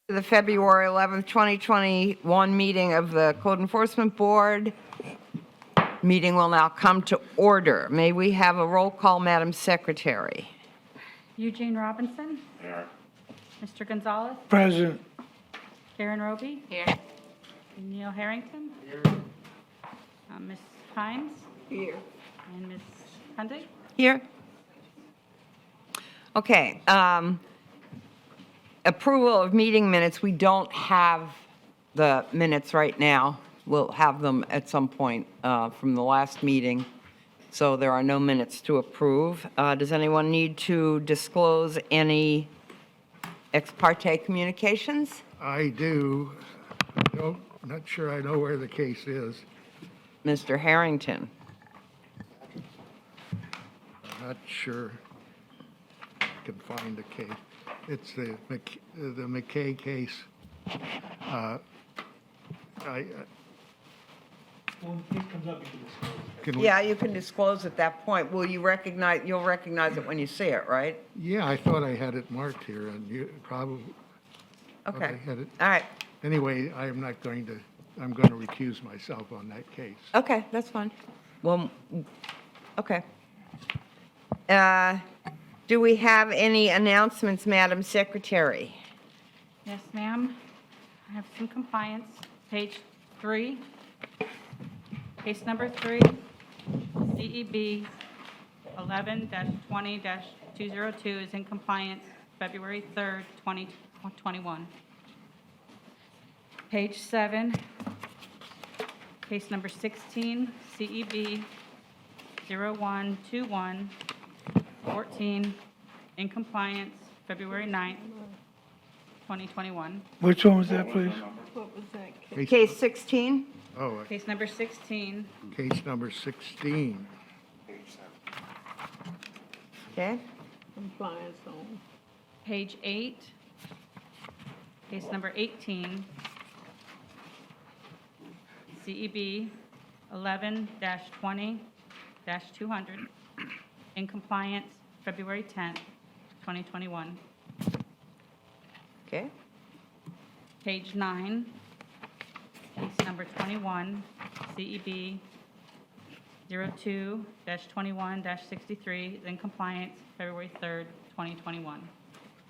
The February 11th, 2021 meeting of the Code Enforcement Board. Meeting will now come to order. May we have a roll call, Madam Secretary? Eugene Robinson. Here. Mr. Gonzalez. Present. Karen Roby. Here. Neil Harrington. Here. Ms. Hines. Here. And Ms. Hundig. Here. Okay. Approval of meeting minutes. We don't have the minutes right now. We'll have them at some point from the last meeting. So there are no minutes to approve. Does anyone need to disclose any ex parte communications? I do. I'm not sure I know where the case is. Mr. Harrington. I'm not sure I can find the case. It's the McKay case. When the case comes up, you can disclose it. Can we- Yeah, you can disclose at that point. Will you recognize, you'll recognize it when you see it, right? Yeah, I thought I had it marked here, and you probably, Okay. I had it. All right. Anyway, I'm going to recuse myself on that case. Okay, that's fine. Well, okay. Do we have any announcements, Madam Secretary? Yes, ma'am. I have some compliance. Page 3. Case number 3, CEB 11-20-202 is in compliance February 3rd, 2021. Page 7, case number 16, CEB 012114, in compliance February 9th, 2021. Which one was that, please? Case 16? Oh, Case number 16, case number 16. Okay. page 8, case number 18, CEB 11-20-200, in compliance February 10th, 2021. Okay. Page 9, case number 21, CEB 02-21-63, is in compliance February 3rd, 2021.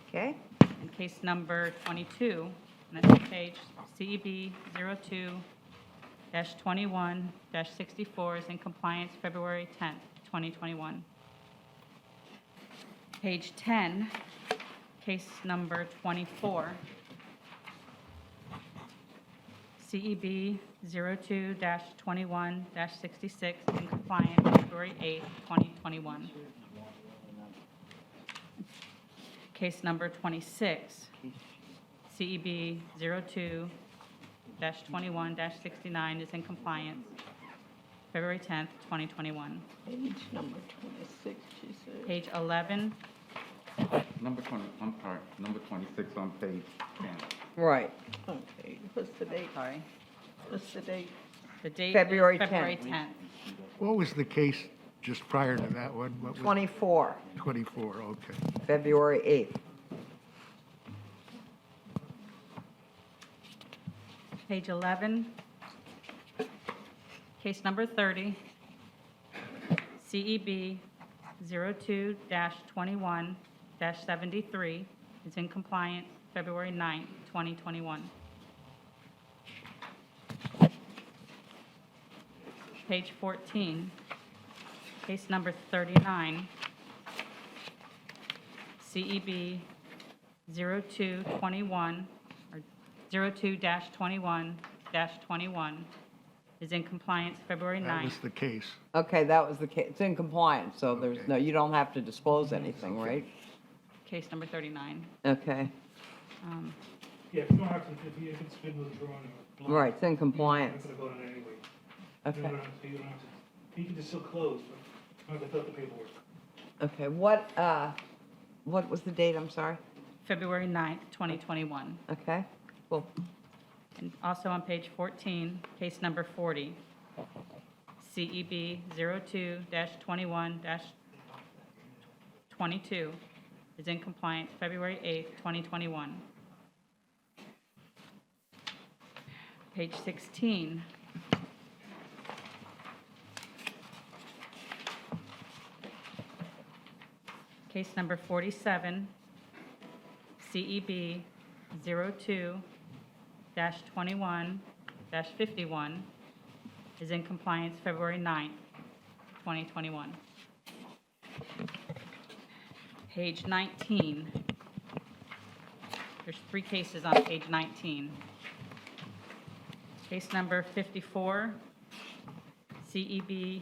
Okay. And case number 22, and that's the page, CEB 02-21-64 is in compliance February 10th, 2021. Page 10, case number 24, CEB 02-21-66 in compliance February 8th, 2021. Case number 26, CEB 02-21-69 is in compliance February 10th, 2021. Page number 26, she said. Page 11, Number 20, I'm sorry, number 26 on page 10. Right. Okay, what's the date? sorry, What's the date? the date is February February 10th. 10th. What was the case just prior to that one? What was 24, 24, okay. February 8th. Page 11, case number 30, CEB 02-21-73 is in compliance February 9th, 2021. Page 14, case number 39, CEB 0221 or 02-21-21 is in compliance February That 9th. was the case. Okay, that was the case. It's in compliance, so there's Okay. no, you don't have to disclose anything, right? Case number 39. Okay. Yeah, if you don't have to, if it's been withdrawn or blocked. Right, it's in You're compliance. not gonna vote on it anyway. Okay. You don't have to, you can just still close, but you don't have to fill out the paperwork. Okay, what was the date, I'm sorry? February 9th, 2021. Okay, cool. And also on page 14, case number 40, CEB 02-21-22 is in compliance February 8th, 2021. Page 16. Case number 47, CEB 02-21-51 is in compliance February 9th, 2021. Page 19. There's 3 cases on page 19. Case number 54, CEB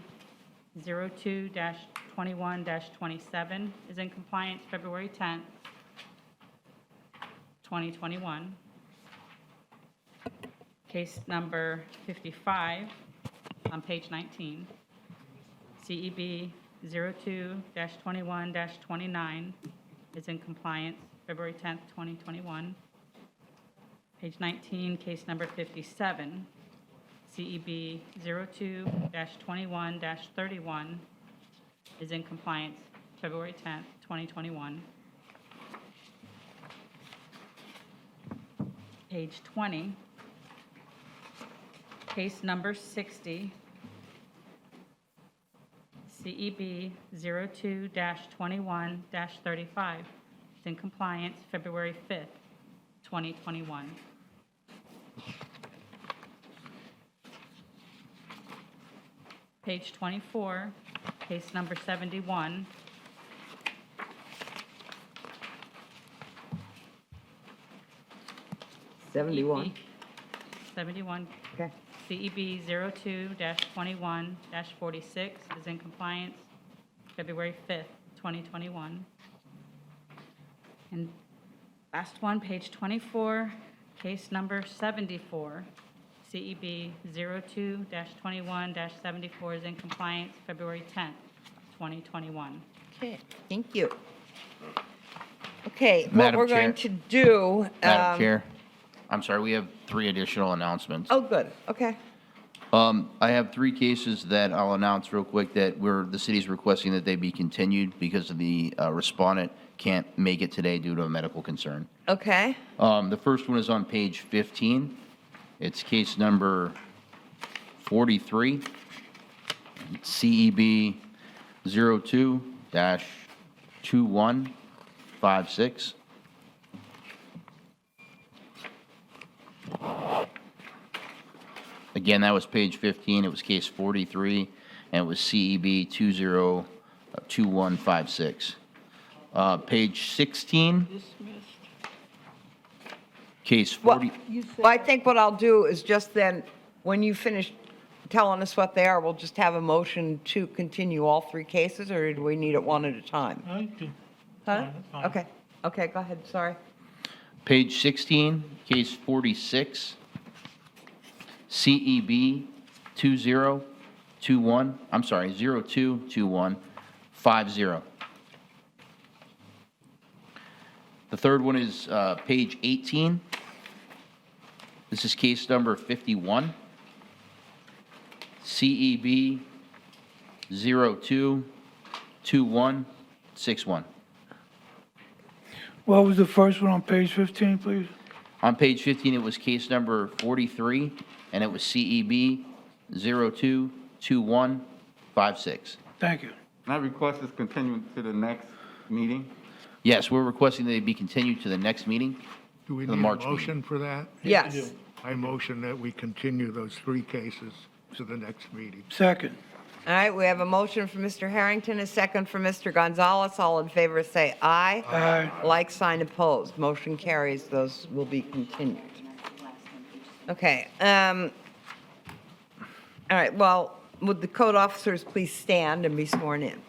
02-21-27 is in compliance February 10th, 2021. Case number 55 on page 19, CEB 02-21-29 is in compliance February 10th, 2021. Page 19, case number 57, CEB 02-21-31 is in compliance February 10th, 2021. Page 20, case number 60, CEB 02-21-35 is in compliance February 5th, 2021. Page 24, case number 71, 71. 71, Okay. CEB 02-21-46 is in compliance February 5th, 2021. And last one, page 24, case number 74, CEB 02-21-74 is in compliance February 10th, 2021. Okay, thank you. Okay, what Madam we're going Chair. to do. Madam Chair, I'm sorry, we have 3 additional announcements. Oh, good, okay. I have 3 cases that I'll announce real quick that the city's requesting that they be continued because of the respondent can't make it today due to a medical concern. Okay, The first one is on page 15. It's case number 43, CEB 02-2156. Again, that was page 15. It was case 43, and it was CEB 20-2156. Page 16, Dismissed. case well, 40. well, I think what I'll do is just then, when you finish telling us what they are, we'll just have a motion to continue all 3 cases, or do we need it one at a time? I do. Huh? Fine, that's fine. Okay, okay, go ahead, sorry. Page 16, case 46, CEB 02-2150. The third one is page 18. This is case number 51, CEB 02-2161. What was the first one on page 15, please? On page 15, it was case number 43, and it was CEB 02-2156. Thank you. And I request this continue to the next meeting. Yes, we're requesting that they be continued to the next meeting. Do we The need a March meeting. motion for that? Yes, I motion that we continue those 3 cases to the next meeting. Second. all right, we have a motion from Mr. Harrington, a second from Mr. Gonzalez. All in favor, say aye. Aye. Like sign opposed, motion carries, those will be continued. Okay, all right, well, would the code officers please stand and be sworn in?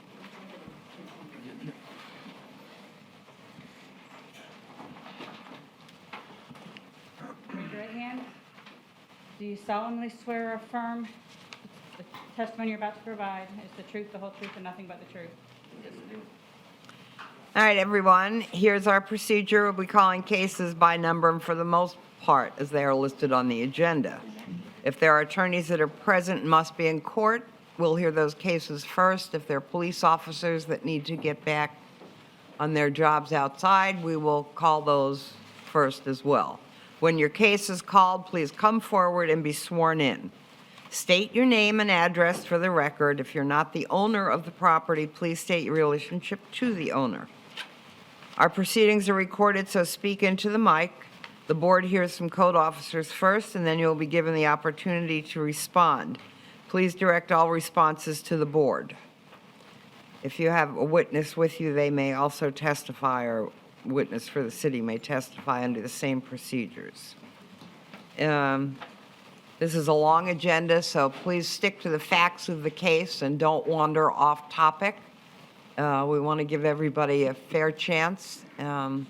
Raise your right hand. Do you solemnly swear or affirm the testimony you're about to provide is the truth, the whole truth, and nothing but the truth? All right, everyone, here's our procedure. We'll be calling cases by number and for the most part as they are listed on the agenda. If there are attorneys that are present and must be in court, we'll hear those cases first. If there are police officers that need to get back on their jobs outside, we will call those first as well. When your case is called, please come forward and be sworn in. State your name and address for the record. If you're not the owner of the property, please state your relationship to the owner. Our proceedings are recorded, so speak into the mic. The board hears from code officers first, and then you'll be given the opportunity to respond. Please direct all responses to the board. If you have a witness with you, they may also testify, or witness for the city may testify under the same procedures. This is a long agenda, so please stick to the facts of the case and don't wander off topic. We want to give everybody a fair chance. And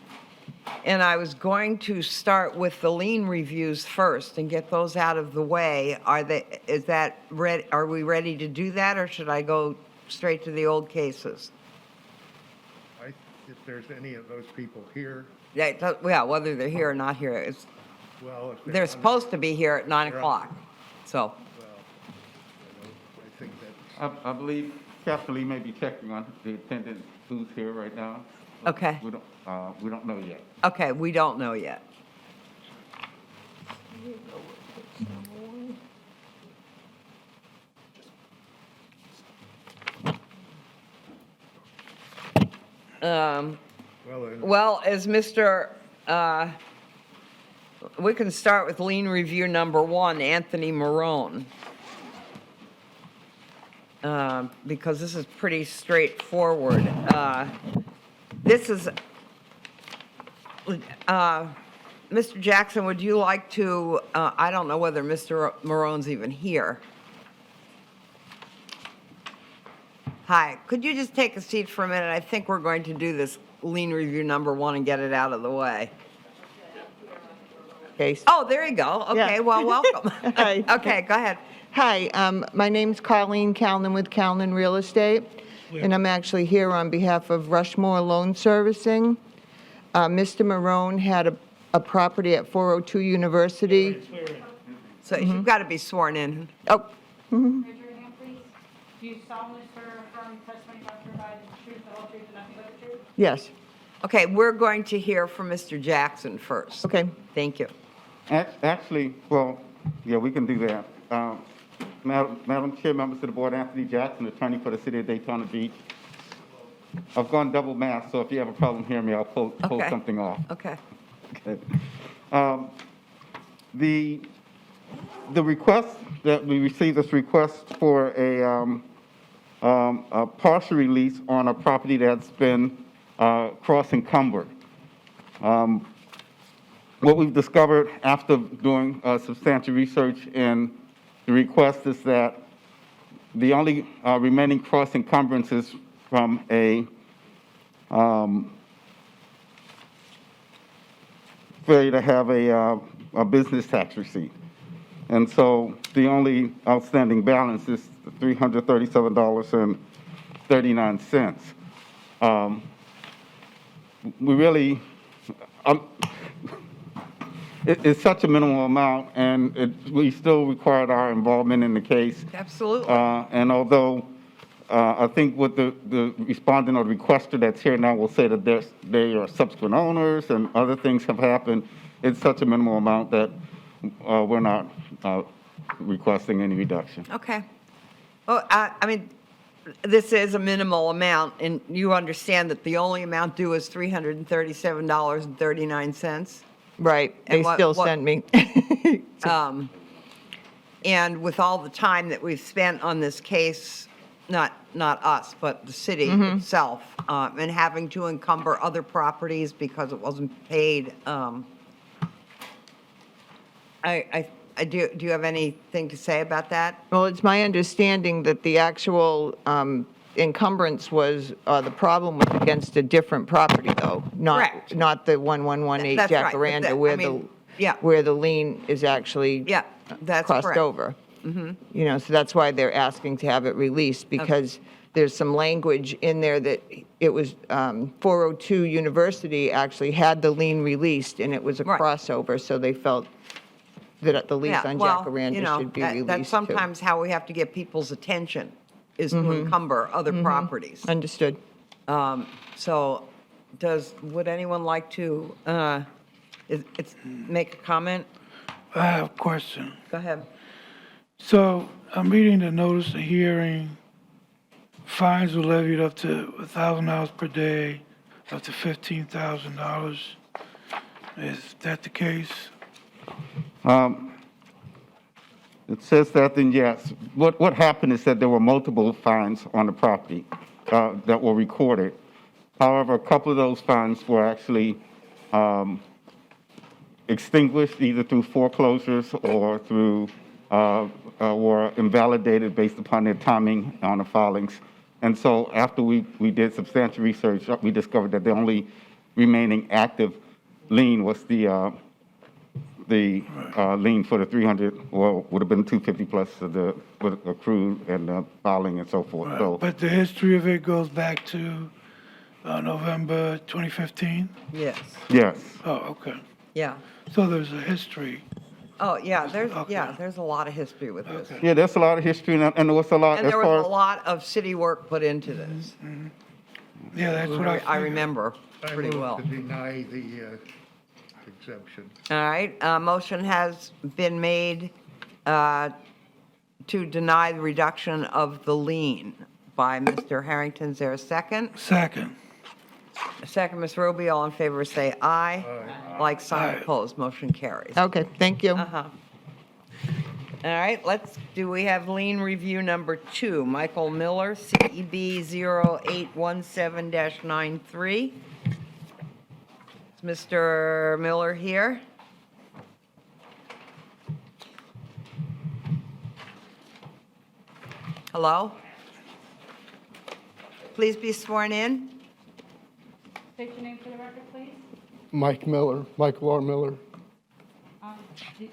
I was going to start with the lien reviews first and get those out of the way. Are we ready to do that, or should I go straight to the old cases? If there's any of those people here, Yeah, whether they're here or not here, well, if they're supposed to be here at 9 o'clock, so. Well, I think that, I believe Kathleen may be checking on the attendant who's here right now. Okay. We don't know yet. Okay, we don't know yet. Well, as Mr., we can start with lien review number 1, Anthony Marone. Because this is pretty straightforward. This is, Mr. Jackson, would you like to, I don't know whether Mr. Marone's even here. Hi, could you just take a seat for a minute? I think we're going to do this lien review number 1 and get it out of the way. Okay. Oh, there you go. Okay, Yeah. well, welcome. Hi. Okay, go ahead. Hi, my name's Colleen Calnan with Calnan Real Estate, and I'm actually here on behalf of Rushmore Loan Servicing. Mr. Marone had a property at 402 University. Swear in. So you've got to be sworn in. Oh, Raise your hand, please. Do you solemnly swear or affirm the testimony about to provide is the truth, the whole truth, and nothing but the truth? yes, Okay, we're going to hear from Mr. Jackson first. okay. Thank you. Actually, well, yeah, we can do that. Madam Chair, members of the board, Anthony Jackson, attorney for the city of Daytona Beach. I've gone double mask, so if you have a problem hearing me, I'll pull Okay. something off. Okay. Okay. The request that we received, this request for a partial release on a property that's been cross encumbered. What we've discovered after doing substantial research in the request is that the only remaining cross encumbrance is from a failure to have a business tax receipt. And so the only outstanding balance is $337.39. We really, it's such a minimal amount, and we still required our involvement in the case. Absolutely. And although I think what the respondent or requester that's here now will say that they are subsequent owners and other things have happened, it's such a minimal amount that we're not requesting any reduction. Okay. Well, I mean, this is a minimal amount, and you understand that the only amount due is $337.39. Right, they And what- still what- send me. And with all the time that we've spent on this case, not us, but the city itself, and having to encumber other properties because it wasn't paid, do you have anything to say about that? Well, it's my understanding that the actual encumbrance was, the problem was against a different property, though, Correct. not the 1118 That's right, but Jacaranda, that- where I mean, yeah. where the lien is actually Yeah, that's crossed correct. over. You know, so that's why they're asking to have it released, because there's some language in there that it was, 402 University actually had the lien released, and it was a Right. crossover, so they felt that the lease Yeah, on well, you Jacaranda know, should be that- released, That's too. sometimes how we have to get people's attention, is to encumber other properties. Understood. So would anyone like to make a comment? I have a question. Go ahead. So I'm reading the notice of hearing. Fines were levied up to $1,000 per day, up to $15,000. Is that the case? It says that, then yes. What happened is that there were multiple fines on the property that were recorded. However, a couple of those fines were actually extinguished either through foreclosures or through, were invalidated based upon their timing on the filings. And so after we did substantial research, we discovered that the only remaining active lien was the lien for the 300, well, would have been 250 plus the accrued and the filing and so forth. So But the history of it goes back to November 2015? Yes, yes, Oh, okay. yeah. So there's a history. Oh, yeah, there's Okay. a lot of history with this. Okay. yeah, there's a lot of history and there was a lot And as there far was a as, lot of city work put into this. Yeah, that's what I I figured. remember I pretty move well. to deny the exemption. All right, motion has been made to deny the reduction of the lien by Mr. Harrington. Is there a second? Second. A second, Ms. Ruby, all in favor say aye. Like sign Aye. opposed, motion carries. Okay, thank you. Uh-huh. All right, we have lien review number 2, Michael Miller, CEB 0817-93. Is Mr. Miller here? Hello? Please be sworn in. State your name for the record, please. Mike Miller, Michael R. Miller. Do you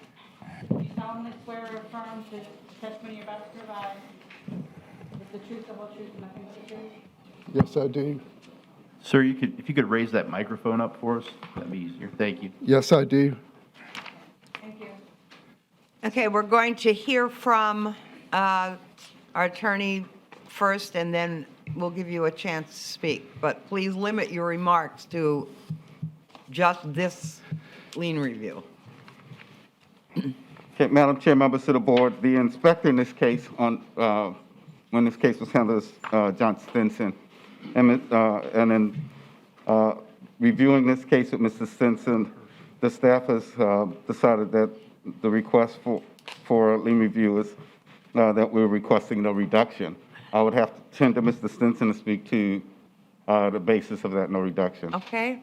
solemnly swear or affirm that the testimony you're about to provide is the truth, the whole truth, and nothing but the truth? Yes, I do. Sir, if you could raise that microphone up for us, that'd be easier. Thank you. Yes, I do. Thank you. Okay, we're going to hear from our attorney first, and then we'll give you a chance to speak. But please limit your remarks to just this lien review. Okay, Madam Chair, members of the board, the inspector in this case when this case was handled is John Stinson. And in reviewing this case with Mr. Stinson, the staff has decided that the request for a lien review is that we're requesting no reduction. I would have to turn to Mr. Stinson to speak to the basis of that no reduction. Okay?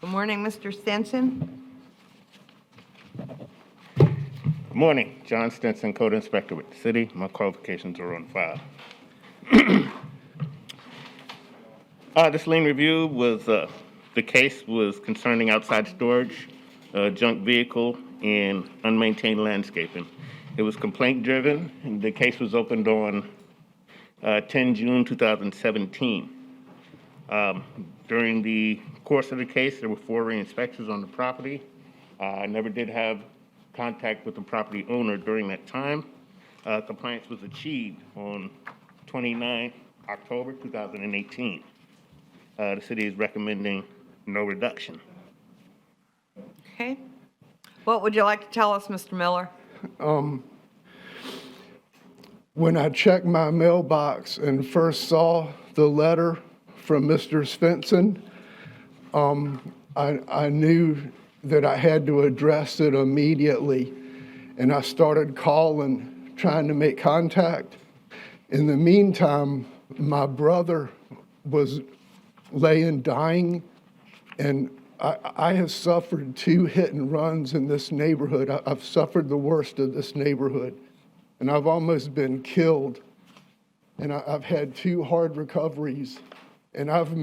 Good morning, Mr. Stinson. Good morning, John Stinson, Code Inspector with the city. My qualifications are on file. This lien review was, the case was concerning outside storage, junk vehicle, and unmaintained landscaping. It was complaint-driven, and the case was opened on 10 June 2017. During the course of the case, there were 4 re-inspections on the property. I never did have contact with the property owner during that time. Compliance was achieved on 29 October 2018. The city is recommending no reduction. Okay. What would you like to tell us, Mr. Miller? When I checked my mailbox and first saw the letter from Mr. Svensson, I knew that I had to address it immediately, and I started calling, trying to make contact. In the meantime, my brother was laying dying, and I have suffered 2 hit and runs in this neighborhood. I've suffered the worst of this neighborhood, and I've almost been killed. And I've had 2 hard recoveries, and I've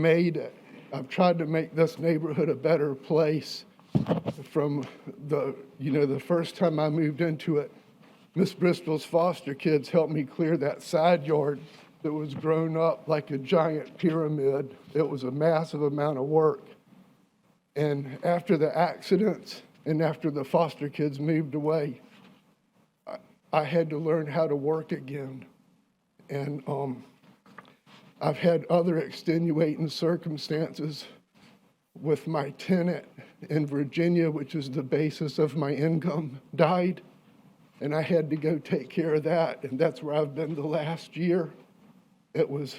tried to make this neighborhood a better place. From the first time I moved into it, Miss Bristol's foster kids helped me clear that side yard that was grown up like a giant pyramid. It was a massive amount of work. And after the accidents and after the foster kids moved away, I had to learn how to work again. And I've had other extenuating circumstances with my tenant in Virginia, which is the basis of my income, died. And I had to go take care of that, and that's where I've been the last year. It was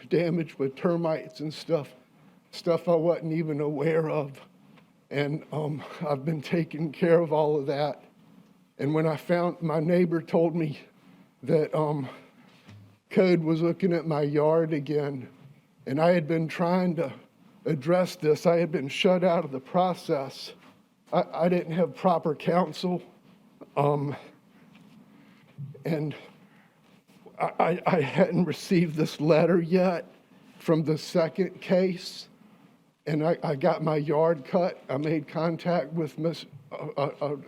damaged with termites and stuff I wasn't even aware of. And I've been taking care of all of that. And when I found, my neighbor told me that code was looking at my yard again, and I had been trying to address this. I had been shut out of the process. I didn't have proper counsel. And I hadn't received this letter yet from the second case, and I got my yard cut. I made contact with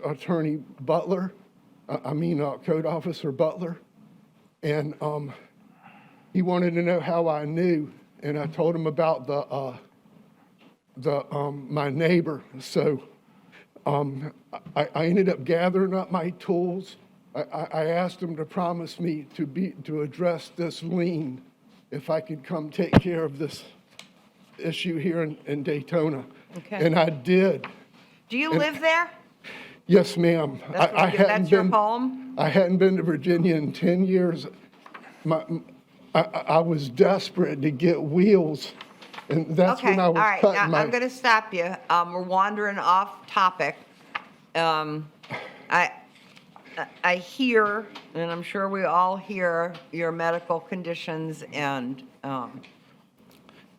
Attorney Butler, Code Officer Butler, and he wanted to know how I knew, and I told him about my neighbor. So I ended up gathering up my tools. I asked him to promise me to address this lien if I could come take care of this issue here in Daytona. Okay. And I did. Do you live there? Yes, ma'am. That's your home? I hadn't been to Virginia in 10 years. I was desperate to get wheels, and that's Okay, when I all was right, cutting now I'm going to stop you. We're wandering off topic. I hear, and I'm sure we all hear, your medical conditions, and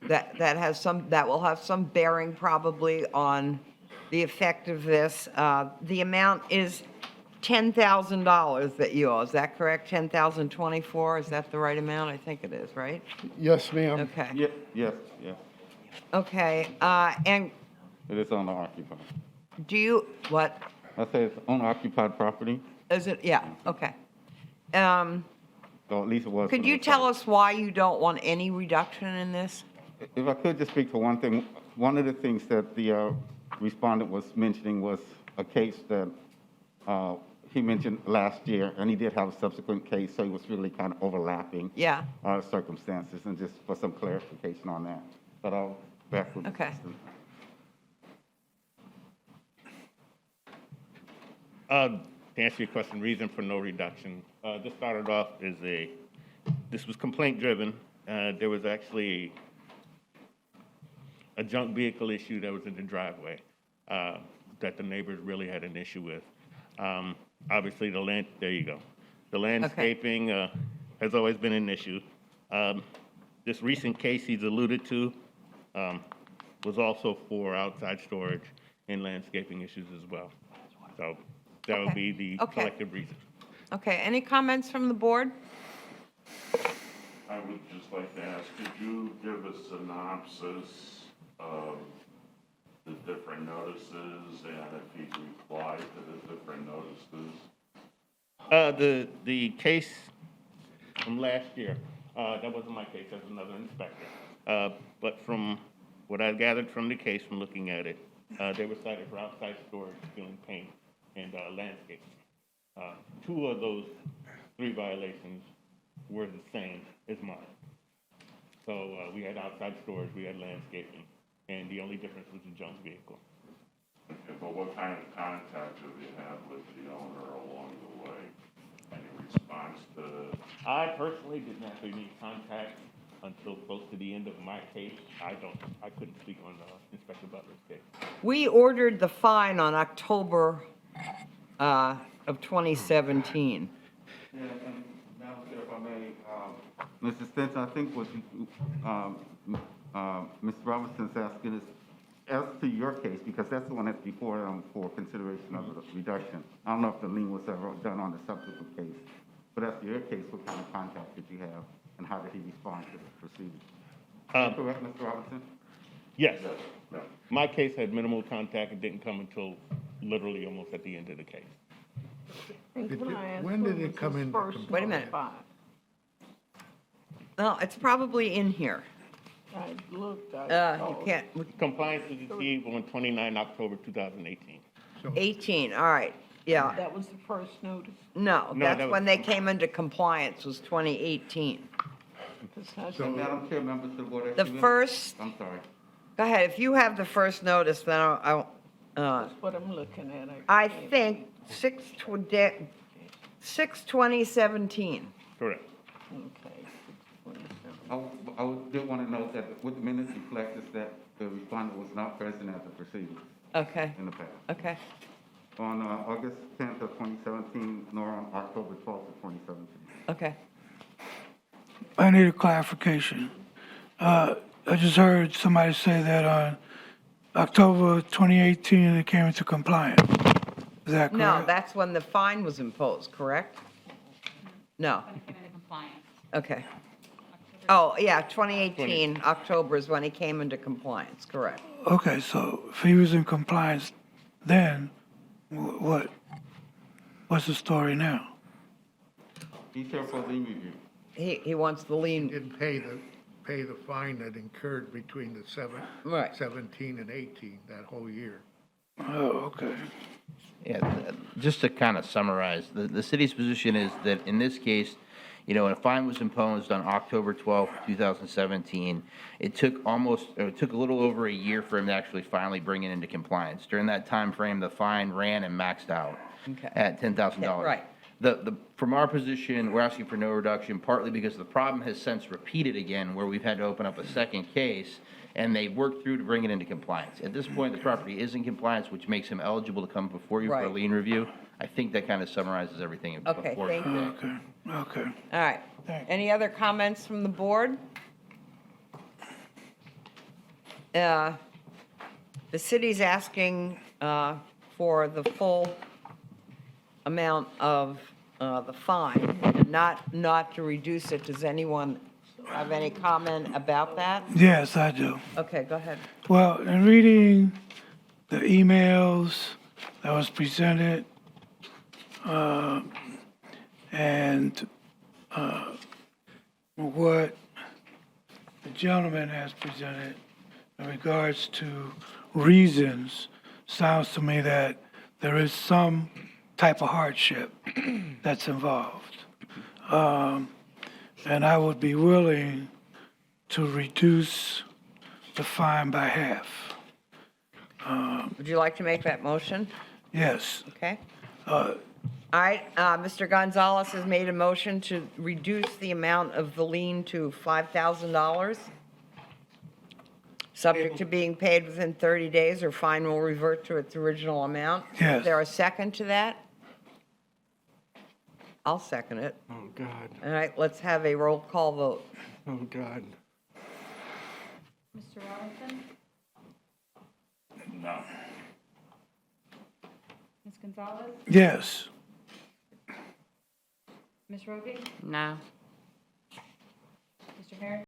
that will have some bearing probably on the effect of this. The amount is $10,000 that you owe, is that correct? $10,024, is that the right amount? I think it is, right? Yes, ma'am. Okay, Yes. okay, and It is owner occupied. do you, what, I say it's owner occupied property, is it, yeah, okay. or at least it was. Could you tell us why you don't want any reduction in this? If I could just speak for one thing, one of the things that the respondent was mentioning was a case that he mentioned last year, and he did have a subsequent case, so he was really kind of overlapping Yeah, circumstances, and just for some clarification on that. But I'll back with the Okay. question. To answer your question, reason for no reduction. This started off as this was complaint driven. There was actually a junk vehicle issue that was in the driveway that the neighbors really had an issue with. Obviously, there you go. The landscaping has always been an issue. This recent case he's alluded to was also for outside storage and landscaping issues as well. So that would be the Okay. collective reason. okay, any comments from the board? I would just like to ask, could you give a synopsis of the different notices and if he's replied to the different notices? The case from last year, that wasn't my case, that was another inspector. But from what I gathered from the case, from looking at it, they were cited for outside storage, concealing paint, and landscaping. 2 of those 3 violations were the same as mine. So we had outside storage, we had landscaping, and the only difference was the junk vehicle. Okay, but what kind of contact have you had with the owner along the way? Any response to? I personally didn't have any contact until close to the end of my case. I couldn't speak on Inspector Butler's case. We ordered the fine on October of 2017. Yeah, and Madam Chair, if I may, Mr. Stinson, I think what Ms. Robinson's asking is, as to your case, because that's the one that's before for consideration of the reduction. I don't know if the lien was ever done on the subsequent case, but as to your case, what kind of contact did you have, and how did he respond to the proceedings? Is that correct, Mr. Robinson? Yes. My case had minimal contact. It didn't come until literally almost at the end of the case. When did it come in? Wait a minute. No, it's probably in here. I looked, You can't, Compliance was achieved on 29 October 2018. 18, all right, yeah. that was the first notice. No, No, that's that when was- they came into compliance, was 2018. Madam Chair, members of the Board of The Supervisors. first, I'm sorry. go ahead, if you have the first notice, then That's what I'm looking at. I think 6/2017. Correct. Okay, 627. I did want to note that what the minutes reflect is that the respondent was not present at the proceedings Okay, in the past. okay. On August 10th of 2017, nor on October 12th of 2017. Okay. I need a clarification. I just heard somebody say that on October 2018, it came into compliance. Is that correct? No, that's when the fine was imposed, correct? No, When it came into compliance. okay. Oh, yeah, 2018, October is when he came into compliance, correct. Okay, so if he was in compliance then, what's the story now? He's here for lien review. He wants the lien, Didn't pay the fine that incurred between the Right. 17 and 18, that whole year. Oh, okay. Yeah, just to kind of summarize, the city's position is that in this case, you know, a fine was imposed on October 12th, 2017. It took a little over a year for him to actually finally bring it into compliance. During that time frame, the fine ran and maxed out Okay. at $10,000. Yeah, right. From our position, we're asking for no reduction, partly because the problem has since repeated again, where we've had to open up a second case, and they worked through to bring it into compliance. At this point, the property is in compliance, which makes him eligible to come before you for a Right. lien review. I think that kind of summarizes everything. Okay, before thank you. Okay, okay. All right. Thanks. Any other comments from the board? The city's asking for the full amount of the fine, and not to reduce it. Does anyone have any comment about that? Yes, I do. Okay, go ahead. Well, in reading the emails that was presented, and what the gentleman has presented in regards to reasons, sounds to me that there is some type of hardship that's involved. And I would be willing to reduce the fine by half. Would you like to make that motion? Yes. Okay. All right, Mr. Gonzalez has made a motion to reduce the amount of the lien to $5,000, subject to being paid within 30 days, or fine will revert to its original amount. Yes. Is there a second to that? I'll second it. Oh, God. All right, let's have a roll call vote. Oh, God. Mr. Robinson? No. Ms. Gonzalez? Yes. Ms. Roby? No. Mr. Harris?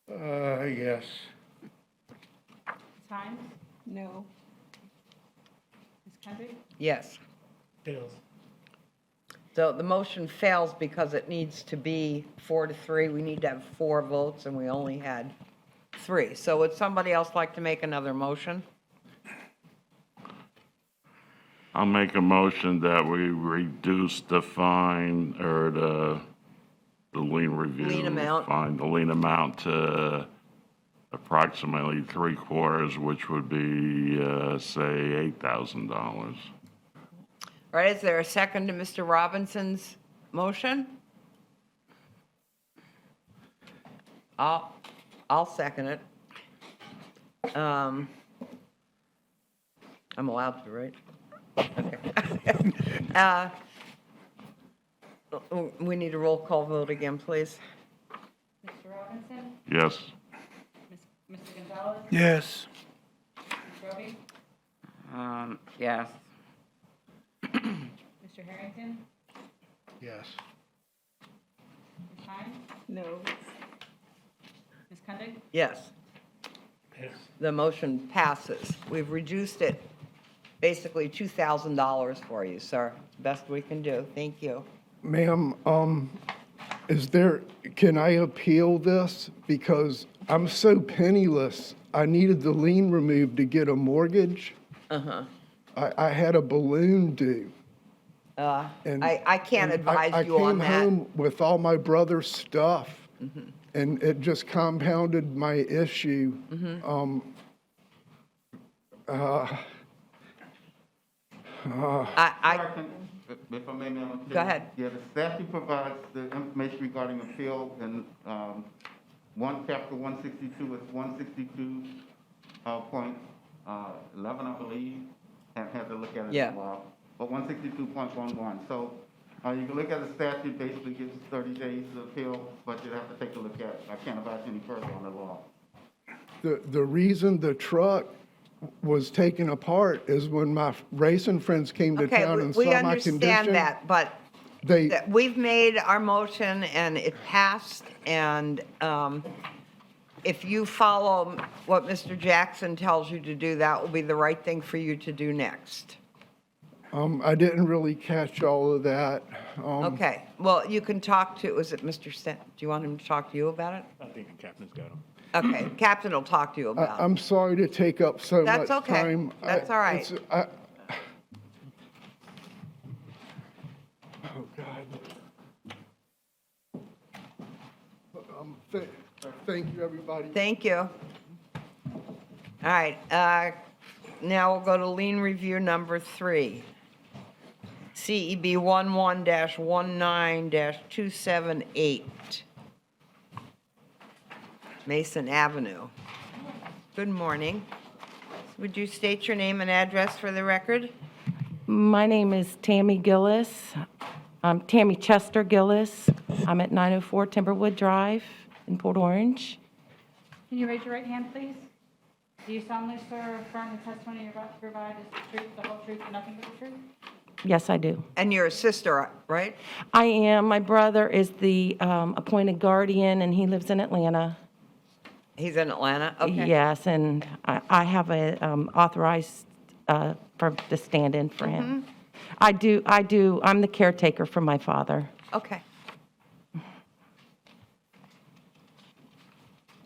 Yes. Ms. Hines? No. Ms. Kendrick? Yes. Fails. So the motion fails because it needs to be 4-3. We need to have 4 votes, and we only had 3. So would somebody else like to make another motion? I'll make a motion that we reduce the fine or the lien review. Lien amount. Fine, the lien amount to approximately 3/4, which would be, say, $8,000. All right, is there a second to Mr. Robinson's motion? I'll second it. I'm allowed to, right? Okay. We need a roll call vote again, please. Mr. Robinson? Yes. Mr. Gonzalez? Yes. Ms. Roby? Yes. Mr. Harrington? Yes. Ms. Hines? No. Ms. Kendrick? Yes. Yes. The motion passes. We've reduced it basically $2,000 for you, sir. Best we can do. Thank you. Ma'am, can I appeal this? Because I'm so penniless, I needed the lien removed to get a mortgage. Uh-huh. I had a balloon due. And- I can't and I advise you on came that. home with all my brother's stuff, and it just compounded my issue. I, If I may, Madam Chair. Go ahead. Yeah, the statute provides the information regarding appeal in, chapter 162, it's 162, point, 11, I believe. Haven't had to look at it Yeah. in a while. But 162.11. So, you can look at the statute, basically gives 30 days to appeal, but you'd have to take a look at it. I can't advise any further on the law. The reason the truck was taken apart is when my racing friends came to okay, town and we saw my understand condition. that, but They, that we've made our motion and it passed, and if you follow what Mr. Jackson tells you to do, that will be the right thing for you to do next. I didn't really catch all of that. Okay, well, you can talk to, was it Mr. Stent? Do you want him to talk to you about it? I think the captain's got them. Okay, Captain will talk to you about it. I'm sorry to take up so much That's okay. time. That's all right. Oh, God. Thank you, everybody. Thank you. All right, now we'll go to lien review number 3. CEB 11-19-278. Mason Avenue. Good morning. Would you state your name and address for the record? My name is Tammy Gillis. I'm Tammy Chester Gillis. I'm at 904 Timberwood Drive in Port Orange. Can you raise your right hand, please? Do you solemnly swear or affirm the testimony you're about to provide is the truth, the whole truth, and nothing but the truth? Yes, I do. And you're a sister, right? I am. My brother is the appointed guardian, and he lives in Atlanta. He's in Atlanta? Okay. Yes, and I have a authorized to stand in for him. I do. I'm the caretaker for my father. Okay.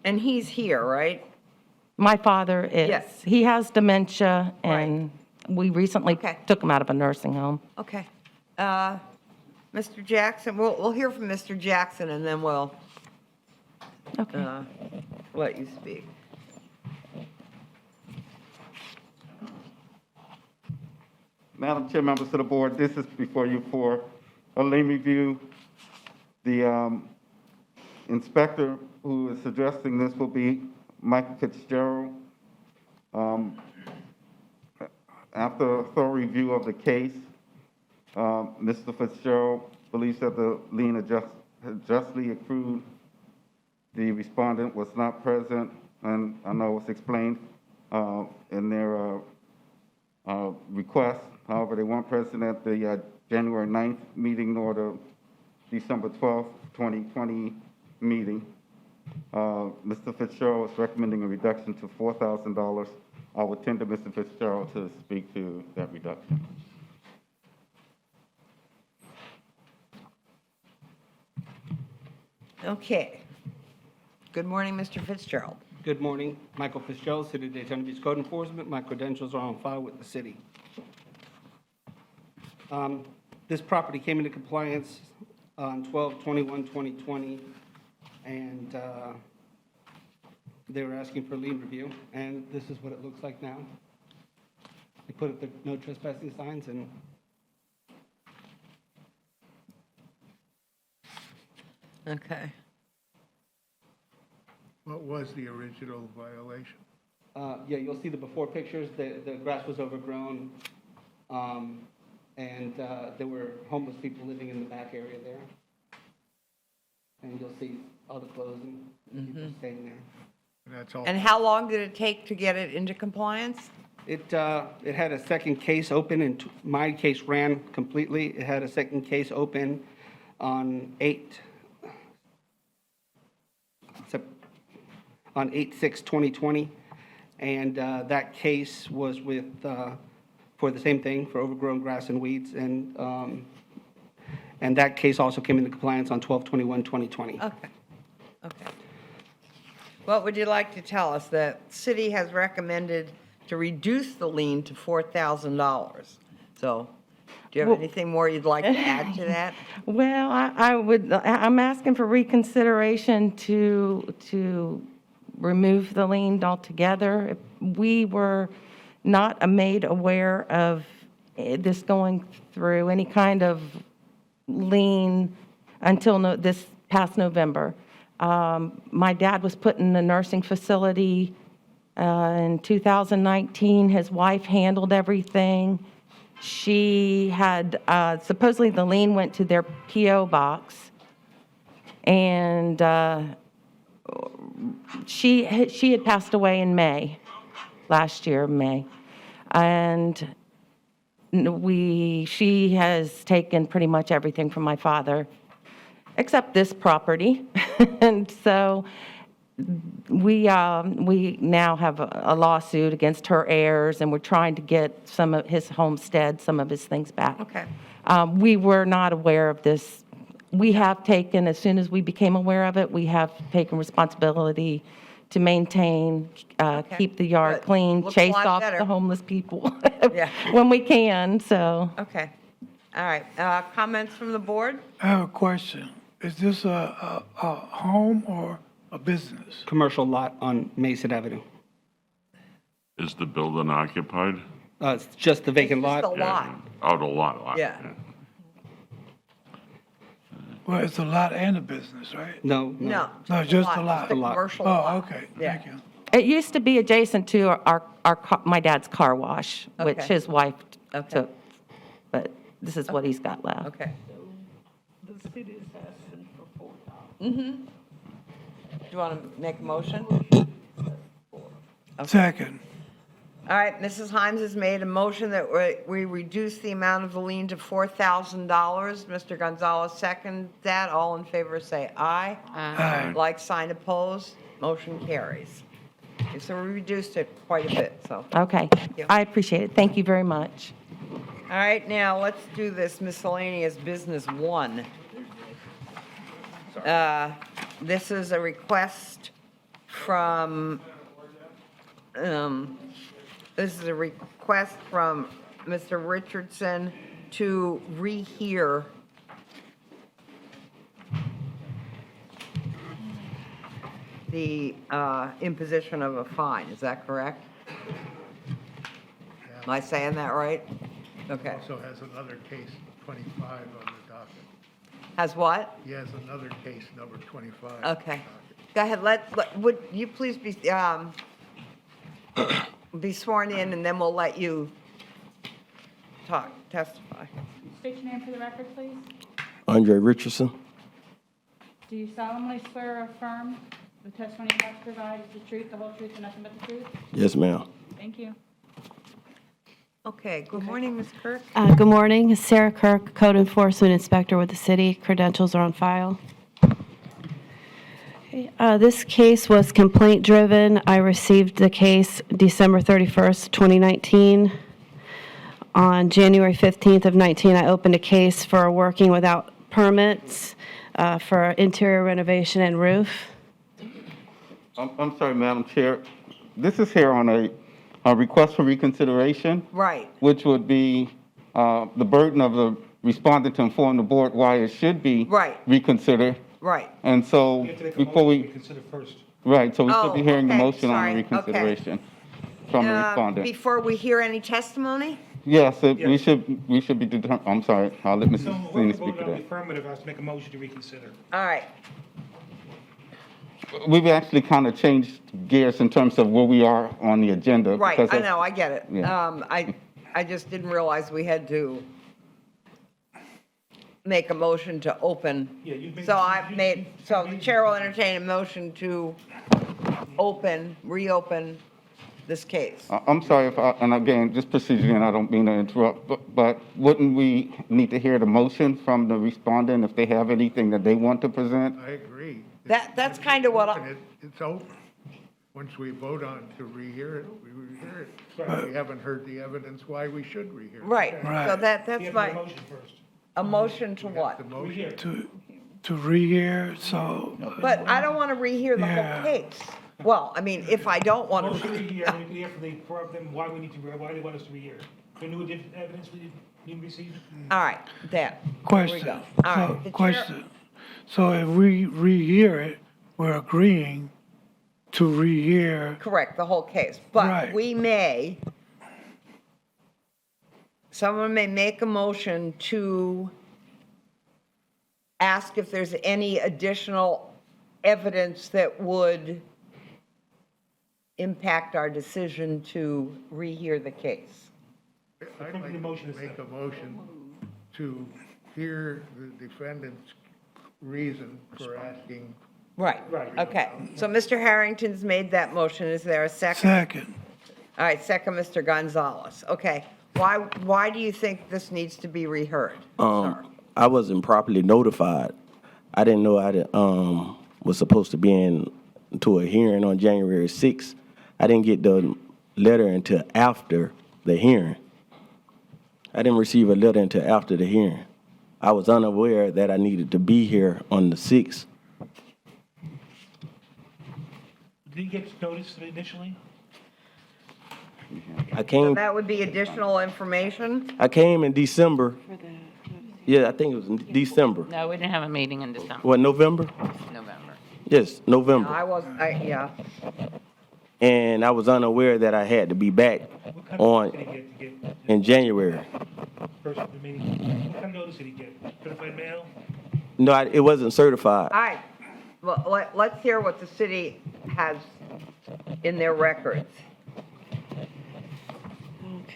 And he's here, right? My father is. Yes. He has dementia, and we recently Okay. took him out of a nursing home. Okay. Mr. Jackson, we'll hear from Mr. Jackson, and then we'll Okay. let you speak. Madam Chair, members of the board, this is before you for a lien review. The inspector who is addressing this will be Mike Fitzgerald. After a thorough review of the case, Mr. Fitzgerald believes that the lien had justly accrued. The respondent was not present, and I know it was explained in their request. However, they weren't present at the January 9th meeting nor the December 12th, 2020 meeting. Mr. Fitzgerald is recommending a reduction to $4,000. I will tender Mr. Fitzgerald to speak to that reduction. Okay. Good morning, Mr. Fitzgerald. Good morning. Michael Fitzgerald, City of Daytona Beach Code Enforcement. My credentials are on file with the city. This property came into compliance on 12/21/2020, and they were asking for a lien review, and this is what it looks like now. They put up the no trespassing signs, and Okay. What was the original violation? yeah, you'll see the before pictures. The grass was overgrown, and there were homeless people living in the back area there. And you'll see all the clothes and people staying there. That's all. And how long did it take to get it into compliance? It had a second case open, and my case ran completely. It had a second case open on 8/6/2020, and that case was with, for the same thing, for overgrown grass and weeds, and that case also came into compliance on 12/21/2020. Okay. Okay. What would you like to tell us? The city has recommended to reduce the lien to $4,000. So Do you have anything more you'd like to add to that? Well, I'm asking for reconsideration to remove the lien altogether. We were not made aware of this going through any kind of lien until this past November. My dad was put in a nursing facility in 2019. His wife handled everything. She had, supposedly the lien went to their PO box, and she had passed away in May, last year, May. And she has taken pretty much everything from my father, except this property. And so we now have a lawsuit against her heirs, and we're trying to get some of his homestead, some of his things back. Okay. We were not aware of this. We have taken, as soon as we became aware of it, we have taken responsibility to maintain, keep the yard Good. clean, Looks a chase lot off better. the homeless people Yeah. when we can, so. Okay. All right. Comments from the board? I have a question. Is this a home or a business? Commercial lot on Mason Avenue. Is the building occupied? It's just the vacant It's just lot. a lot. Oh, the lot. Yeah. Well, it's a lot and a business, right? No, No. No, just a lot. Just a commercial Oh, lot. okay, Yeah. thank you. It used to be adjacent to my dad's car wash, which Okay. his wife Okay. took, but this is what he's got left. Okay. The city's asking for $4,000. Do you want to make a motion? Second. All right, Mrs. Himes has made a motion that we reduce the amount of the lien to $4,000. Mr. Gonzalez seconds that. All in favor say aye. Aye. Like sign opposed, motion carries. Okay, so we reduced it quite a bit, so. Okay, you. I appreciate it. Thank you very much. All right, now let's do this miscellaneous business one. This is a request from, Mr. Richardson to rehear the imposition of a fine. Is that correct? Am I saying that right? Okay. Also has another case, 25 on the docket. Has what? He has another case, number 25. Okay. Go ahead, would you please be sworn in, and then we'll let you testify. State your name for the record, please. Andre Richardson. Do you solemnly swear or affirm the testimony you have to provide is the truth, the whole truth, and nothing but the truth? Yes, ma'am. Thank you. Okay, good morning, Ms. Kirk. Good morning. Sarah Kirk, Code Enforcement Inspector with the city. Credentials are on file. This case was complaint-driven. I received the case December 31st, 2019. On January 15th of 19, I opened a case for working without permits for interior renovation and roof. I'm sorry, Madam Chair. This is here on a request for reconsideration. Right. Which would be the burden of the respondent to inform the board why it should be Right. reconsidered. Right. And so You have to make a before motion to we, consider first. right, so we should be Oh, hearing the okay, motion on sorry, the okay. reconsideration from the respondent. Before we hear any testimony? Yes, we Yes. should be I'm sorry, I'll let So Mrs. whoever Zena speak voted to on the that. affirmative has to make a motion to reconsider. All right. We've actually kind of changed gears in terms of where we are on the agenda. Right, because I of- know, I get it. Yeah. I just didn't realize we had to make a motion to open. Yeah, you made- So I you- made, you- so the chair will entertain a motion to reopen this case. I'm sorry if and again, just procedure, and I don't mean to interrupt, but wouldn't we need to hear the motion from the respondent if they have anything that they want to present? I agree. That's kind of what It's open. Once we vote on to rehear it, we rehear it. We haven't heard the evidence why we should rehear it. Right, so Right. You that's have to make a my, motion first. a motion to what? The motion, To rehear, so, But I don't want to rehear the whole Yeah. case. Well, I mean, if I don't want Motion to to, rehear, we can hear from the problem, why we need to, why they want us to rehear. We knew different evidence, we Lien received? All right, that. There we Question. go. All So, right. the chair- question. So if we rehear it, we're agreeing to rehear, Correct, the whole case. But Right. we may, someone may make a motion to ask if there's any additional evidence that would impact our decision to rehear the case. I'd like to make a motion to hear the defendant's reason for asking. Right, okay. So Mr. Harrington's made that motion. Is there a second? second. All right, second, Mr. Gonzalez. Okay. Why do you think this needs to be reheard? I wasn't properly notified. I didn't know was supposed to be to a hearing on January 6th. I didn't get the letter until after the hearing. I didn't receive a letter until after the hearing. I was unaware that I needed to be here on the 6th. Did he get notice initially? I So came that would be additional information? in December. Yeah, I think it was in December. No, we didn't have a meeting in December, What, November? November. Yes, November. Yeah. And I was unaware that I had to be back What kind of notice on did he get in January. first of the meeting? What kind of notice did he get? Certified mail? No, it wasn't certified. All right. Well, let's hear what the city has in their records.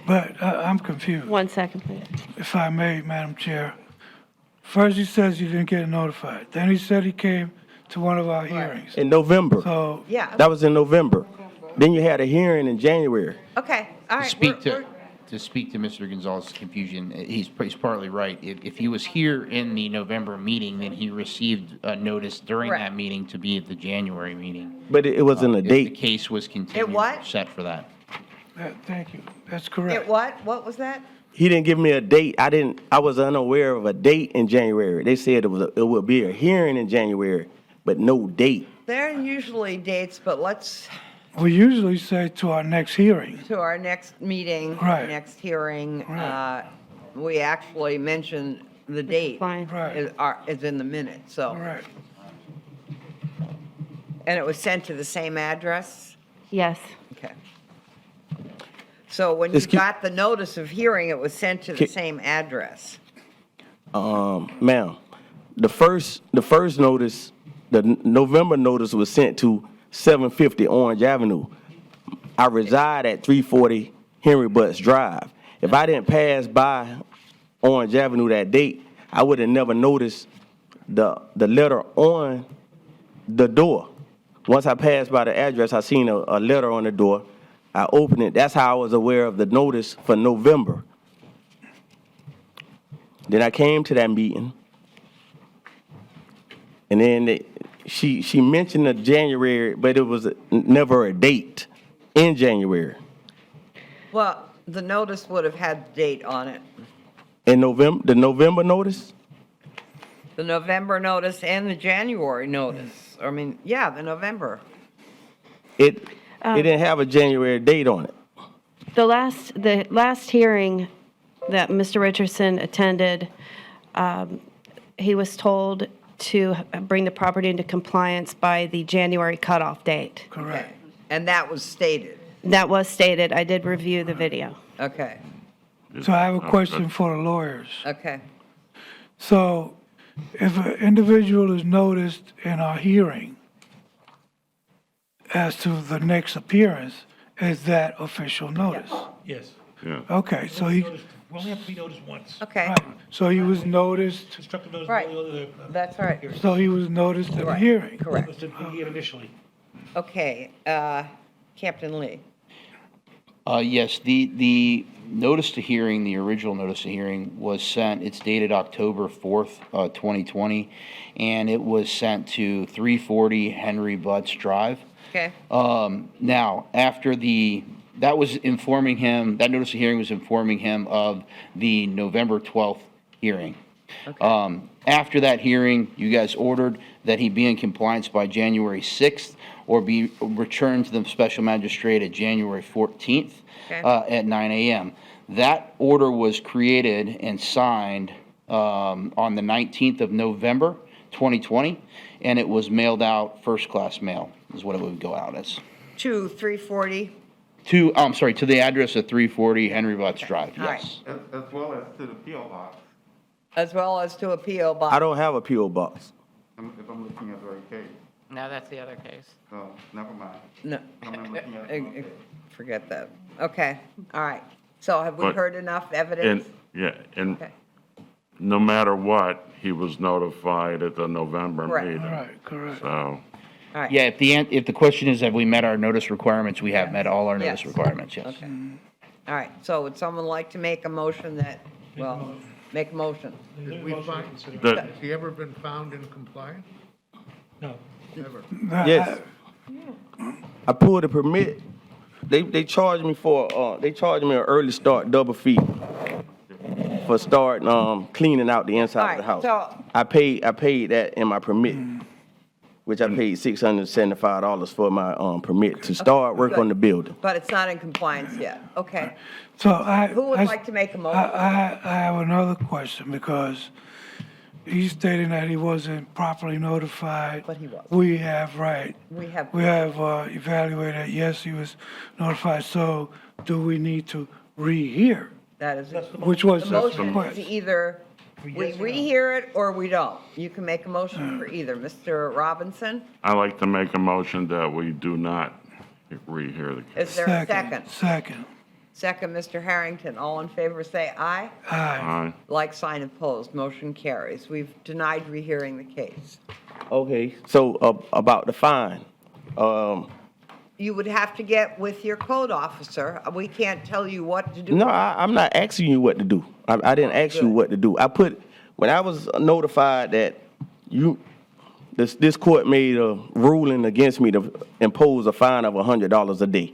But I'm confused, One second, please. if I may, Madam Chair. First, he says he didn't get notified. Then he said he came to one of our hearings. In November. So, Yeah. That was in November. Then you had a hearing in January. Okay, all right. To speak to Mr. Gonzalez's confusion, he's partly right. If he was here in the November meeting, then he received a notice during Correct. that meeting to be at the January meeting. But it wasn't a If the date. case was continued, what? set for that. thank you, that's It correct. what? What was that? He didn't give me a date. I was unaware of a date in January. They said it would be a hearing in January, but no date. There are usually dates, but let's, We usually say to our next hearing. to our next meeting, Right. next hearing, Right. we actually mention the date Fine. Right. is in the minutes, so. All right. And it was sent to the same address? Yes. Okay. So when you Excuse- got the notice of hearing, it was sent to the same address? Ma'am, the first notice, the November notice was sent to 750 Orange Avenue. I reside at 340 Henry Butts Drive. If I didn't pass by Orange Avenue that date, I would have never noticed the letter on the door. Once I passed by the address, I seen a letter on the door. I opened it. That's how I was aware of the notice for November. Then I came to that meeting, and then she mentioned the January, but it was never a date in January. Well, the notice would have had the date on it. In November, the November notice? The November notice and the January notice. I mean, yeah, the November. It didn't have a January date on it. The last hearing that Mr. Richardson attended, he was told to bring the property into compliance by the January cutoff date. Correct. And that was stated. That was stated. I did review the video. Okay, So I have a question for the lawyers. okay. So if an individual is noticed in our hearing as to the next appearance, is that official notice? Yes. Okay, so he, We only have to be noticed once. Okay, right, so he was noticed, Constructive notice. Right. of the other, that's right. so he was noticed in the Right. hearing. Correct. Was to be here initially. Okay, Captain Lee. Yes, the notice to hearing, the original notice to hearing was sent, it's dated October 4th, 2020, and it was sent to 340 Henry Butts Drive. Okay, Now, after that was informing him, that notice of hearing was informing him of the November 12th hearing. After that hearing, you guys ordered that he be in compliance by January 6th. or be returned to the special magistrate at January 14th Okay. at 9 a.m. That order was created and signed on the 19th of November, 2020, and it was mailed out first-class mail, is what it would go out as. To 340, To the address of 340 Henry Butts Drive, All right. yes. As well as to the P.O. box, as well as to a P.O. box. I don't have a P.O. box. if I'm looking at the right case. No, that's the other case. Oh, never mind. No, I'm looking at the wrong case. forget that. Okay, all right. So have we But- heard enough And, evidence? yeah, and Okay. no matter what, he was notified at the November Correct. meeting. Right, correct. So, All right. Yeah, if the question is, have we met our notice requirements, we have met all our notice Yes. requirements, yes. Okay. All right, so would someone like to make a motion that, well, make a motion? Did we find, The- has he ever been found in compliance? No. Never. Yes. I pulled a permit. They charged me an early start double fee for starting, cleaning out the inside of the All house. right, so- I paid that in my permit, which I paid $675 for my, permit to start work on the building. But it's not in compliance yet. Okay. So Who would like to make a motion? I have another question because he's stating that he wasn't properly notified. But he was. We have, right. We have. We have evaluated, yes, he was notified, so do we need to rehear? That is, Which was the the motion is question. either we rehear it or we don't. You can make a motion for either. Mr. Robinson, I'd like to make a motion that we do not rehear the case. is there a second? Second. Second, Mr. Harrington. All in favor, say aye. Aye. Aye. Like sign opposed, motion carries. We've denied rehearing the case. Okay, so, about the fine, You would have to get with your code officer. We can't tell you what to do. no, I'm not asking you what to do. I didn't ask you Good. what to do. When I was notified that this court made a ruling against me to impose a fine of $100 a day.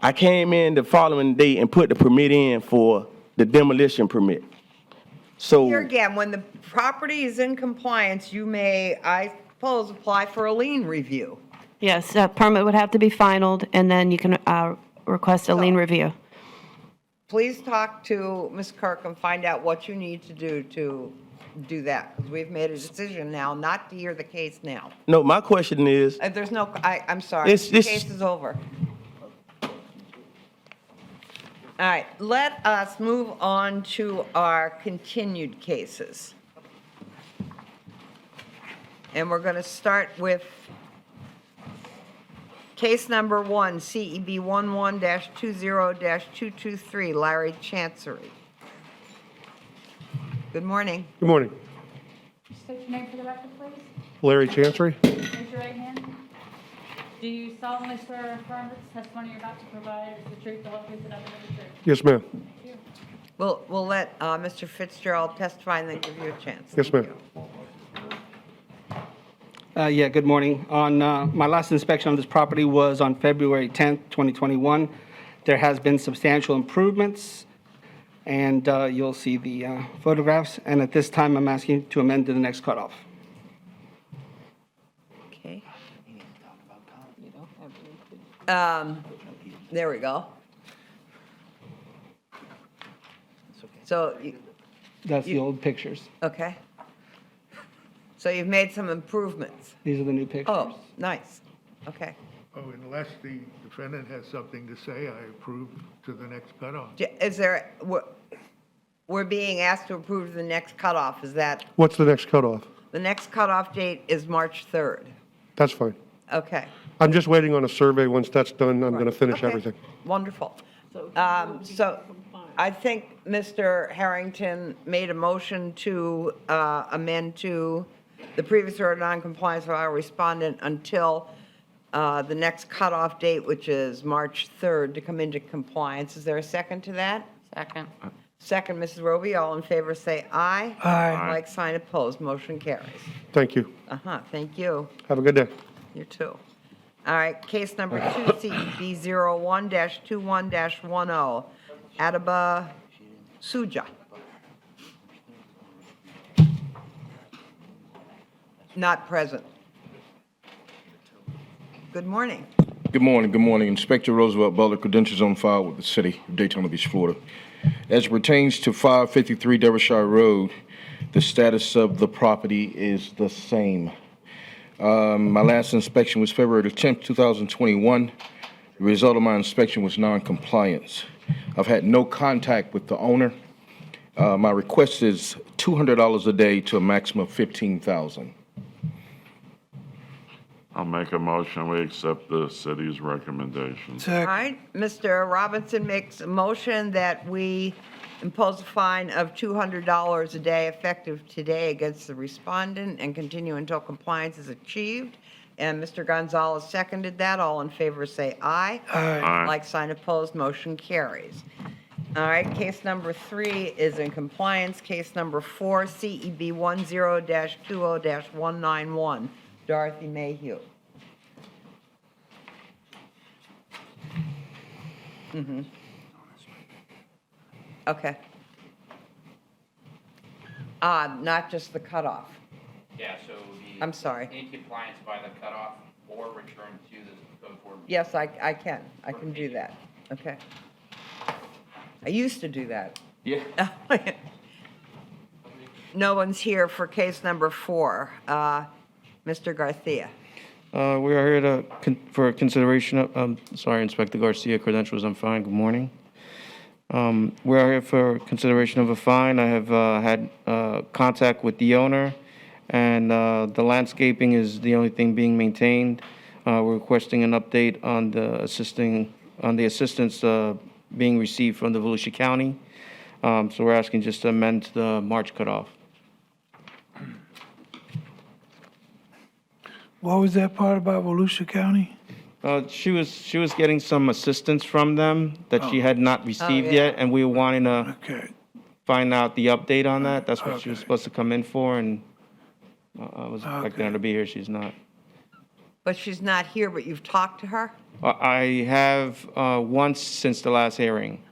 I came in the following day and put the permit in for the demolition permit. So, Here again, when the property is in compliance, you may, I suppose, apply for a lien review. Yes, a permit would have to be finalized, and then you can request a lien review. Please talk to Ms. Kirk and find out what you need to do that, because we've made a decision now not to hear the case now. no, my question is, There's no, I'm sorry, This- the this- case is over. All right, let us move on to our continued cases. And we're going to start with case number 1, CEB 11-20-223, Larry Chancery. Good morning. Good morning. State your name for the record, please. Larry Chancery. Raise your right hand. Do you solemnly swear or affirm that the testimony you're about to provide is the truth, the whole truth, and nothing but the truth? Yes, ma'am. We'll let Mr. Fitzgerald testify and then give you a chance. Yes, ma'am. Yeah, good morning. On my last inspection of this property was on February 10th, 2021. There has been substantial improvements, and you'll see the photographs. And at this time, I'm asking to amend to the next cutoff. Okay. There we go. So, That's the old pictures. okay. So you've made some improvements. These are the new pictures. Oh, nice. Okay. Oh, unless the defendant has something to say, I approve to the next cutoff. Is there, we're being asked to approve the next cutoff. Is that, What's the next cutoff? the next cutoff date is March 3rd? That's fine. Okay. I'm just waiting on a survey. Once that's done, I'm going to finish Okay. everything. Wonderful. So I think Mr. Harrington made a motion to amend to the previous order of noncompliance of our respondent until the next cutoff date, which is March 3rd, to come into compliance. Is there a second to that? Second. Second, Mrs. Roby. All in favor, say aye. Aye. Like sign opposed. Motion carries. Thank you. Thank you. Have a good day. You too. All right, case number 2, CB 01-21-10, Adaba Suja. Not present. Good morning. Good morning, good morning. Inspector Roosevelt Butler, credentials on file with the city of Daytona Beach, Florida. As it pertains to 553 Derbyshire Road, the status of the property is the same. My last inspection was February the 10th, 2021. The result of my inspection was non-compliance. I've had no contact with the owner. My request is $200 a day to a maximum of $15,000. I'll make a motion, we accept the city's recommendation. All right, Mr. Robinson makes a motion that we impose a fine of $200 a day effective today against the respondent and continue until compliance is achieved. And Mr. Gonzalez seconded that. All in favor say aye. Aye. Like sign opposed, motion carries. All right, case number 3 is in compliance. Case number 4, CEB 10-20-191, Dorothy Mayhew. Okay. Not just the cutoff. Yeah, so it would be. I'm sorry. In compliance by the cutoff or return to the code enforcement. Yes, I can do that. Okay. I used to do that. Yeah. No one's here for case number 4. Mr. Garcia. We are here for consideration of, sorry, Inspector Garcia, credentials, I'm fine, good morning. We are here for consideration of a fine. I have had contact with the owner, and the landscaping is the only thing being maintained. We're requesting an update on the assistance being received from the Volusia County. So we're asking just to amend the March cutoff. What was that part about Volusia County? She was getting some assistance from them that she had not received yet, and we were wanting to find out the update on that. That's what she was supposed to come in for, and I was expecting her to be here. She's not. But she's not here, but you've talked to her? I have once since the last hearing,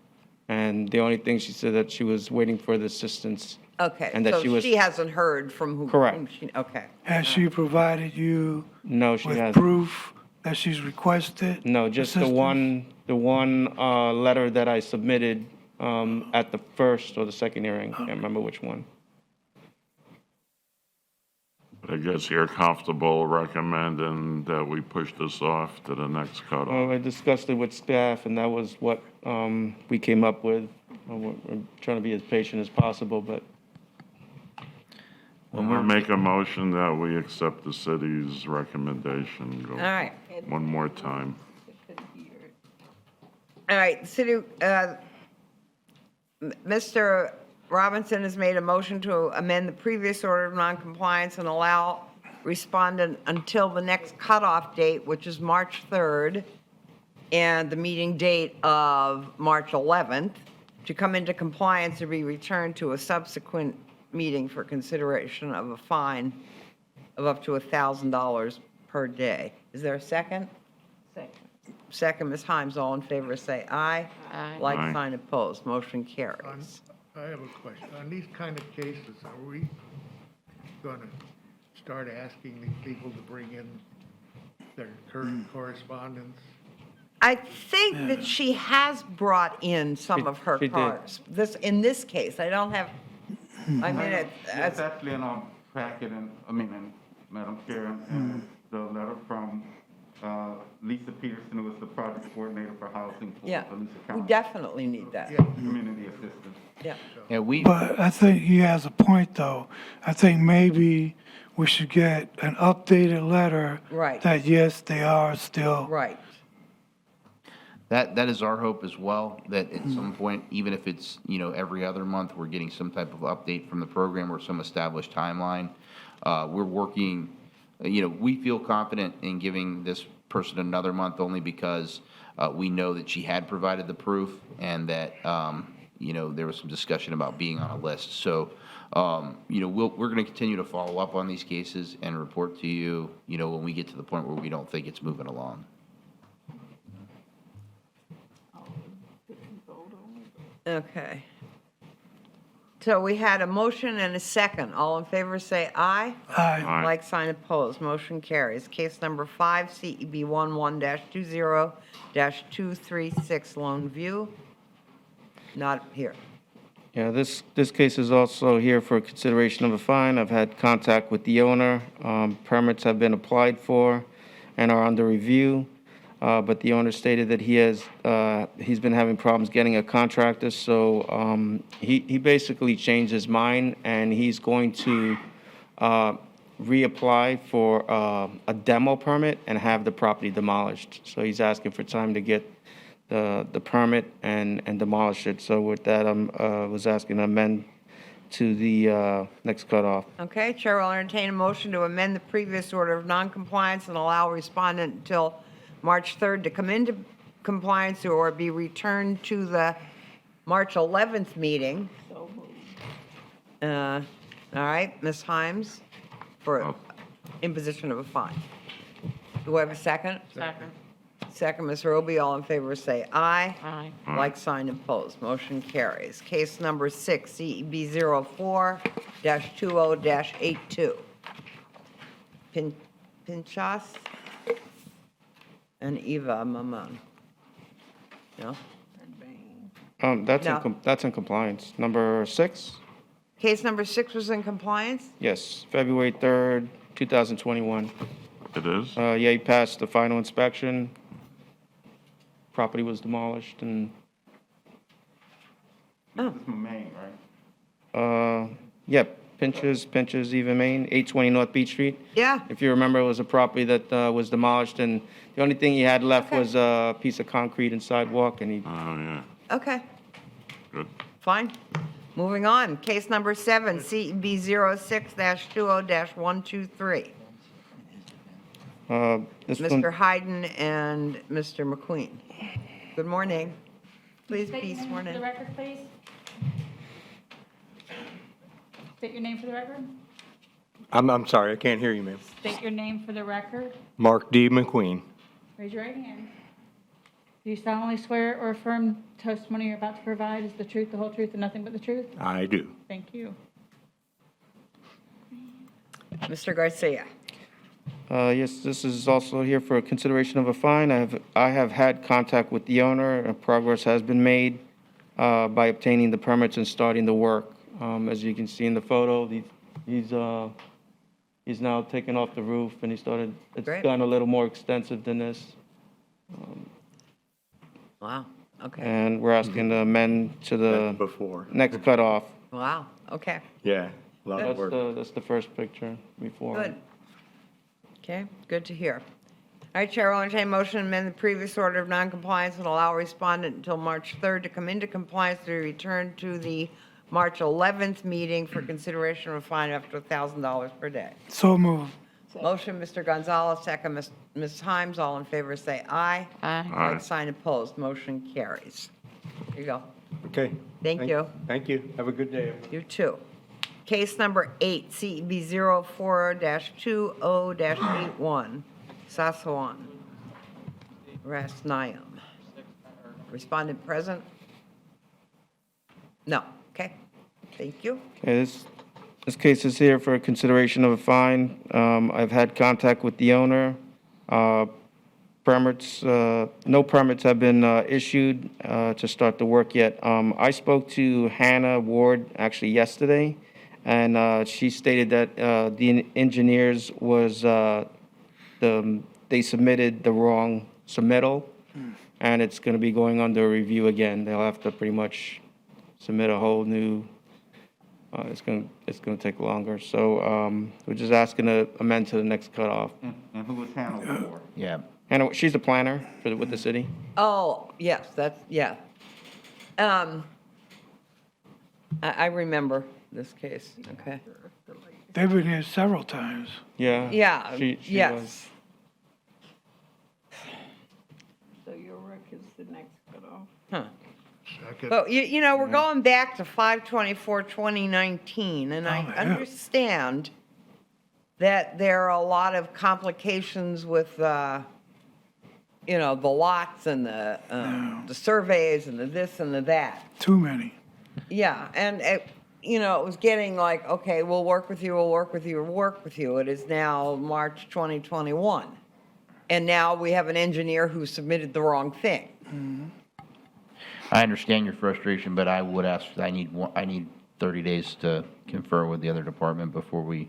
and the only thing she said that she was waiting for the assistance. Okay, And that so she was. she hasn't heard from who? Correct. whom she- Okay. Has she provided you No, she with hasn't. proof that she's requested? No, just assistance? the one letter that I submitted at the first or the second hearing. Can't remember which one. I guess you're comfortable recommending that we push this off to the next cutoff. I discussed it with staff, and that was what we came up with. We're trying to be as patient as possible, but I'll make a motion that we accept the city's recommendation. Go All right. One more time. All right, Mr. Robinson has made a motion to amend the previous order of noncompliance and allow respondent until the next cutoff date, which is March 3rd, and the meeting date of March 11th, to come into compliance or be returned to a subsequent meeting for consideration of a fine of up to $1,000 per day. Is there a second? Second, Ms. Himes, all in favor say aye. Aye. Like Aye. sign opposed, motion carries. I have a question. On these kind of cases, are we going to start asking these people to bring in their current correspondence? I think that she has brought in some of her she did. cards. In this case, I don't have, I mean, It's actually in our packet, and, Madam Chair, and the letter from Lisa Peterson, who was the project coordinator for housing for yeah, Volusia we County. definitely need that. Community assistance. Yeah. Yeah, But I think he has a point, though. I think maybe we should get an updated letter. Right. That, yes, they are still. Right. That is our hope as well, that at some point, even if it's, every other month, we're getting some type of update from the program or some established timeline. We're working, we feel confident in giving this person another month only because we know that she had provided the proof and that, there was some discussion about being on a list. So, we're going to continue to follow up on these cases and report to you, when we get to the point where we don't think it's moving along. Okay. So we had a motion and a second. All in favor, say aye. Aye. Like sign opposed, motion carries. Case number 5, CEB 11-20-236 Lone View. Not here. Yeah, this case is also here for consideration of a fine. I've had contact with the owner. Permits have been applied for and are under review. But the owner stated that he's been having problems getting a contractor, so he basically changed his mind, and he's going to reapply for a demo permit and have the property demolished. So he's asking for time to get the permit and demolish it. So with that, was asking to amend to the next cutoff. Okay, Chair will entertain a motion to amend the previous order of noncompliance and allow respondent until March 3rd to come into compliance or be returned to the March 11th meeting. All right, Ms. Himes, for imposition of a fine. Do I have a second? Second. Second, Ms. Roby, all in favor say aye. Aye. Like sign opposed, motion carries. Case number 6, CEB 04-20-82. Pinchas and Eva Maman. No? No. That's in compliance. Number 6? Case number 6 was in compliance? Yes, February 3rd, 2021. It is? Yeah, he passed the final inspection. Property was demolished and, Oh, Maine, right? Pinches, Eva, Maine, 820 North Beach Street. yeah, If you remember, it was a property that was demolished, and the only thing he had left was a piece of concrete and sidewalk, and he, Oh, yeah, okay, good. fine. Moving on, case number 7, CEB 06-20-123. this Mr. one, Hayden and Mr. McQueen. Good morning. Please State be your name sworn for the in. record, please. State your name for the record. I'm sorry, I can't hear you, ma'am. State your name for the record. Mark D. McQueen. Raise your right hand. Do you solemnly swear or affirm testimony you're about to provide is the truth, the whole truth, and nothing but the truth? I do. Thank you. Mr. Garcia. yes, this is also here for consideration of a fine. I have had contact with the owner, and progress has been made by obtaining the permits and starting the work. As you can see in the photo, he's now taken off the roof, and it's Great. gotten a little more extensive than this. Wow, okay. And we're asking to amend to the Before. next cutoff. Wow, okay, Yeah, a lot of work. That's the first picture before. good. Okay, good to hear. All right, Chair will entertain a motion to amend the previous order of noncompliance and allow respondent until March 3rd to come into compliance to return to the March 11th meeting for consideration of a fine up to $1,000 per day. So moved. Motion, Mr. Gonzalez, second, Ms. Himes, all in favor say aye. Aye. Like sign opposed, motion carries. Here you go. Okay. Thank you. Thank you. Have a good day. You too. Case number 8, CEB 04-20-81, Sasawan, Rasnayam. Respondent present? No, okay, thank you. Okay, this case is here for consideration of a fine. I've had contact with the owner. Permits, no permits have been issued to start the work yet. I spoke to Hannah Ward actually yesterday, and she stated that the engineers they submitted the wrong submittal, and it's going to be going under review again. They'll have to pretty much submit a whole new. It's going to take longer. So we're just asking to amend to the next cutoff. And who was Hannah before? Yeah. Hannah, she's a planner with the city. Oh, yes, that's, yeah. I remember this case, okay. They've been here several times. Yeah. Yeah, She yes. was. So your rec is the next cutoff. Huh. Second. But, you know, we're going back to 5/24/2019, and I understand that there are a lot of complications with, you know, the lots and the surveys and the this and the that. Too many. Yeah, and, you know, it was getting like, okay, we'll work with you, we'll work with you, we'll work with you. It is now March 2021. And now we have an engineer who submitted the wrong thing. I understand your frustration, but I would ask, I need 30 days to confer with the other department before we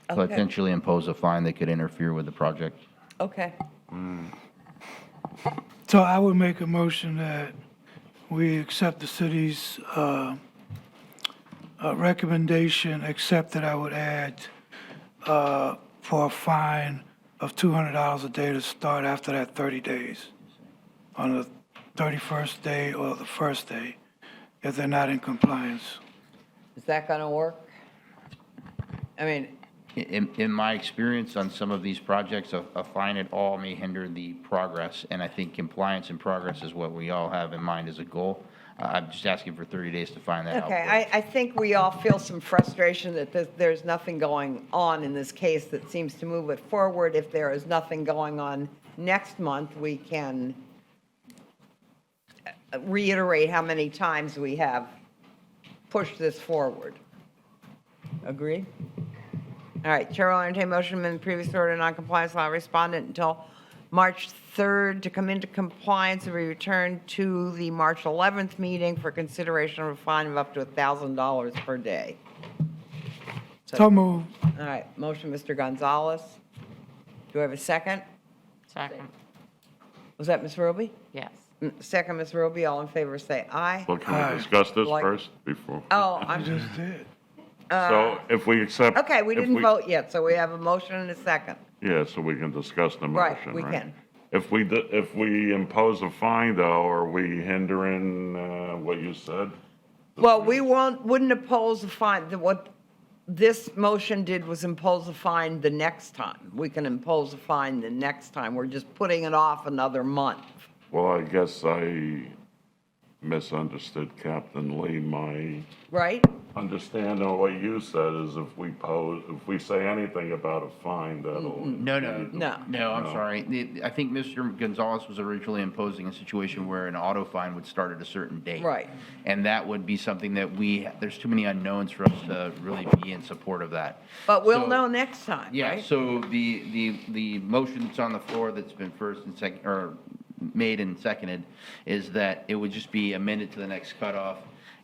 Okay. potentially impose a fine that could interfere with the project. Okay. So I would make a motion that we accept the city's recommendation, except that I would add for a fine of $200 a day to start after that 30 days, on the 31st day or the first day, if they're not in compliance. Is that going to work? I mean, In my experience on some of these projects, a fine at all may hinder the progress, and I think compliance and progress is what we all have in mind as a goal. I'm just asking for 30 days to find that out. okay, I think we all feel some frustration that there's nothing going on in this case that seems to move it forward. If there is nothing going on next month, we can reiterate how many times we have pushed this forward. Agree? All right, Chair will entertain motion in the previous order non-compliance, allow respondent until March 3rd to come into compliance and be returned to the March 11th meeting for consideration of a fine of up to $1,000 per day. So moved. All right, motion, Mr. Gonzalez. Do I have a second? Second. Was that Ms. Roby? Yes. Second, Ms. Roby, all in favor say aye. Well, can we discuss this Like- first before? Oh, I I'm, just did. So if we accept. okay, we if didn't vote yet, so we have a motion and a second. Yeah, so we can discuss the Right, motion, we right? can. If we impose a fine though, are we hindering, what you said? Well, we wouldn't oppose the fine. What this motion did was impose a fine the next time. We can impose a fine the next time. We're just putting it off another month. Well, I guess I misunderstood Captain Lee. My Right? understanding of what you said is if we say anything about a fine, that'll. No, I'm No. sorry. I think Mr. Gonzalez was originally imposing a situation where an auto fine would start at a certain date. Right. And that would be something that there's too many unknowns for us to really be in support of that. But we'll So- know next time, Yeah, right? so the motion that's on the floor that's been first and second, or made and seconded, is that it would just be amended to the next cutoff,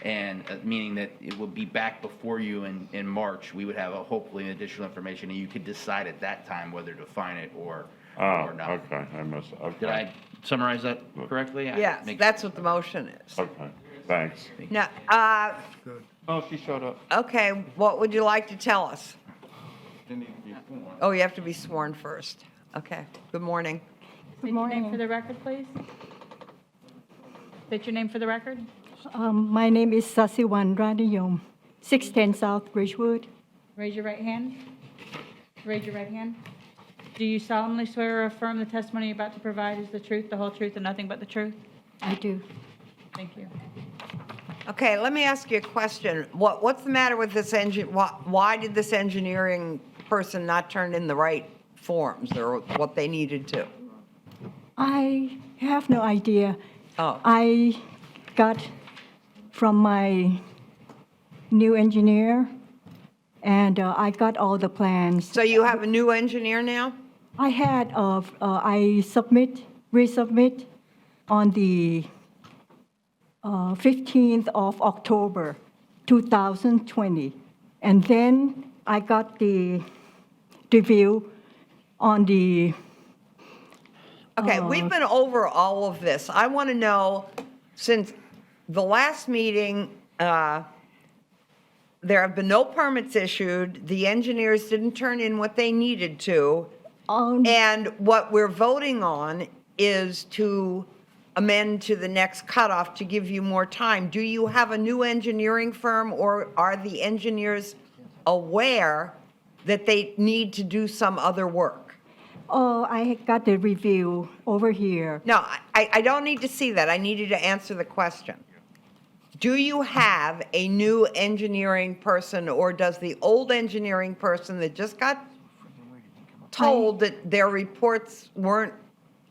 and meaning that it would be back before you in March. We would have hopefully additional information, and you could decide at that time whether to fine it or Oh, not. okay, I missed, okay. Did I summarize that correctly? Yes, that's what the motion is. Okay, thanks. Now, Oh, she showed up. okay, what would you like to tell us? Oh, you have to be sworn first. Okay, good morning. State your name for the record, please. State your name for the record. My name is Sasiwan Radiyom, 610 South Bridgewood. Raise your right hand. Raise your right hand. Do you solemnly swear or affirm the testimony you're about to provide is the truth, the whole truth, and nothing but the truth? I do. Thank you. Okay, let me ask you a question. What's the matter with this why did this engineering person not turn in the right forms or what they needed to? I have no idea. Oh. I got from my new engineer, and I got all the plans. So you have a new engineer now? I had, I resubmit on the 15th of October, 2020. And then I got the review on the Okay, we've been over all of this. I want to know, since the last meeting, there have been no permits issued, the engineers didn't turn in what they needed to, and what we're voting on is to amend to the next cutoff to give you more time. Do you have a new engineering firm, or are the engineers aware that they need to do some other work? Oh, I got the review over here. No, I don't need to see that. I need you to answer the question. Do you have a new engineering person, or does the old engineering person that just got told that their reports weren't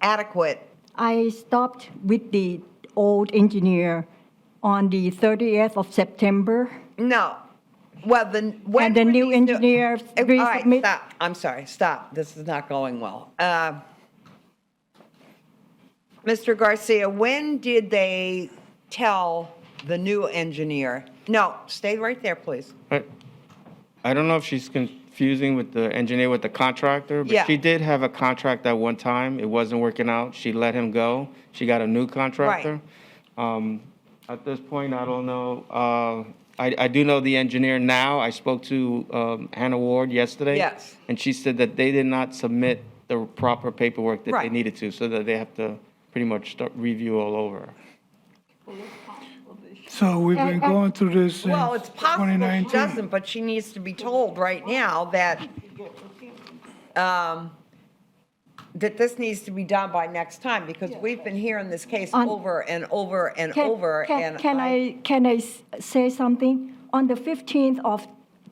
adequate? I stopped with the old engineer on the 30th of September. No, Well, when And the were new these engineer All right, resubmit? stop. I'm sorry, stop. This is not going well. Mr. Garcia, when did they tell the new engineer? No, stay right there, please. I don't know if she's confusing with the engineer with the contractor, Yeah. but she did have a contract at one time. It wasn't working out. She let him go. She got a new contractor. At this point, I don't know. I do know the engineer now. I spoke to Hannah Ward yesterday. Yes. And she said that they did not submit the proper paperwork that they Right. needed to, so that they have to pretty much start review all over. So we've been going through this since Well, it's possible she 2019. doesn't, but she needs to be told right now that, that this needs to be done by next time, because we've been hearing this case On- over and over and Can- over, can- and Can I say something? On the 15th of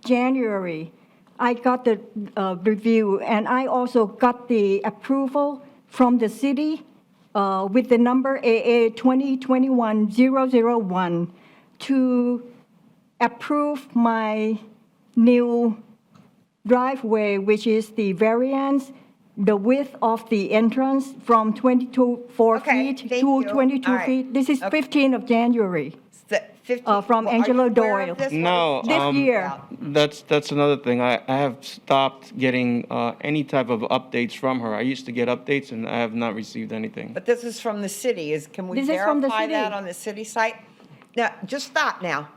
January, I got the review, and I also got the approval from the city with the number AA 2021-001 to approve my new driveway, which is the variance, the width of the entrance from 22.4 Okay, feet thank to you. 22 All right. feet. This is Okay. 15th of January. From Well, are Angelo you aware Doyle. of this? No, This year. That's another thing. I have stopped getting any type of updates from her. I used to get updates, and I have not received anything. But this is from the city, can we This is from the verify that city. on the city site? Now, just stop now.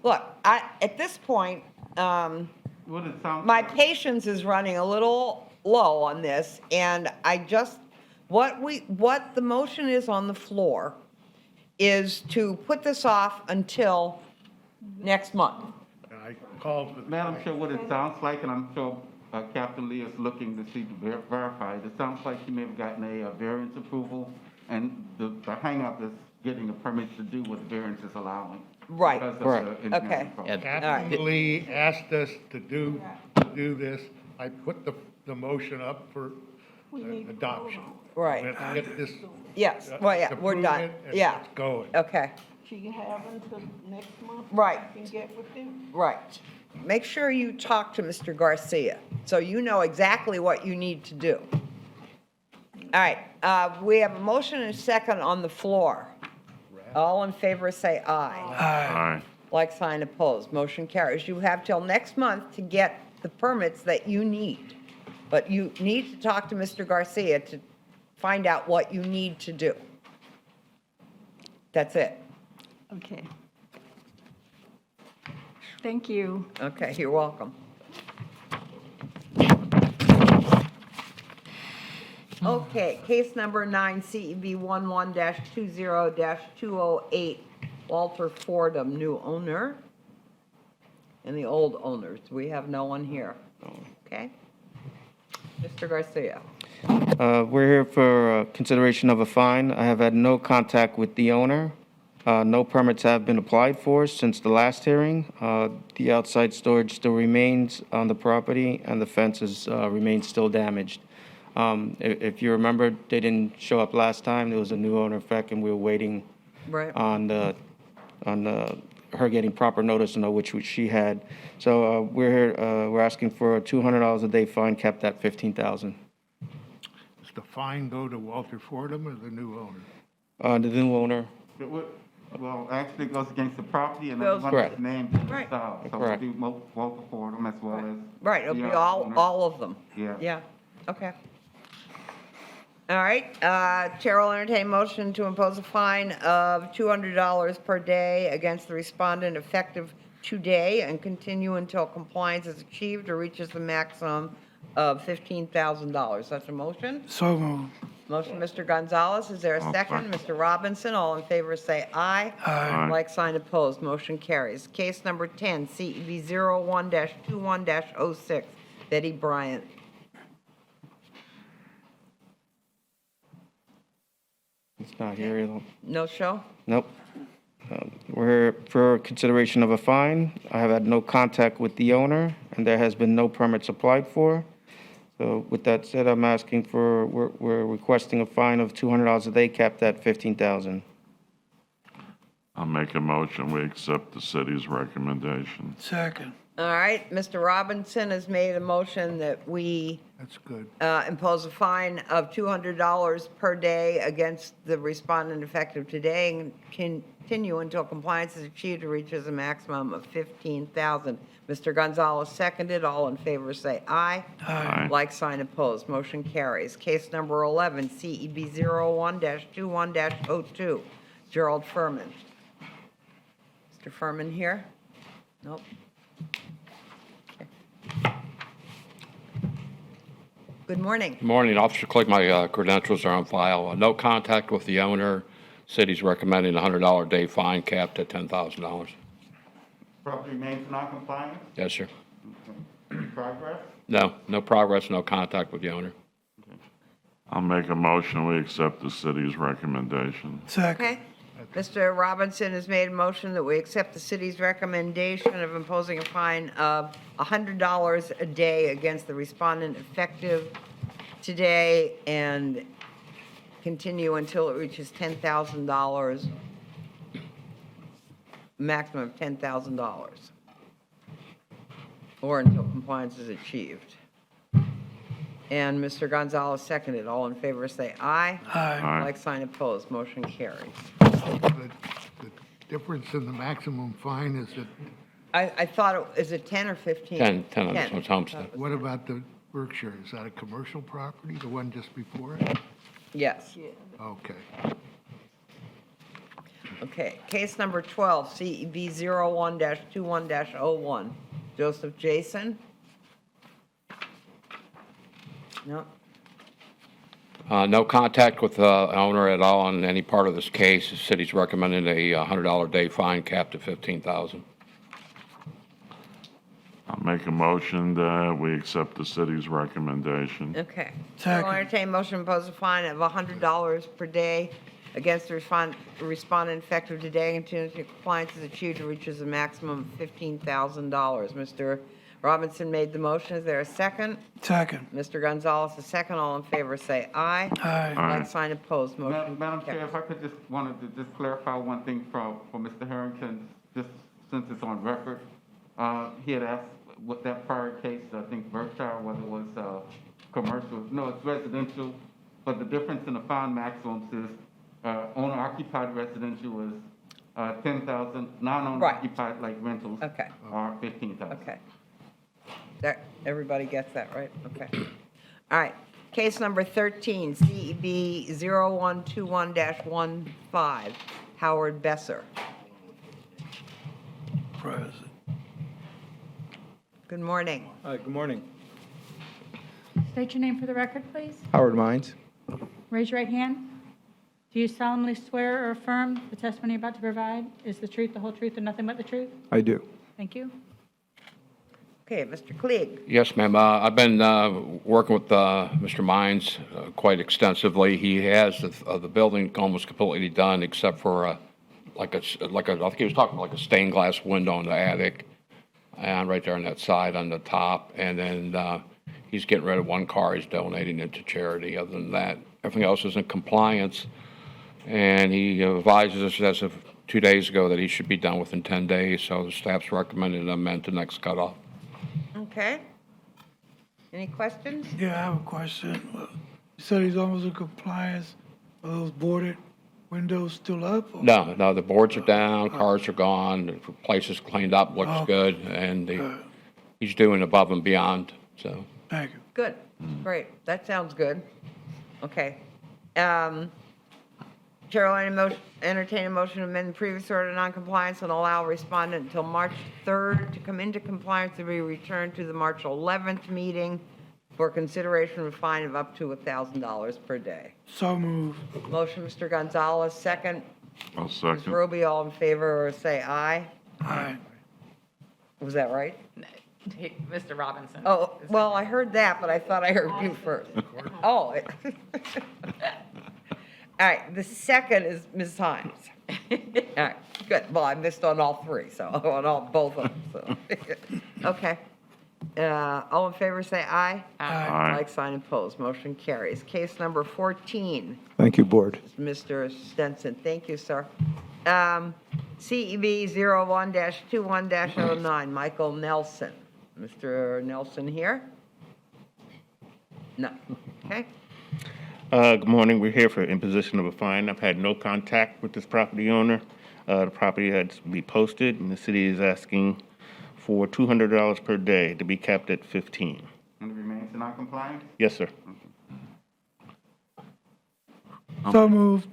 Look, at this point, my patience is running a little low on this, and I just, what the motion is on the floor is to put this off until next month. I called the. Madam Chair, what it sounds like, and I'm sure Captain Lee is looking to see to verify, it sounds like she may have gotten a variance approval, and the hangup is getting the permits to do what the variance is allowing. Right. because of the Correct. engineering Okay. process. Captain Lee asked us to do this. I put the motion up for adoption. Right. Let's get this. Yes, well, yeah, we're approve done. it and Yeah. let's go. Okay, She have until next month? Right. Can get with them? right. Make sure you talk to Mr. Garcia, so you know exactly what you need to do. All right, we have a motion and a second on the floor. All in favor, say aye. Aye. Like sign opposed, motion carries. You have till next month to get the permits that you need. But you need to talk to Mr. Garcia to find out what you need to do. That's it. Okay. Thank you. Okay, you're welcome. Okay, case number 9, CEB 11-20-208, Walter Fordham, new owner, and the old owners. We have no one here. Okay? Mr. Garcia. We're here for consideration of a fine. I have had no contact with the owner. No permits have been applied for since the last hearing. The outside storage still remains on the property, and the fences remain still damaged. If you remember, they didn't show up last time. There was a new owner effect, and we were waiting Right. on her getting proper notice, which she had. So we're here, we're asking for a $200 a day fine, capped at $15,000. Does the fine go to Walter Fordham or the new owner? The new owner. Well, actually it goes against the property and Goes- everyone Correct. is named in the Right. style. So Correct. we'll do local for them as well as. Right, it'll be the owner. all of them. Yeah. Yeah, okay. All right, Chair will entertain motion to impose a fine of $200 per day against the respondent effective today and continue until compliance is achieved or reaches the maximum of $15,000. That's a motion? So moved. Motion, Mr. Gonzalez, is there a second? Mr. Robinson, all in favor say aye. Aye. Like sign opposed, motion carries. Case number 10, CEB 01-21-06, Betty Bryant. It's not here. No show? Nope. We're here for consideration of a fine. I have had no contact with the owner, and there has been no permits applied for. So with that said, I'm asking for, we're requesting a fine of $200 a day, capped at $15,000. I'll make a motion, we accept the city's recommendation. Second. All right, Mr. Robinson has made a motion that we That's good. impose a fine of $200 per day against the respondent effective today and continue until compliance is achieved or reaches a maximum of $15,000. Mr. Gonzalez seconded. All in favor say aye. Aye. Like sign opposed. Motion carries. Case number 11, CEB 01-21-02, Gerald Furman. Mr. Furman here? Nope. Good morning. Good morning, Officer Clegg. My credentials are on file. No contact with the owner. City's recommending a $100 day fine capped at $10,000. Property remains non-compliant? Yes, sir. Progress? No progress, no contact with the owner. I'll make a motion, we accept the city's recommendation. Second. Okay. Mr. Robinson has made a motion that we accept the city's recommendation of imposing a fine of $100 a day against the respondent effective today and continue until it reaches $10,000, maximum of $10,000, or until compliance is achieved. And Mr. Gonzalez seconded. All in favor say aye. Aye. Like sign opposed. Motion carries. The difference in the maximum fine is that, I thought, is it 10 or 15? 10 on this one's homestead. what about the Berkshire? Is that a commercial property, the one just before it? Yes. Okay. Okay. Case number 12, CEB 01-21-01. Joseph Jason? No. No contact with the owner at all on any part of this case. The city's recommending a $100 day fine capped at $15,000. I'll make a motion that we accept the city's recommendation. Okay. Second. I'll entertain a motion to impose a fine of $100 per day against the respondent effective today until compliance is achieved and reaches a maximum of $15,000. Mr. Robinson made the motion. Is there a second? Second. Mr. Gonzalez, a second. All in favor say aye. Aye. Like sign opposed. Motion Madam Chair, if I could just wanted to just clarify one thing for Mr. Harrington, just since it's on record. He had asked what that prior case, I think Berkshire, whether it was commercial, no, it's residential, but the difference in the fine maximums is owner occupied residential is 10,000, non-owner occupied like rentals Okay. are 15,000. Okay. That, everybody gets that, right? Okay. All right. Case number 13, CEB 0121-15, Howard Besser. Present. Good morning. Good morning. State your name for the record, please. Howard Mines. Raise your right hand. Do you solemnly swear or affirm the testimony you're about to provide is the truth, the whole truth, and nothing but the truth? I do. Thank you. Okay, Mr. Klieg. Yes, ma'am. I've been working with Mr. Mines quite extensively. He has the building almost completely done except for I think he was talking about like a stained glass window in the attic and right there on that side on the top. And then he's getting rid of one car. He's donating it to charity. Other than that, everything else is in compliance. And he advises us as of 2 days ago that he should be done within 10 days. So the staff's recommended an amend to next cutoff. Okay. Any questions? Yeah, I have a question. You said he's almost in compliance. Are those boarded windows still up? or- No, the boards are down, cars are gone, the place is cleaned up, looks Okay. good, and he's doing above and beyond, so. Thank you. Good. Great. That sounds good. Okay. Chair will entertain a motion to amend the previous order of noncompliance and allow respondent until March 3rd to come into compliance and be returned to the March 11th meeting for consideration of a fine of up to $1,000 per day. So moved. Motion, Mr. Gonzalez, second. I'll Ms. second. Ruby, all in favor, or say aye. Aye. Was that right? Mr. Robinson. Oh, well, I heard that, but I thought I heard you first. Oh. All right, the second is Ms. Himes. All right, good. Well, I missed on all three, so on both of them, so. Okay. All in favor, say aye. Aye. Like sign opposed. Motion carries. Case number 14, Thank you, Board. Mr. Stenson. Thank you, sir. CEB 01-21-09, Michael Nelson. Mr. Nelson here? No. Okay. Good morning. We're here for imposition of a fine. I've had no contact with this property owner. The property had to be posted, and the city is asking for $200 per day to be kept at 15. And it remains in non-compliance? Yes, sir. So moved.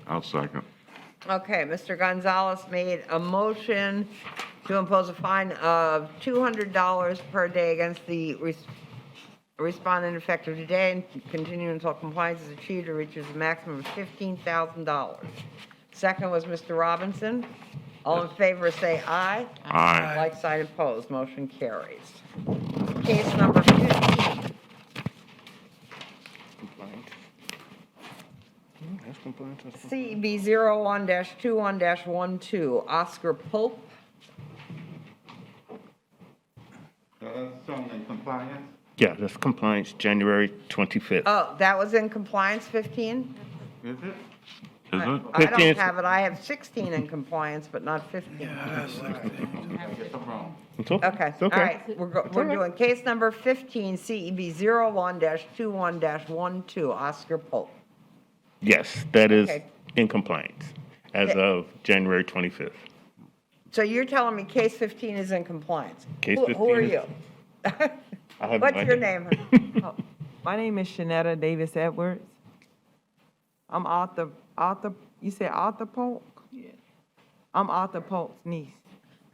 I'll second. Okay, Mr. Gonzalez made a motion to impose a fine of $200 per day against the respondent effective today and continue until compliance is achieved or reaches a maximum of $15,000. Second was Mr. Robinson. All in favor, say aye. Aye. Like sign opposed, motion carries. Case number 15. CEB 01-21-12, Oscar Pope. Shown in compliance? Yeah, that's compliance, January 25th. Oh, that was in compliance, 15? Is it? Is it? I 15 don't is- have it. I have 16 in compliance, but not 15. I guess I'm wrong. It's okay. Okay, It's all okay. right. We're doing case number 15, CEB 01-21-12, Oscar Pope. Yes, that is Okay. in compliance as Okay. of January 25th. So you're telling me case 15 is in compliance? Case Who 15 are is- you? I have What's no your idea. name? My name is Shanetta Davis Edwards. I'm Arthur, you said Arthur Polk? Yeah. I'm Arthur Polk's niece.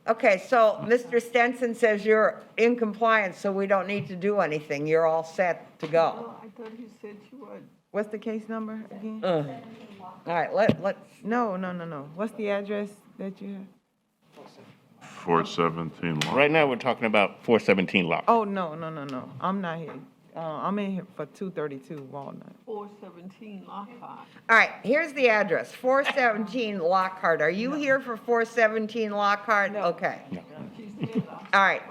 Okay, so Mr. Stenson says you're in compliance, so we don't need to do anything. You're all set to go. Oh, I thought you said you would. What's the case number again? All right, let's, No. What's the address that you have? 417 Lockhart. Right now, we're talking about 417 Lock. Oh, no. I'm not here. I'm in here for 232 Walnut. 417 Lockhart. all right, here's the address, 417 Lockhart. Are you here for 417 Lockhart? Okay. All right.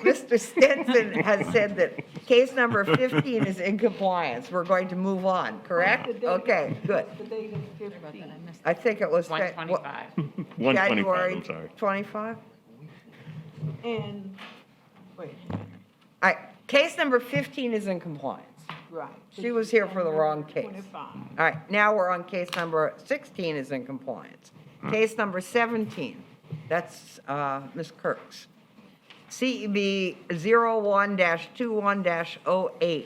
Mr. Stenson has said that case number 15 is in compliance. We're going to move on, correct? Okay, good. The date is 15. I think it was. 125. 125, January I'm sorry. 25? And, Wait, All right, case number 15 is in compliance. right. She was here for the wrong case. 25. All right, now we're on case number 16 is in compliance. Case number 17, that's Ms. Kirk's. CEB 01-21-08,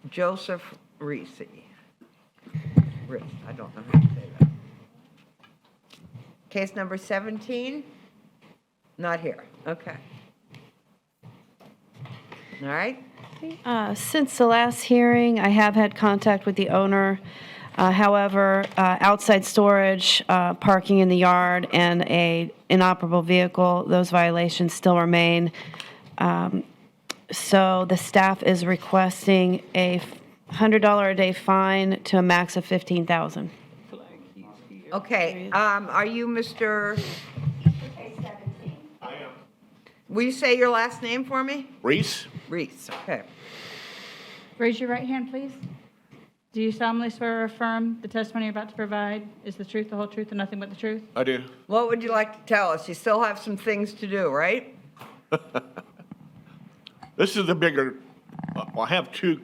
Joseph Reese. Reese, I don't know how to say that. Case number 17, not here, okay. All right, Since the last hearing, I have had contact with the owner. However, outside storage, parking in the yard, and a inoperable vehicle, those violations still remain. So the staff is requesting a $100 a day fine to a max of $15,000. okay, are you Mr.? I am. Will you say your last name for me? Reese? Reese, okay. Raise your right hand, please. Do you solemnly swear or affirm the testimony you're about to provide is the truth, the whole truth, and nothing but the truth? I do. What would you like to tell us? You still have some things to do, right? This is the bigger, I have two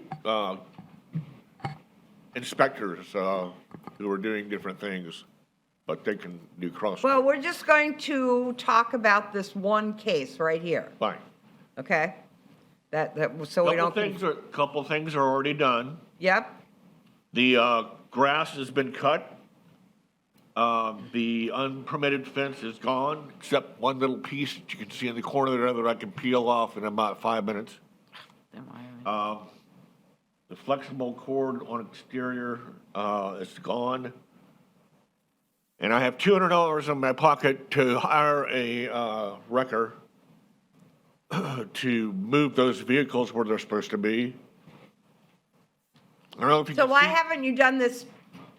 inspectors who are doing different things, but they can do cross. Well, we're just going to talk about this one case right here, Fine. okay? So we don't. Couple things are already done. Yep, The grass has been cut. The unpermitted fence is gone, except one little piece that you can see in the corner there that I can peel off in about 5 minutes. The flexible cord on exterior is gone. And I have $200 in my pocket to hire a wrecker to move those vehicles where they're supposed to be. I don't know if you so can why see. haven't you done this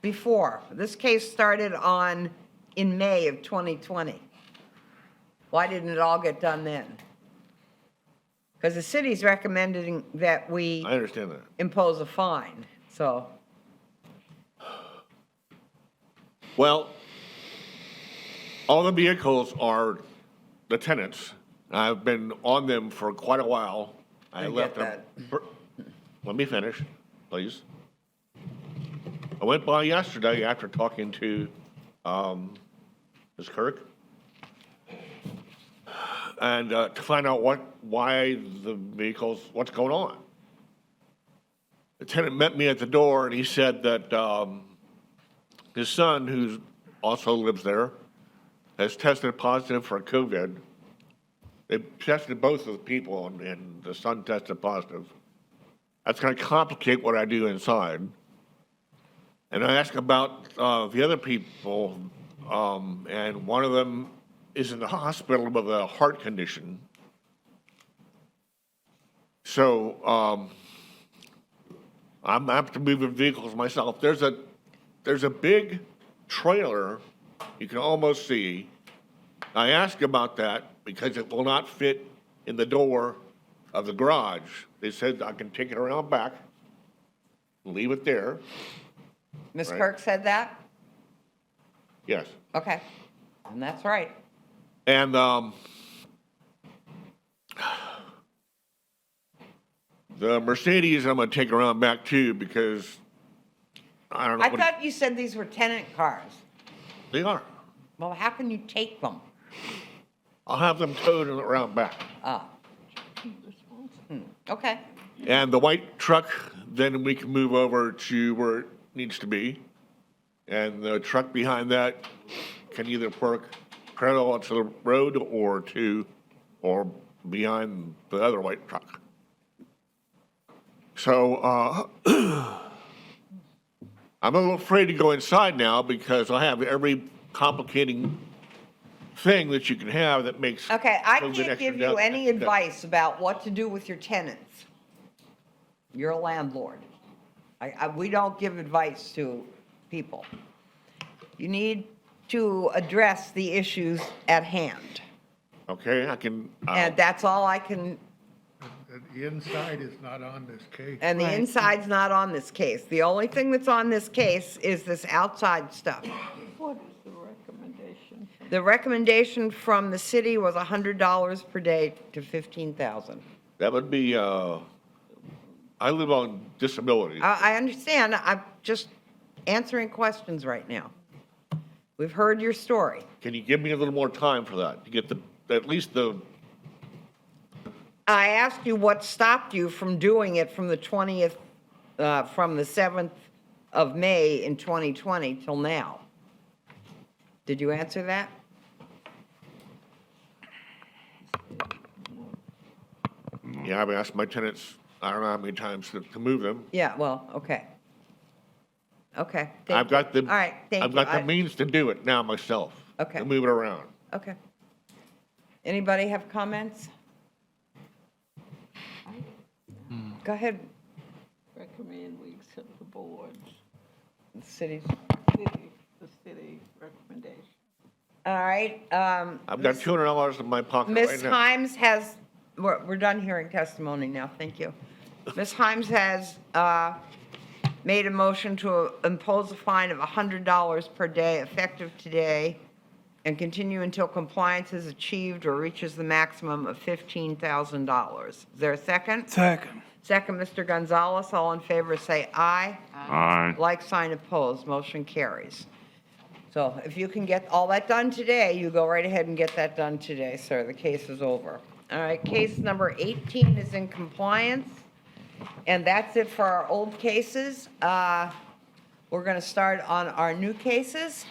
before? This case started in May of 2020. Why didn't it all get done then? Because the city's recommending that we I understand that. impose a fine, so. Well, All the vehicles are the tenants. I've been on them for quite a while. I left them. Let me finish, please. I went by yesterday after talking to Ms. Kirk, and to find out why the vehicles, what's going on. The tenant met me at the door, and he said that his son, who also lives there, has tested positive for COVID. They tested both of the people, and the son tested positive. That's going to complicate what I do inside. And I asked about the other people, and one of them is in the hospital with a heart condition. So I'm have to move the vehicles myself. There's a big trailer you can almost see. I asked about that because it will not fit in the door of the garage. They said I can take it around back, leave it there. Ms. Right. Kirk said that? Yes. Okay, and that's right. And the Mercedes I'm gonna take around back too because I don't know. I thought you said these were tenant cars. They are. Well, how can you take them? I'll have them towed around back. Ah. Okay. And the white truck, then we can move over to where it needs to be. And the truck behind that can either park parallel to the road or behind the other white truck. So, I'm a little afraid to go inside now because I have every complicating thing that you can have that makes. Okay, I things can't extra give you down- any advice about what to do with your tenants. You're a landlord. We don't give advice to people. You need to address the issues at hand. Okay, I can. And that's all I can, The inside is not on this case. and the inside's not on this case. The only thing that's on this case is this outside stuff. What is the recommendation? The recommendation from the city was $100 per day to $15,000. That would be, I live on disability. I understand. I'm just answering questions right now. We've heard your story. Can you give me a little more time for that, to get at least the, I asked you what stopped you from doing it from the 20th, from the 7th of May in 2020 till now. Did you answer that? yeah, I've asked my tenants, I don't know how many times to move them. Yeah, well, okay. Okay. thank I've got you. the. All right, thank you. I've got the I- means to do it now myself. Okay. To move it around. Okay. Anybody have comments? Go ahead. Recommend we accept the board's, The city's. the city recommendation. All right. I've got $200 in my pocket right Ms. now. Himes has, we're done hearing testimony now, thank you. Ms. Himes has made a motion to impose a fine of $100 per day effective today and continue until compliance is achieved or reaches the maximum of $15,000. Is there a second? Second. Second, Mr. Gonzalez, all in favor say aye. Aye. Like sign opposed, motion carries. So if you can get all that done today, you go right ahead and get that done today, sir. The case is over. All right, case number 18 is in compliance. And that's it for our old cases. We're going to start on our new cases.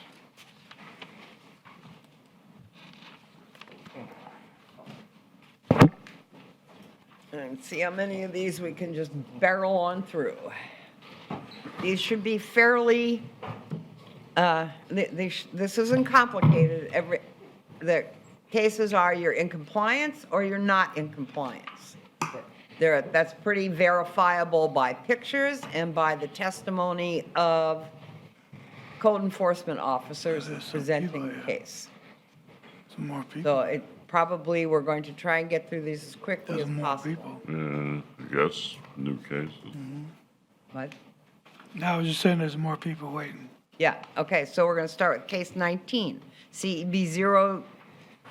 And see how many of these we can just barrel on through. These should be fairly, this isn't complicated. The cases are you're in compliance or you're not in compliance. That's pretty verifiable by pictures and by the testimony of code enforcement officers presenting the case. Some more people. So it probably, we're going to try and get through these as quickly as possible. I guess, new cases. What? No, I was just saying there's more people waiting. Yeah, okay, so we're going to start with case 19, CEB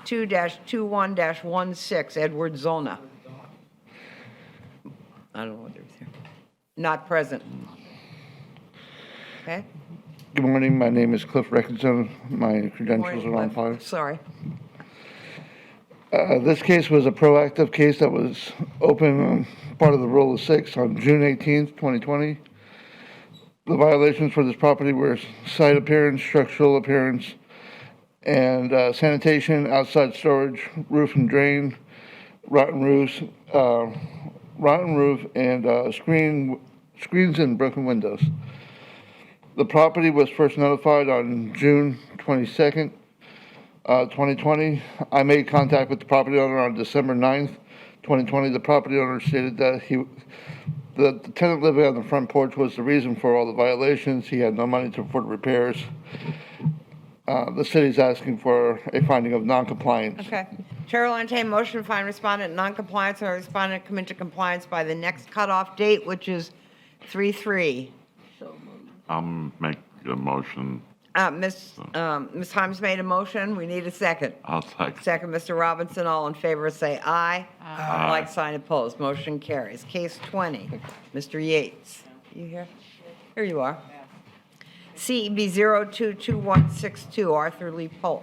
02-21-16, Edward Zona. I don't know what they're here. Not present. Okay? Good morning, my name is Cliff Reckinson. My credentials are on file. Sorry. This case was a proactive case that was open on part of the Rule of Six on June 18th, 2020. The violations for this property were site appearance, structural appearance, and sanitation, outside storage, roof and drain, rotten roof, and screens and broken windows. The property was first notified on June 22nd, 2020. I made contact with the property owner on December 9th, 2020. The property owner stated that the tenant living on the front porch was the reason for all the violations. He had no money to afford repairs. The city's asking for a finding of noncompliance. Okay. Chair will entertain a motion to find respondent in noncompliance or respondent come into compliance by the next cutoff date, which is 3/3. I'll make a motion. Ms. Himes made a motion. We need a second. I'll second. Second, Mr. Robinson. All in favor, say aye. Aye. Like sign opposed. Motion carries. Case 20, Mr. Yates. You here? Here you are. CEB 022162, Arthur Lee Polk.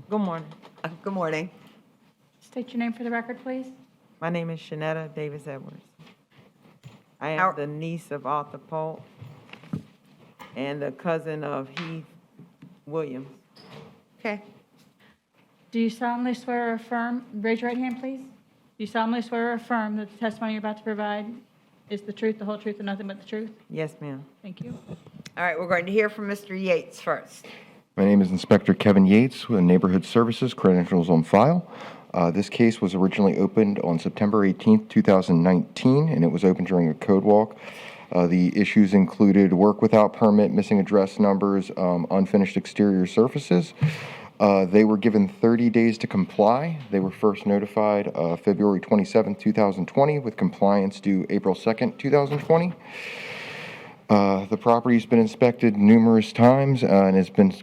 Good morning. Good morning. State your name for the record, please. My name is Shanetta Davis Edwards. I How- am the niece of Arthur Polk and the cousin of Heath Williams. Okay. Do you solemnly swear or affirm, raise your right hand, please? Do you solemnly swear or affirm that the testimony you're about to provide is the truth, the whole truth, and nothing but the truth? Yes, ma'am. Thank you. All right, we're going to hear from Mr. Yates first. My name is Inspector Kevin Yates with Neighborhood Services, credentials on file. This case was originally opened on September 18th, 2019, and it was opened during a code walk. The issues included work without permit, missing address numbers, unfinished exterior surfaces. They were given 30 days to comply. They were first notified February 27th, 2020, with compliance due April 2nd, 2020. The property's been inspected numerous times and has been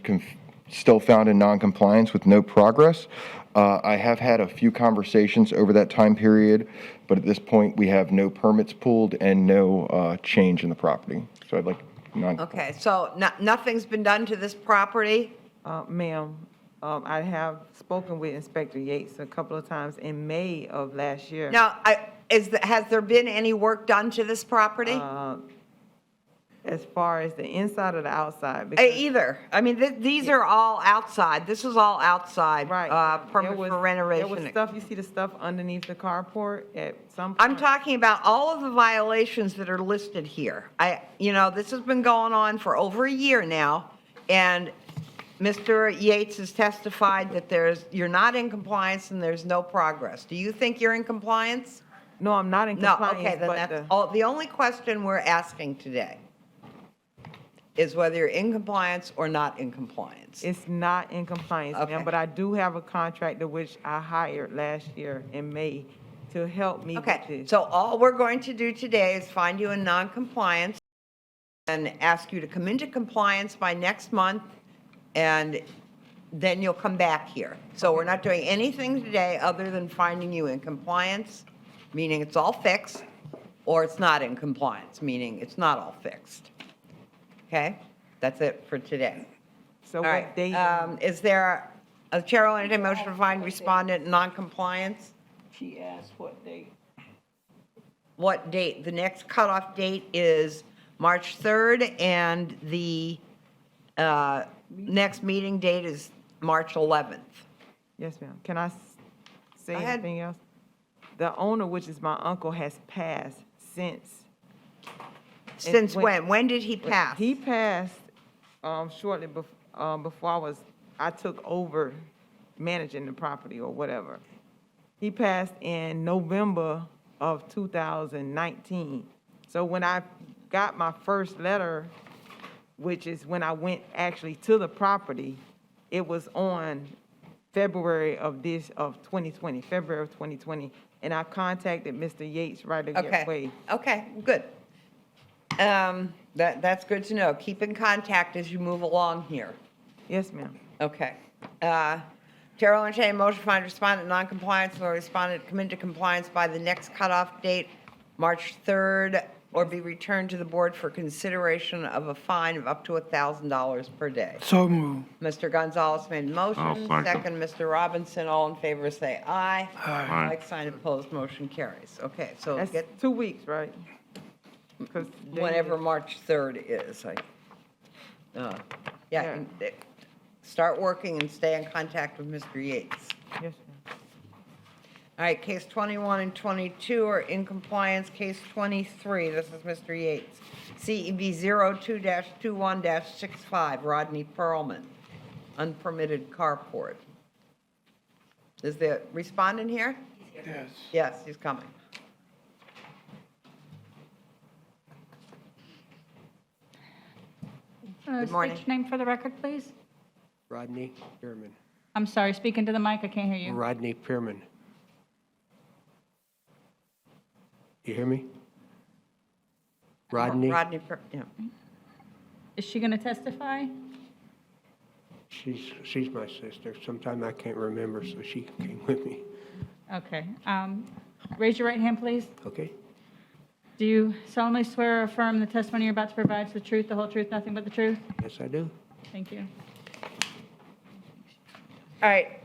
still found in non-compliance with no progress. I have had a few conversations over that time period, but at this point, we have no permits pulled and no change in the property. So I'd like Okay, so nothing's been done to this property? Ma'am, I have spoken with Inspector Yates a couple of times in May of last year. Now, has there been any work done to this property? As far as the inside or the outside? Either. I mean, these are all outside. This is all outside. Permit for renovation. There was stuff, you see the stuff underneath the carport at some point? I'm talking about all of the violations that are listed here. This has been going on for over a year now, and Mr. Yates has testified that you're not in compliance and there's no progress. Do you think you're in compliance? No, I'm not in No, compliance. okay, then but that's all. The only question we're asking today is whether you're in compliance or not in compliance. It's not in compliance, Okay. ma'am, but I do have a contractor which I hired last year in May to help me with Okay, this. so all we're going to do today is find you in non-compliance and ask you to come into compliance by next month, and then you'll come back here. So we're not doing anything today other than finding you in compliance, meaning it's all fixed, or it's not in compliance, meaning it's not all fixed. Okay? That's it for today. So All what right, date? is there a chair will entertain a motion to find respondent in non-compliance? She asked what date? What date? The next cutoff date is March 3rd, and the next meeting date is March 11th. Yes, ma'am. Can I say Go ahead. anything else? The owner, which is my uncle, has passed since. Since when? When did he pass? He passed shortly before I took over managing the property or whatever. He passed in November of 2019. So when I got my first letter, which is when I went actually to the property, it was on February of 2020, February of 2020. and I've contacted Mr. Yates right Okay. away. Okay, good. That's good to know. Keep in contact as you move along here. Yes, ma'am. Okay. Chair will entertain a motion to find respondent non-compliance or respondent come into compliance by the next cutoff date, March 3rd, or be returned to the board for consideration of a fine of up to $1,000 per day. So moved. Mr. Gonzalez made the motion. I'll second. Second, Mr. Robinson. All in favor, say aye. Aye. Like sign opposed, motion carries. Okay, so That's get 2 weeks, right? 'Cause they- whenever March 3rd is. Yeah, Yeah. and, start working and stay in contact with Mr. Yates. Yes, ma'am. All right, case 21 and 22 are in compliance. Case 23, this is Mr. Yates. CEB 02-21-65, Rodney Perlman, unpermitted carport. Is the respondent here? Yes. Yes, he's coming. Good morning. State your name for the record, please. Rodney Pierman. I'm sorry, speak into the mic, I can't hear you. Rodney Pierman. You hear me? Rodney, Yeah. Is she going to testify? she's my sister. Sometime I can't remember, so she came with me. Okay. Raise your right hand, please. Okay? Do you solemnly swear or affirm the testimony you're about to provide is the truth, the whole truth, nothing but the truth? Yes, I do. Thank you. All right,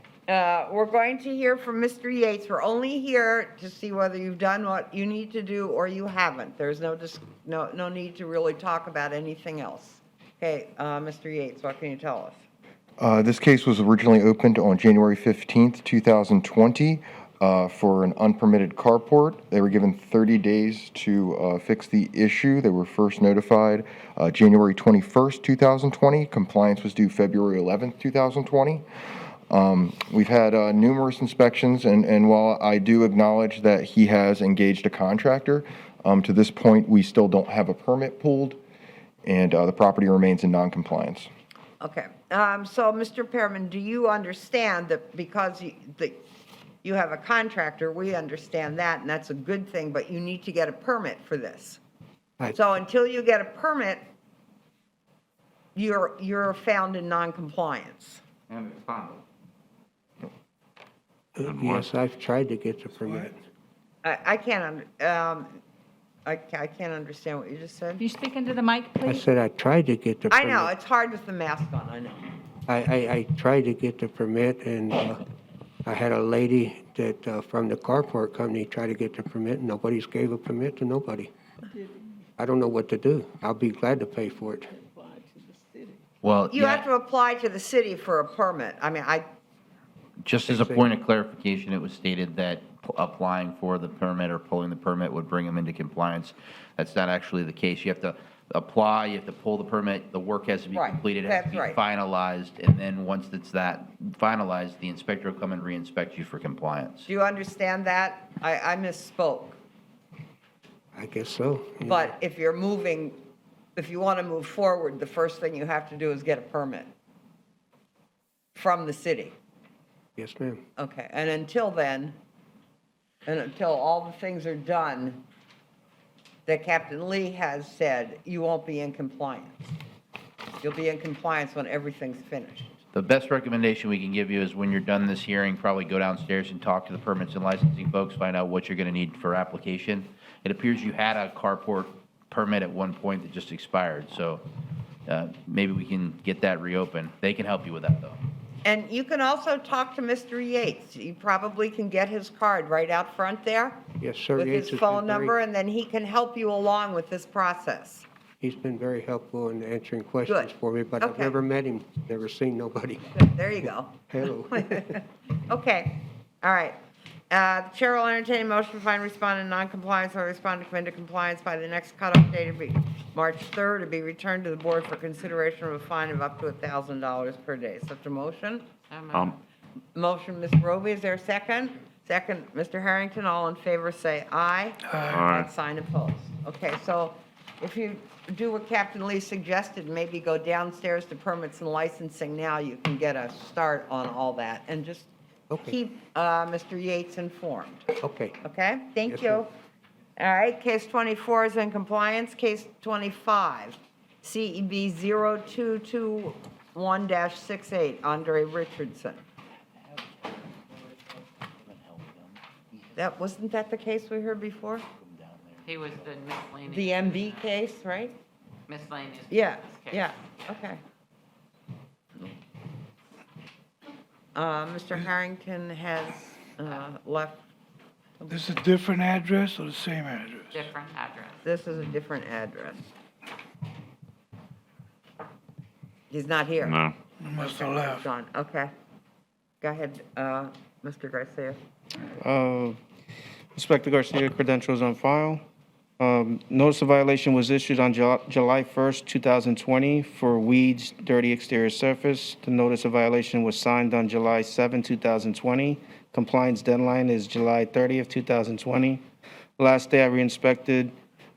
we're going to hear from Mr. Yates. We're only here to see whether you've done what you need to do or you haven't. There's no need to really talk about anything else. Okay, Mr. Yates, what can you tell us? This case was originally opened on January 15th, 2020, for an unpermitted carport. They were given 30 days to fix the issue. They were first notified January 21st, 2020. Compliance was due February 11th, 2020. We've had numerous inspections, and while I do acknowledge that he has engaged a contractor, to this point, we still don't have a permit pulled, and the property remains in noncompliance. Okay, so Mr. Pearman, do you understand that because you have a contractor, we understand that, and that's a good thing, but you need to get a permit for this? Right. So until you get a permit, you're found in noncompliance. And it's final. Yes, I've tried to get the permit. I can't understand what you just said. Can you speak into the mic, I please? said I tried to get the I permit. know, it's hard with the mask on, I know. I tried to get the permit, and I had a lady that, from the carport company, try to get the permit, and nobody's gave a permit to nobody. I don't know what to do. I'll be glad to pay for it. Well, You have to apply to the city for a permit. I mean, just as a point of clarification, it was stated that applying for the permit or pulling the permit would bring them into compliance. That's not actually the case. You have to apply, you have to pull the permit, the work has to be Right, completed, it has to be that's right. finalized, and then once it's that finalized, the inspector will come and re-inspect you for compliance. do you understand that? I misspoke. I guess so. yeah. But if you want to move forward, the first thing you have to do is get a permit from the city. Yes, ma'am. Okay, and until then, and until all the things are done that Captain Lee has said, you won't be in compliance. You'll be in compliance when everything's finished. The best recommendation we can give you is when you're done this hearing, probably go downstairs and talk to the permits and licensing folks, find out what you're going to need for application. It appears you had a carport permit at one point that just expired, so maybe we can get that reopened. They can help you with that, though. And you can also talk to Mr. Yates. You probably can get his card right out front there Yes, sir. with Yates his has phone been very- number, and then he can help you along with this process. He's been very helpful in answering questions Good. for me, but I've Okay. never met him, never seen nobody. There you go. Hello. Okay, all right. The chair will entertain a motion to find respondent in noncompliance or respondent come into compliance by the next cutoff date of March 3rd to be returned to the board for consideration of a fine of up to $1,000 per day. Such a motion? Motion, Ms. Roby, is there a second? Second, Mr. Harrington, all in favor say aye. Aye. Like sign opposed. Okay, so if you do what Captain Lee suggested, maybe go downstairs to permits and licensing now, you can get a start on all that. And just Okay. keep Mr. Yates informed. Okay. Okay? Thank Yes, you. ma'am. All right, case 24 is in compliance. Case 25, CEB 0221-68, Andre Richardson. Wasn't that the case we heard before? He was the miscellaneous. The MB case, right? Miscellaneous. Yeah, case. yeah, okay. Mr. Harrington has left. This is a different address or the same address? Different address. This is a different address. He's not here. No. You must have left. John, okay. Go ahead, Mr. Garcia. Inspector Garcia, credentials on file. Notice of violation was issued on July 1st, 2020 for weeds, dirty exterior surface. The notice of violation was signed on July 7, 2020. Compliance deadline is July 30th, 2020. Last day I re-inspected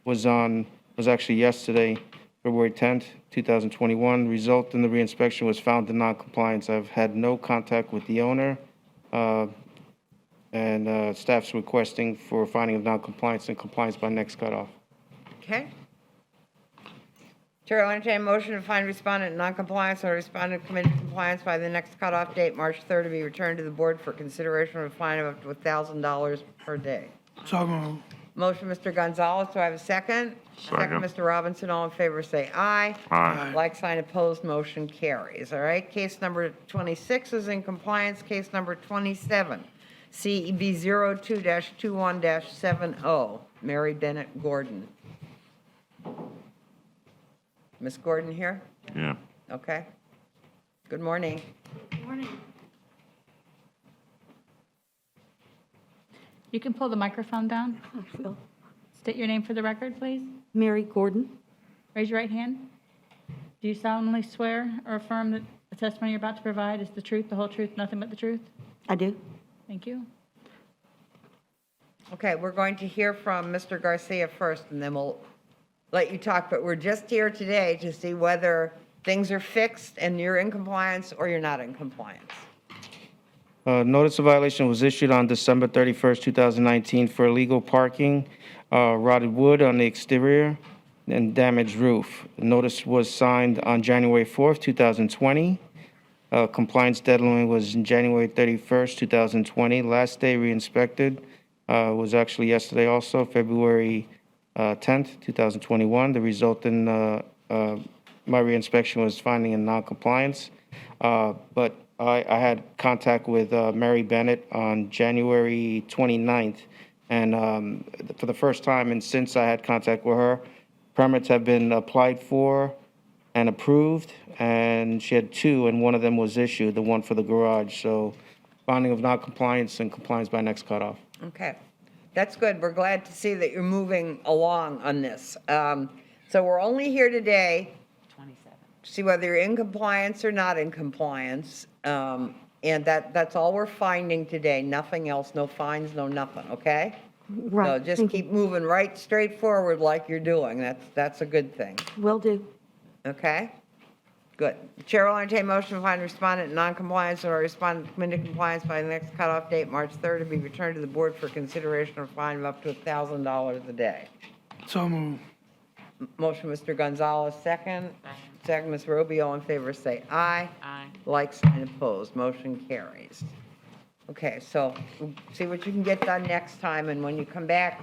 was actually yesterday, February 10th, 2021. Result in the re-inspection was found in non-compliance. I've had no contact with the owner, and staff's requesting for finding of non-compliance and compliance by next cutoff. Okay. Chair will entertain a motion to find respondent in non-compliance or respondent committed compliance by the next cutoff date, March 3rd, to be returned to the board for consideration of a fine of up to $1,000 per day. So moved. Motion, Mr. Gonzalez, do I have a second? Second. Mr. Robinson, all in favor, say aye. Aye. Like sign opposed, motion carries. All right, case number 26 is in compliance. Case number 27, CEB 02-21-70, Mary Bennett Gordon. Ms. Gordon here? Yeah. Okay. Good morning. Good morning. You can pull the microphone down. State your name for the record, please. Mary Gordon. Raise your right hand. Do you solemnly swear or affirm that the testimony you're about to provide is the truth, the whole truth, nothing but the truth? I do. Thank you. Okay, we're going to hear from Mr. Garcia first, and then we'll let you talk, but we're just here today to see whether things are fixed and you're in compliance or you're not in compliance. Notice of violation was issued on December 31st, 2019 for illegal parking, rotted wood on the exterior, and damaged roof. The notice was signed on January 4th, 2020. Compliance deadline was January 31st, 2020. Last day re-inspected was actually yesterday also, February 10th, 2021. The result in my re-inspection was finding a non-compliance. But I had contact with Mary Bennett on January 29th. And for the first time, and since I had contact with her, permits have been applied for and approved. And she had two, and one of them was issued, the one for the garage. So finding of non-compliance and compliance by next cutoff. Okay, that's good. We're glad to see that you're moving along on this. So we're only here today to see whether you're in compliance or not in compliance. And that's all we're finding today, nothing else, no fines, no nothing, okay? Right. So just Thank keep moving right straight forward like you're doing. That's a good thing, Will do. okay? Good. Chair will entertain a motion to find respondent in non-compliance or respondent committed compliance by the next cutoff date, March 3rd, to be returned to the board for consideration of a fine of up to $1,000 a day. So moved. Motion, Mr. Gonzalez, second. Second, Ms. Rubio, all in favor, say aye. Aye. Like sign opposed, motion carries. Okay, so see what you can get done next time, and when you come back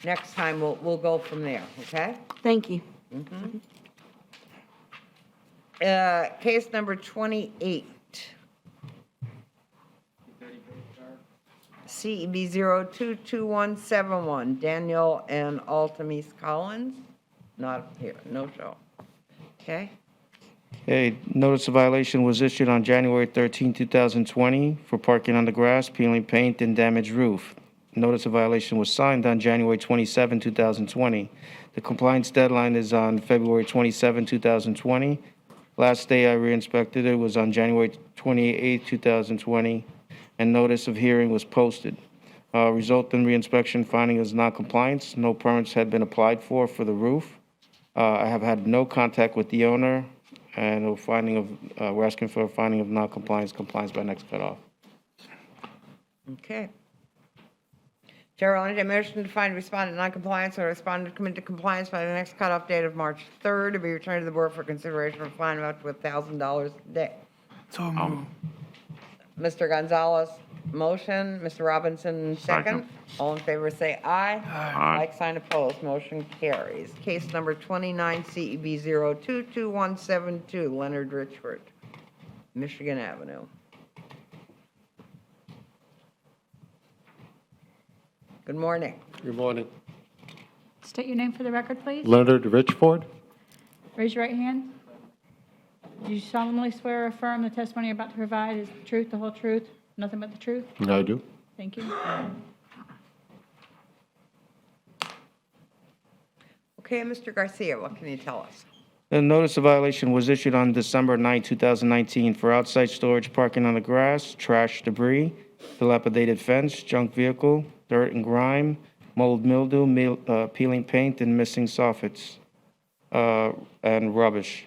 next time, we'll go from there, okay? Thank you. Case number 28. CEB 022171, Daniel and Altamise Collins. Not here, no show. Okay? A notice of violation was issued on January 13, 2020 for parking on the grass, peeling paint, and damaged roof. Notice of violation was signed on January 27, 2020. The compliance deadline is on February 27, 2020. Last day I re-inspected it was on January 28, 2020, and notice of hearing was posted. Result in re-inspection finding is non-compliance. No permits had been applied for the roof. I have had no contact with the owner, and we're asking for a finding of non-compliance, compliance by next cutoff. Okay. Chair will entertain a motion to find respondent non-compliance or respondent to commit to compliance by the next cutoff date of March 3rd to be returned to the board for consideration of a fine of up to $1,000 a day. So moved. Mr. Gonzalez, motion. Mr. Robinson, second. All in favor, say aye. Aye. Like sign opposed, motion carries. Case number 29 CEB 022172, Leonard Richford, Michigan Avenue. Good morning. Good morning. State your name for the record, please. Leonard Richford. Raise your right hand. Do you solemnly swear or affirm the testimony you're about to provide is the truth, the whole truth, nothing but the truth? I do. Thank you. Okay, Mr. Garcia, what can you tell us? The notice of violation was issued on December 9, 2019 for outside storage, parking on the grass, trash, debris, dilapidated fence, junk vehicle, dirt and grime, mold, mildew, peeling paint, and missing soffits, and rubbish.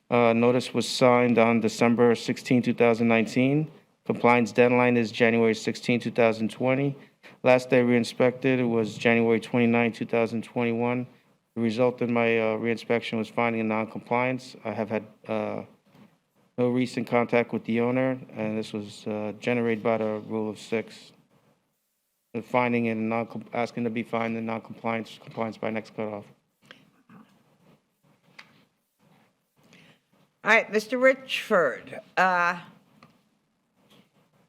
Notice was signed on December 16, 2019. Compliance deadline is January 16, 2020. Last day re-inspected was January 29, 2021. The result in my re-inspection was finding a non-compliance. I have had no recent contact with the owner, and this was generated by the Rule of 6. The finding and asking to be fined in non-compliance, compliance by next cutoff. All right, Mr. Richford,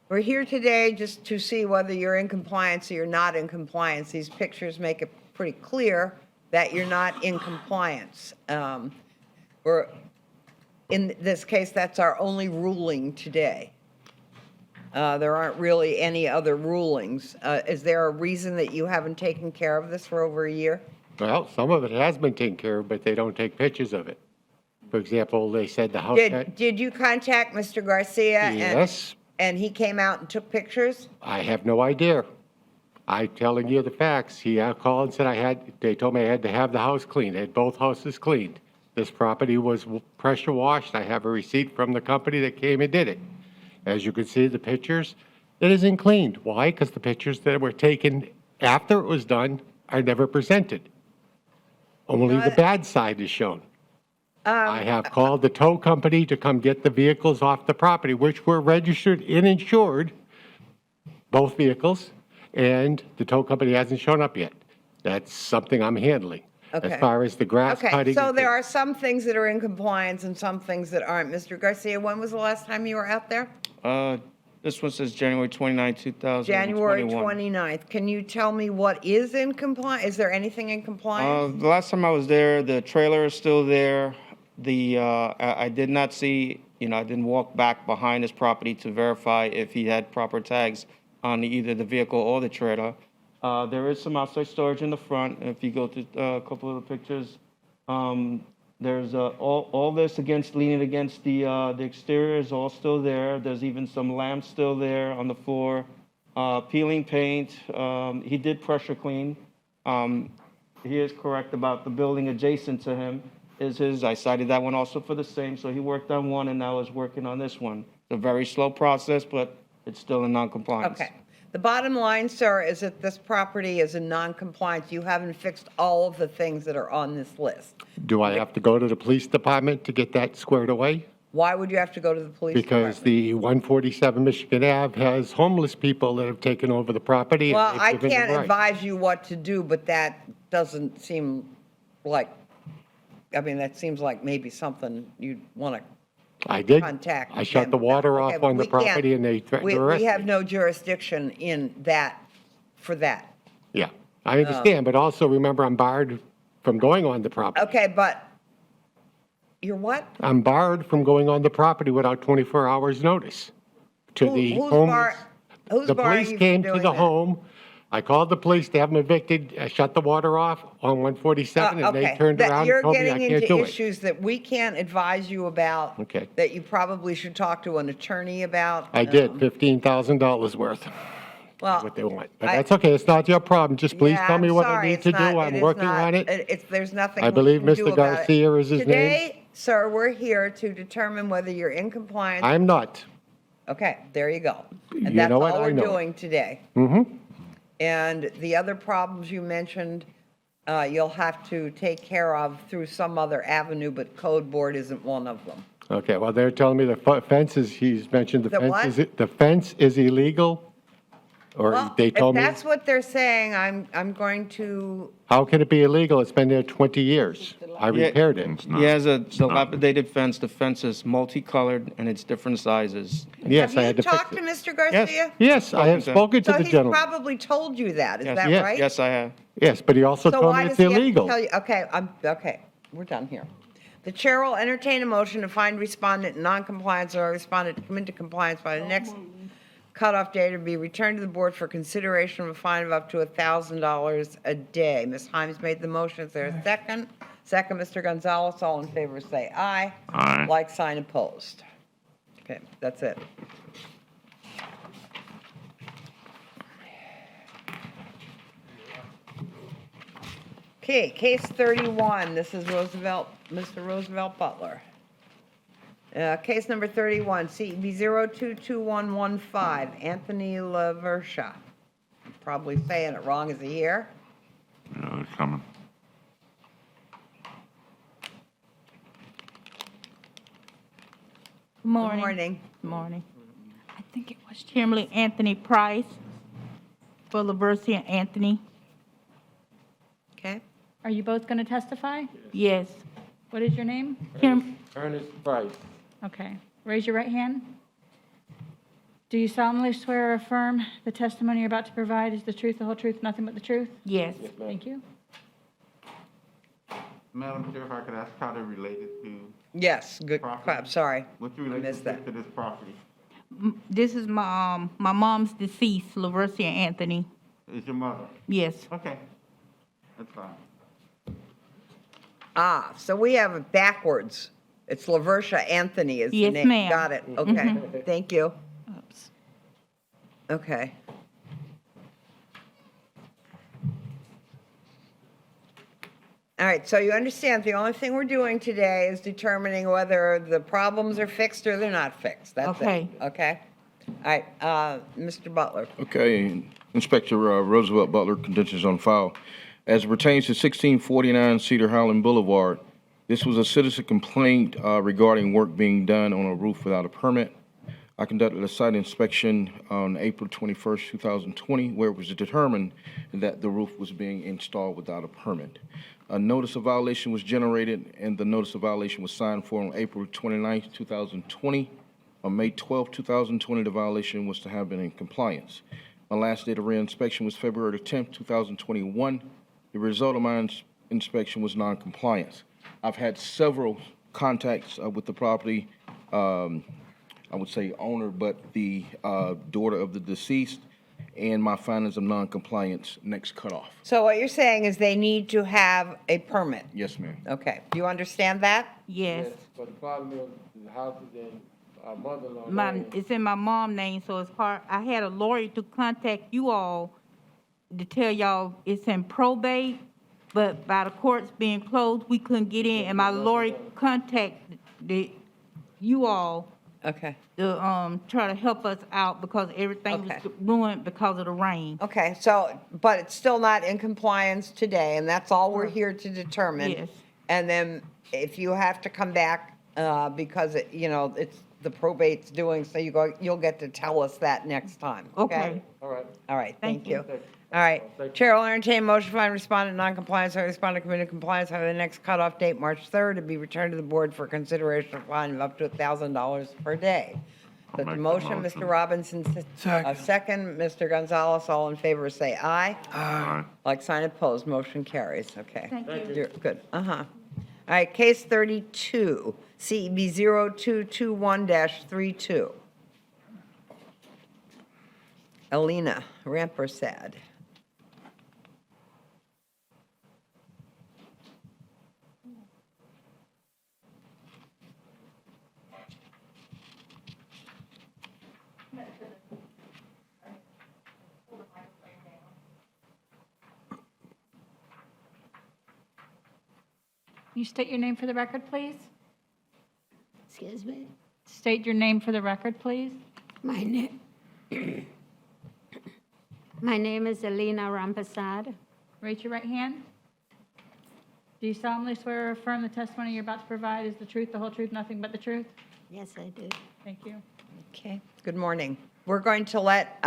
we're here today just to see whether you're in compliance or you're not in compliance. These pictures make it pretty clear that you're not in compliance. We're, in this case, that's our only ruling today. There aren't really any other rulings. Is there a reason that you haven't taken care of this for over a year? Well, some of it has been taken care of, but they don't take pictures of it. For example, they said the house. Did you contact Mr. Garcia? Yes. And he came out and took pictures? I have no idea. I'm telling you the facts. He called and said they told me I had to have the house cleaned. I had both houses cleaned. This property was pressure washed. I have a receipt from the company that came and did it. As you can see, the pictures, it isn't cleaned. Why? Because the pictures that were taken after it was done are never presented. Only the bad side is shown. I have called the tow company to come get the vehicles off the property, which were registered and insured, both vehicles, and the tow company hasn't shown up yet. That's something I'm handling. Okay. As far as the grass Okay, cutting. so there are some things that are in compliance and some things that aren't. Mr. Garcia, when was the last time you were out there? This one says January 29, 2021. January 29th. Can you tell me what is in compliance? Is there anything in compliance? The last time I was there, the trailer is still there. I did not see, I didn't walk back behind his property to verify if he had proper tags on either the vehicle or the trailer. There is some outside storage in the front. If you go to a couple of the pictures, there's all this leaning against the exterior is all still there. There's even some lamps still there on the floor. Peeling paint. He did pressure clean. He is correct about the building adjacent to him is his. I cited that one also for the same. So he worked on one and now is working on this one. It's a very slow process, but it's still in non-compliance. Okay. The bottom line, sir, is that this property is in non-compliance. You haven't fixed all of the things that are on this list. Do I have to go to the police department to get that squared away? Why would you have to go to the police Because department? the 147 Michigan Ave has homeless people that have taken over the property. and Well, they've I given them can't rights. advise you what to do, but that doesn't seem like, that seems like maybe something you'd want to I did. contact. I shut them the water about. off Okay, on the we can't- property and they threatened to arrest We me. have no jurisdiction in that, for that. Yeah, I understand, but also remember I'm barred from going on the property. Okay, but you're what? I'm barred from going on the property without 24 hours notice to the Who's homeless. who's The barring police you from came to doing the that? home. I called the police to have them evicted, I shut the water off on 147 and they Okay, turned that around and told me I You're getting can't into do it. issues that we can't advise you about. Okay. That you probably should talk to an attorney about. I did, $15,000 worth, Well, what they want. But I- that's okay, it's not your problem. Just please Yeah, tell me I'm what I sorry, need it's to do. not- I'm is working not- on it. There's nothing I we believe can do Mr. about it. Garcia is his name. Today, sir, we're here to determine whether you're in compliance. I'm not. Okay, there you go. You And that's know what? all I we're know it. doing today. Mm-hmm. And the other problems you mentioned, you'll have to take care of through some other avenue, but code board isn't one of them. Okay, well, they're telling me the fence is, he's mentioned the The fence, what? the fence is illegal? Or Well, they if told me, that's what they're saying, I'm going to, how can it be illegal? It's been there 20 years. I Yeah, repaired it. He has a dilapidated fence. The fence is multicolored and it's different sizes. Yes, I have had you to fix talked to it. Mr. Garcia? Yes, I have spoken to So the he's gentleman. probably told you that, is Yes. that Yes. right? Yes, I have. Yes, but he also So told why me does it's he have to illegal. tell you? Okay, we're done here. The chair will entertain a motion to find respondent in noncompliance or respondent to come into compliance by the next cutoff date or be returned to the board for consideration of a fine of up to $1,000 a day. Ms. Himes made the motion. Is there a second? Second, Mr. Gonzalez. All in favor, say aye. Aye. Like sign opposed. Okay, that's it. Okay, case 31, this is Roosevelt, Mr. Roosevelt Butler. Case number 31, CEB 022115, Anthony LaVersha. Probably saying it wrong, is he here? Yeah, it's coming. Good Morning. morning. Morning. I think it was Chairman Anthony Price for Laversia and Anthony. Okay. Are you both going to testify? Yes. What is your name? Ernest Price. Okay. Raise your right hand. Do you solemnly swear or affirm the testimony you're about to provide is the truth, the whole truth, nothing but the truth? Yes. Thank you. Madam Chair, if I could ask how they're related to, Yes, good, I'm sorry. what's the I missed that. relationship to this property? This is my mom's deceased, Laversia and Anthony. Is your mother? Yes. Okay, that's fine. Ah, so we have it backwards. It's LaVersha Anthony is the Yes, name. ma'am. Got it, okay. Thank you. Okay. All right, so you understand, the only thing we're doing today is determining whether the problems are fixed or they're not fixed. That's it. Okay. Okay? All right, Mr. Butler. Okay, Inspector Roosevelt Butler, conditions on file. As it pertains to 1649 Cedar Highland Boulevard, this was a citizen complaint regarding work being done on a roof without a permit. I conducted a site inspection on April 21st, 2020, where it was determined that the roof was being installed without a permit. A notice of violation was generated, and the notice of violation was signed for on April 29th, 2020. On May 12th, 2020, the violation was to have been in compliance. My last date of reinspection was February 10th, 2021. The result of my inspection was non-compliance. I've had several contacts with the property, I would say owner, but the daughter of the deceased, and my findings of non-compliance next cutoff. So what you're saying is they need to have a permit? Yes, ma'am. Okay, do you understand that? Yes. But the problem is, the house is in our mother-in-law name. It's in my mom's name, so it's hard. I had a lawyer to contact you all to tell y'all it's in probate, but by the courts being closed, we couldn't get in, and my lawyer contacted you all Okay. to try to help us out because everything was ruined because of the rain. Okay, so, but it's still not in compliance today, and that's all we're here to determine. Yes. And then if you have to come back, because it, you know, it's, the probate's doing, so you'll get to tell us that next time, okay? Okay. All right. All right, thank you. Thank All right, Chair will entertain a motion to find respondent non-compliance, or respondent committed compliance by the next cutoff date, March 3rd, to be returned to the board for consideration of fine of up to $1,000 per day. That's the motion, Mr. Robinson, second, Mr. Gonzalez, all in favor, say aye. Aye. Like sign opposed, motion carries, okay. Thank you. You're good, All right, case 32, CEB 0221-32. Alina Rampersad. You state your name for the record, please? Excuse me? State your name for the record, please. My name, my name is Elena Rampasad. Raise your right hand. Do you solemnly swear or affirm the testimony you're about to provide is the truth, the whole truth, nothing but the truth? Yes, I do. Thank you. Okay, good morning. We're going to let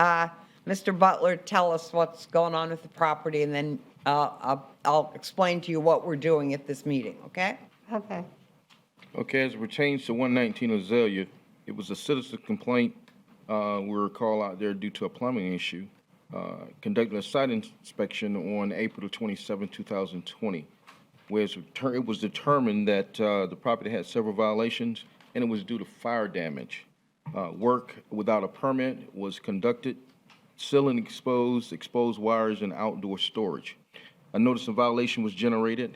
Mr. Butler tell us what's going on with the property, and then I'll explain to you what we're doing at this meeting, okay? Okay. Okay, as it pertains to 119 Azalea, it was a citizen complaint. We were called out there due to a plumbing issue. Conducted a site inspection on April 27, 2020, where it was determined that the property had several violations, and it was due to fire damage. Work without a permit was conducted, ceiling exposed wires, and outdoor storage. A notice of violation was generated,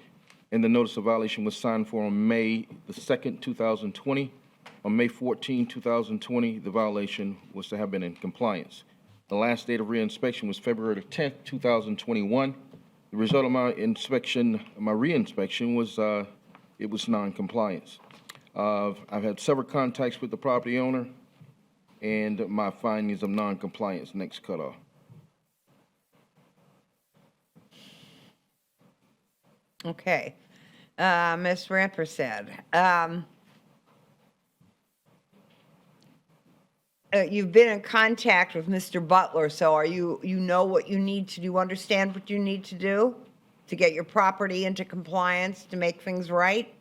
and the notice of violation was signed for on May the 2nd, 2020. On May 14, 2020, the violation was to have been in compliance. The last date of reinspection was February 10th, 2021. The result of my reinspection was it was non-compliance. I've had several contacts with the property owner, and my findings of non-compliance. Next cutoff. Okay. Ms. Rampersad, you've been in contact with Mr. Butler, so you know what you need to do, understand what you need to do to get your property into compliance, to make things right?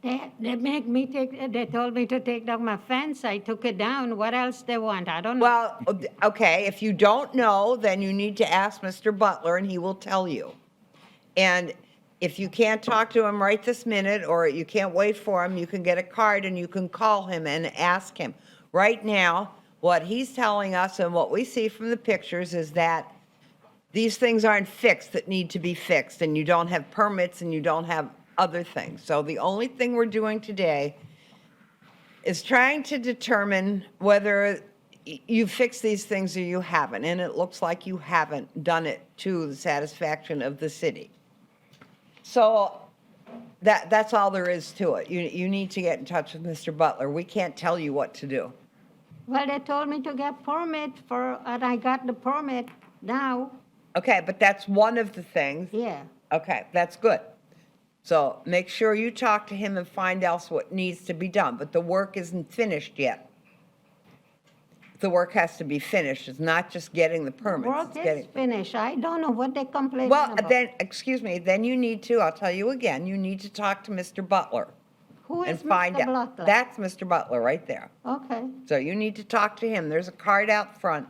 They make me they told me to take down my fence. I took it down. What else they want? I don't know. Well, okay, if you don't know, then you need to ask Mr. Butler, and he will tell you. And if you can't talk to him right this minute, or you can't wait for him, you can get a card and you can call him and ask him. Right now, what he's telling us and what we see from the pictures is that these things aren't fixed that need to be fixed, and you don't have permits and you don't have other things. So the only thing we're doing today is trying to determine whether you fixed these things or you haven't, and it looks like you haven't done it to the satisfaction of the city. So that's all there is to it. You need to get in touch with Mr. Butler. We can't tell you what to do. Well, they told me to get permit and I got the permit now. Okay, but that's one of the things. Yeah. Okay, that's good. So make sure you talk to him and find out what needs to be done, but the work isn't finished yet. The work has to be finished. It's not just getting the permits. Work It's getting. is finished. I don't know what they complain Well, about. then, excuse me, then you need to, I'll tell you again, you need to talk to Mr. Butler. Who And is find Mr. out. Butler? That's Mr. Butler right there. Okay. So you need to talk to him. There's a card out front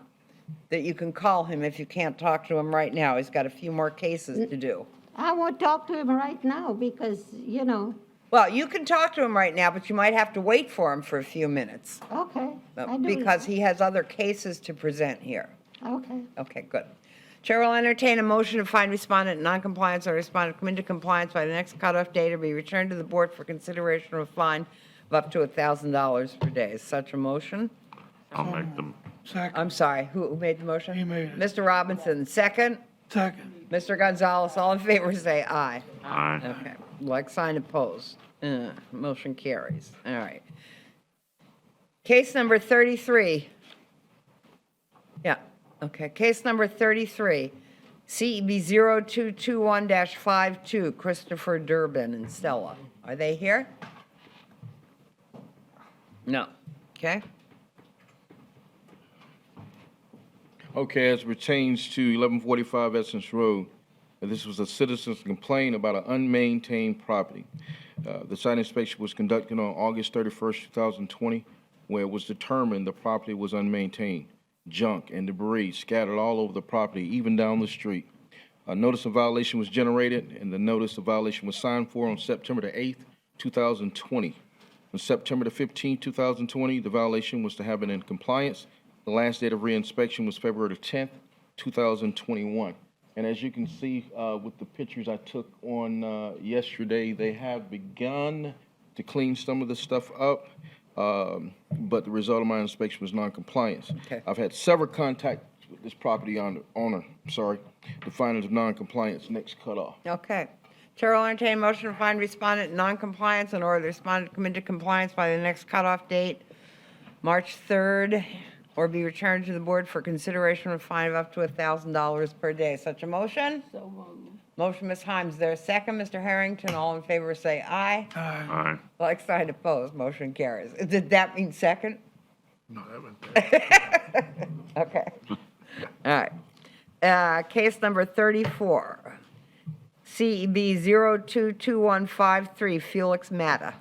that you can call him if you can't talk to him right now. He's got a few more cases to do. I won't talk to him right now because, you know. Well, you can talk to him right now, but you might have to wait for him for a few minutes. Okay. Because he has other cases to present here. Okay. Okay, good. Chair will entertain a motion to find respondent in noncompliance or respondent come into compliance by the next cutoff date or be returned to the board for consideration of a fine of up to $1,000 per day. Is such a motion? I'll make them. Second. I'm sorry, who made the motion? He made it. Mr. Robinson, second? Second. Mr. Gonzalez, all in favor, say aye. Aye. Okay, like sign opposed. Motion carries. All right. Case number 33. Yeah, okay. Case number 33, CEB 0221-52, Christopher Durbin and Stella. Are they here? No. Okay. Okay, as pertains to 1145 Essence Road, this was a citizen's complaint about an unmaintained property. The site inspection was conducted on August 31st, 2020, where it was determined the property was unmaintained. Junk and debris scattered all over the property, even down the street. A notice of violation was generated, and the notice of violation was signed for on September the 8th, 2020. On September the 15th, 2020, the violation was to have been in compliance. The last date of reinspection was February the 10th, 2021. And as you can see with the pictures I took on yesterday, they have begun to clean some of the stuff up, but the result of my inspection was non-compliance. Okay. I've had several contacts with this property owner, the findings of non-compliance. Next cutoff. Okay. Chair will entertain a motion to find respondent in noncompliance in order the respondent to come into compliance by the next cutoff date March 3rd, or be returned to the board for consideration of a fine of up to $1,000 per day. Such a motion? So moved. Motion, Ms. Himes. There a second? Mr. Harrington, all in favor say aye. Aye. Like sign opposed, motion carries. Did that mean second? No, that was Okay. All right. Case number 34, CEB 022153, Felix Matta.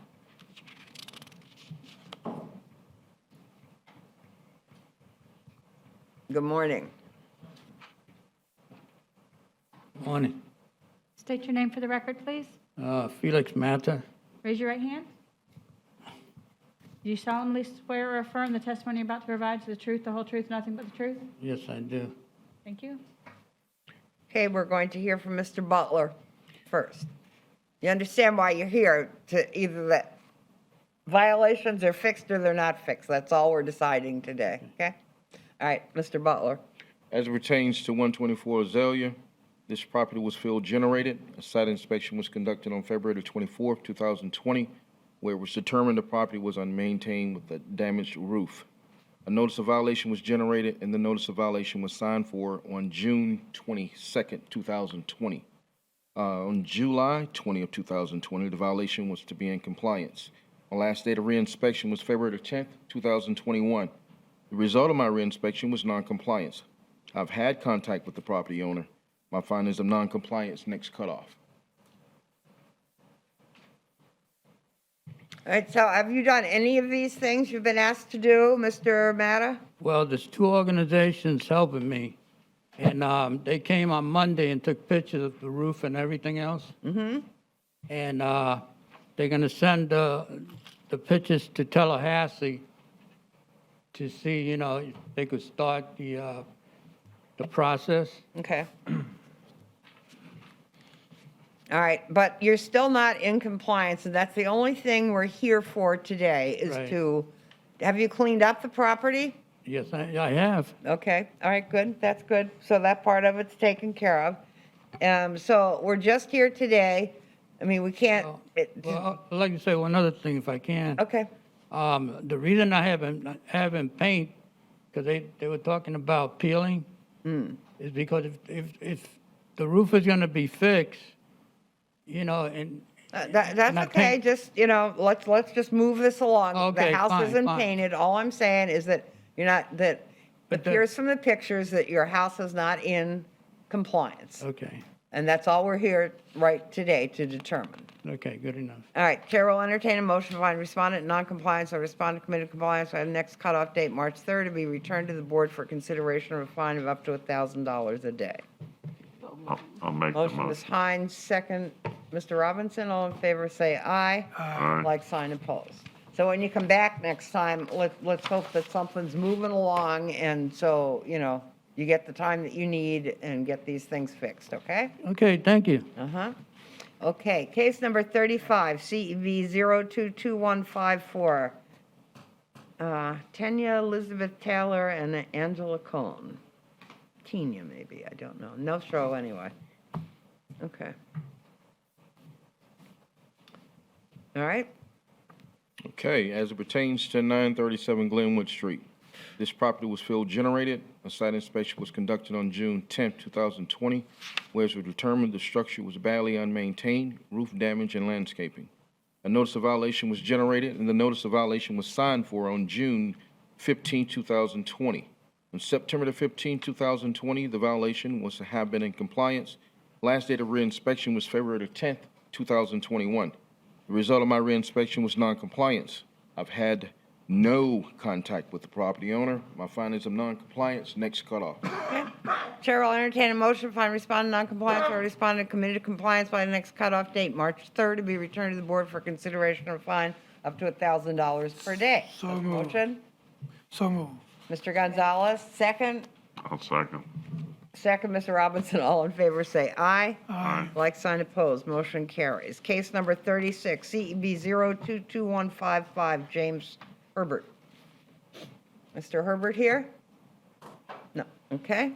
Good morning. Morning. State your name for the record, please. Felix Mata. Raise your right hand. Do you solemnly swear or affirm the testimony you're about to provide is the truth, the whole truth, nothing but the truth? Yes, I do. Thank you. Okay, we're going to hear from Mr. Butler first. You understand why you're here, to either that violations are fixed or they're not fixed. That's all we're deciding today, okay? All right, Mr. Butler. As it pertains to 124 Azalea, this property was field generated. A site inspection was conducted on February 24th, 2020, where it was determined the property was unmaintained with a damaged roof. A notice of violation was generated, and the notice of violation was signed for on June 22nd, 2020. On July 20th, 2020, the violation was to be in compliance. My last date of reinspection was February 10th, 2021. The result of my reinspection was noncompliance. I've had contact with the property owner. My findings of noncompliance next cutoff. All right, so have you done any of these things you've been asked to do, Mr. Matta? Well, there's two organizations helping me, and they came on Monday and took pictures of the roof and everything else. Mm-hmm. And they're going to send the pictures to Tallahassee to see, you know, if they could start the process. Okay. All right, but you're still not in compliance, and that's the only thing we're here for today, is Right. have you cleaned up the property? Yes, I have. Okay, all right, good, that's good. So that part of it's taken care of. So we're just here today. I mean, we can't. Well, I'd like to say one other thing, if I can. Okay. The reason I haven't paint, because they were talking about peeling, is because if the roof is going to be fixed, you know, and That's and I okay, paint- just, let's just move this along. Okay, The house fine, isn't fine. painted. All I'm saying is that you're not, that But the- appears from the pictures that your house is not in compliance. Okay, And that's all we're here right today to determine. okay, good enough. All right, Chair will entertain a motion to find respondent in noncompliance or respondent committed compliance by the next cutoff date, March 3rd, to be returned to the board for consideration of a fine of up to $1,000 a day. I'll make the Motion, Ms. motion. Hines, second, Mr. Robinson, all in favor, say aye. Aye. Like sign opposed. So when you come back next time, let's hope that something's moving along, and so, you get the time that you need and get these things fixed, okay? Okay, thank you. Uh-huh. Okay, case number 35, CEV 022154. Tanya Elizabeth Taylor and Angela Cohn. Tanya, maybe, I don't know. No show, anyway. Okay. All right, Okay, as it pertains to 937 Glenwood Street, this property was field generated. A site inspection was conducted on June 10, 2020, where it was determined the structure was badly unmaintained, roof damage, and landscaping. A notice of violation was generated, and the notice of violation was signed for on June 15, 2020. On September 15, 2020, the violation was to have been in compliance. Last date of reinspection was February 10, 2021. The result of my reinspection was noncompliance. I've had no contact with the property owner. My findings of noncompliance, next cutoff. Chair will entertain a motion to find respondent non-compliance or respondent committed to compliance by the next cutoff date, March 3rd, to be returned to the board for consideration of a fine up to $1,000 per day. So moved. Motion? So moved. Mr. Gonzalez, second. I'll second. Second, Mr. Robinson, all in favor, say aye. Aye. Like sign opposed, motion carries. Case number 36, CEB 022155, James Herbert. Mr. Herbert here? No, okay.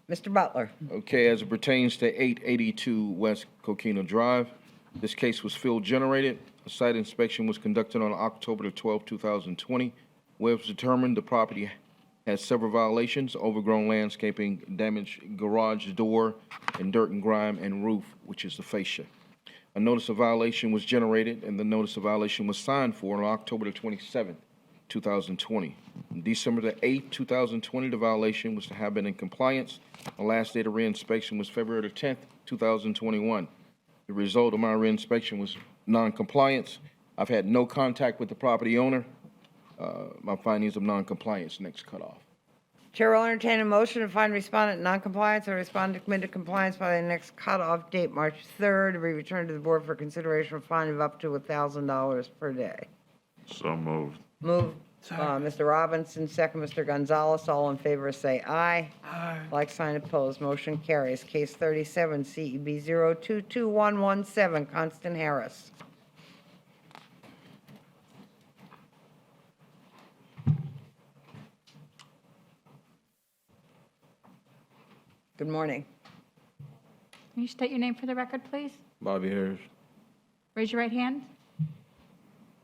Mr. Butler. Okay, as it pertains to 882 West Coquina Drive, This case was field generated. A site inspection was conducted on October the 12th, 2020, where it was determined the property has several violations: overgrown landscaping, damaged garage door, and dirt and grime and roof, which is the fascia. A notice of violation was generated, and the notice of violation was signed for on October the 27th, 2020. On December the 8th, 2020, the violation was to have been in compliance. The last date of reinspection was February the 10th, 2021. The result of my reinspection was non-compliance. I've had no contact with the property owner. My findings of non-compliance, next cutoff. Chair will entertain a motion to find respondent in non-compliance or respondent committed compliance by the next cutoff date, March 3rd, to be returned to the board for consideration of fine of up to $1,000 per day. So moved. Move, Mr. Robinson, second, Mr. Gonzalez. All in favor, say aye. Aye. Like sign opposed, motion carries. Case 37, CEB 022117, Constant Harris. Good morning. Can you state your name for the record, please? Bobby Harris. Raise your right hand.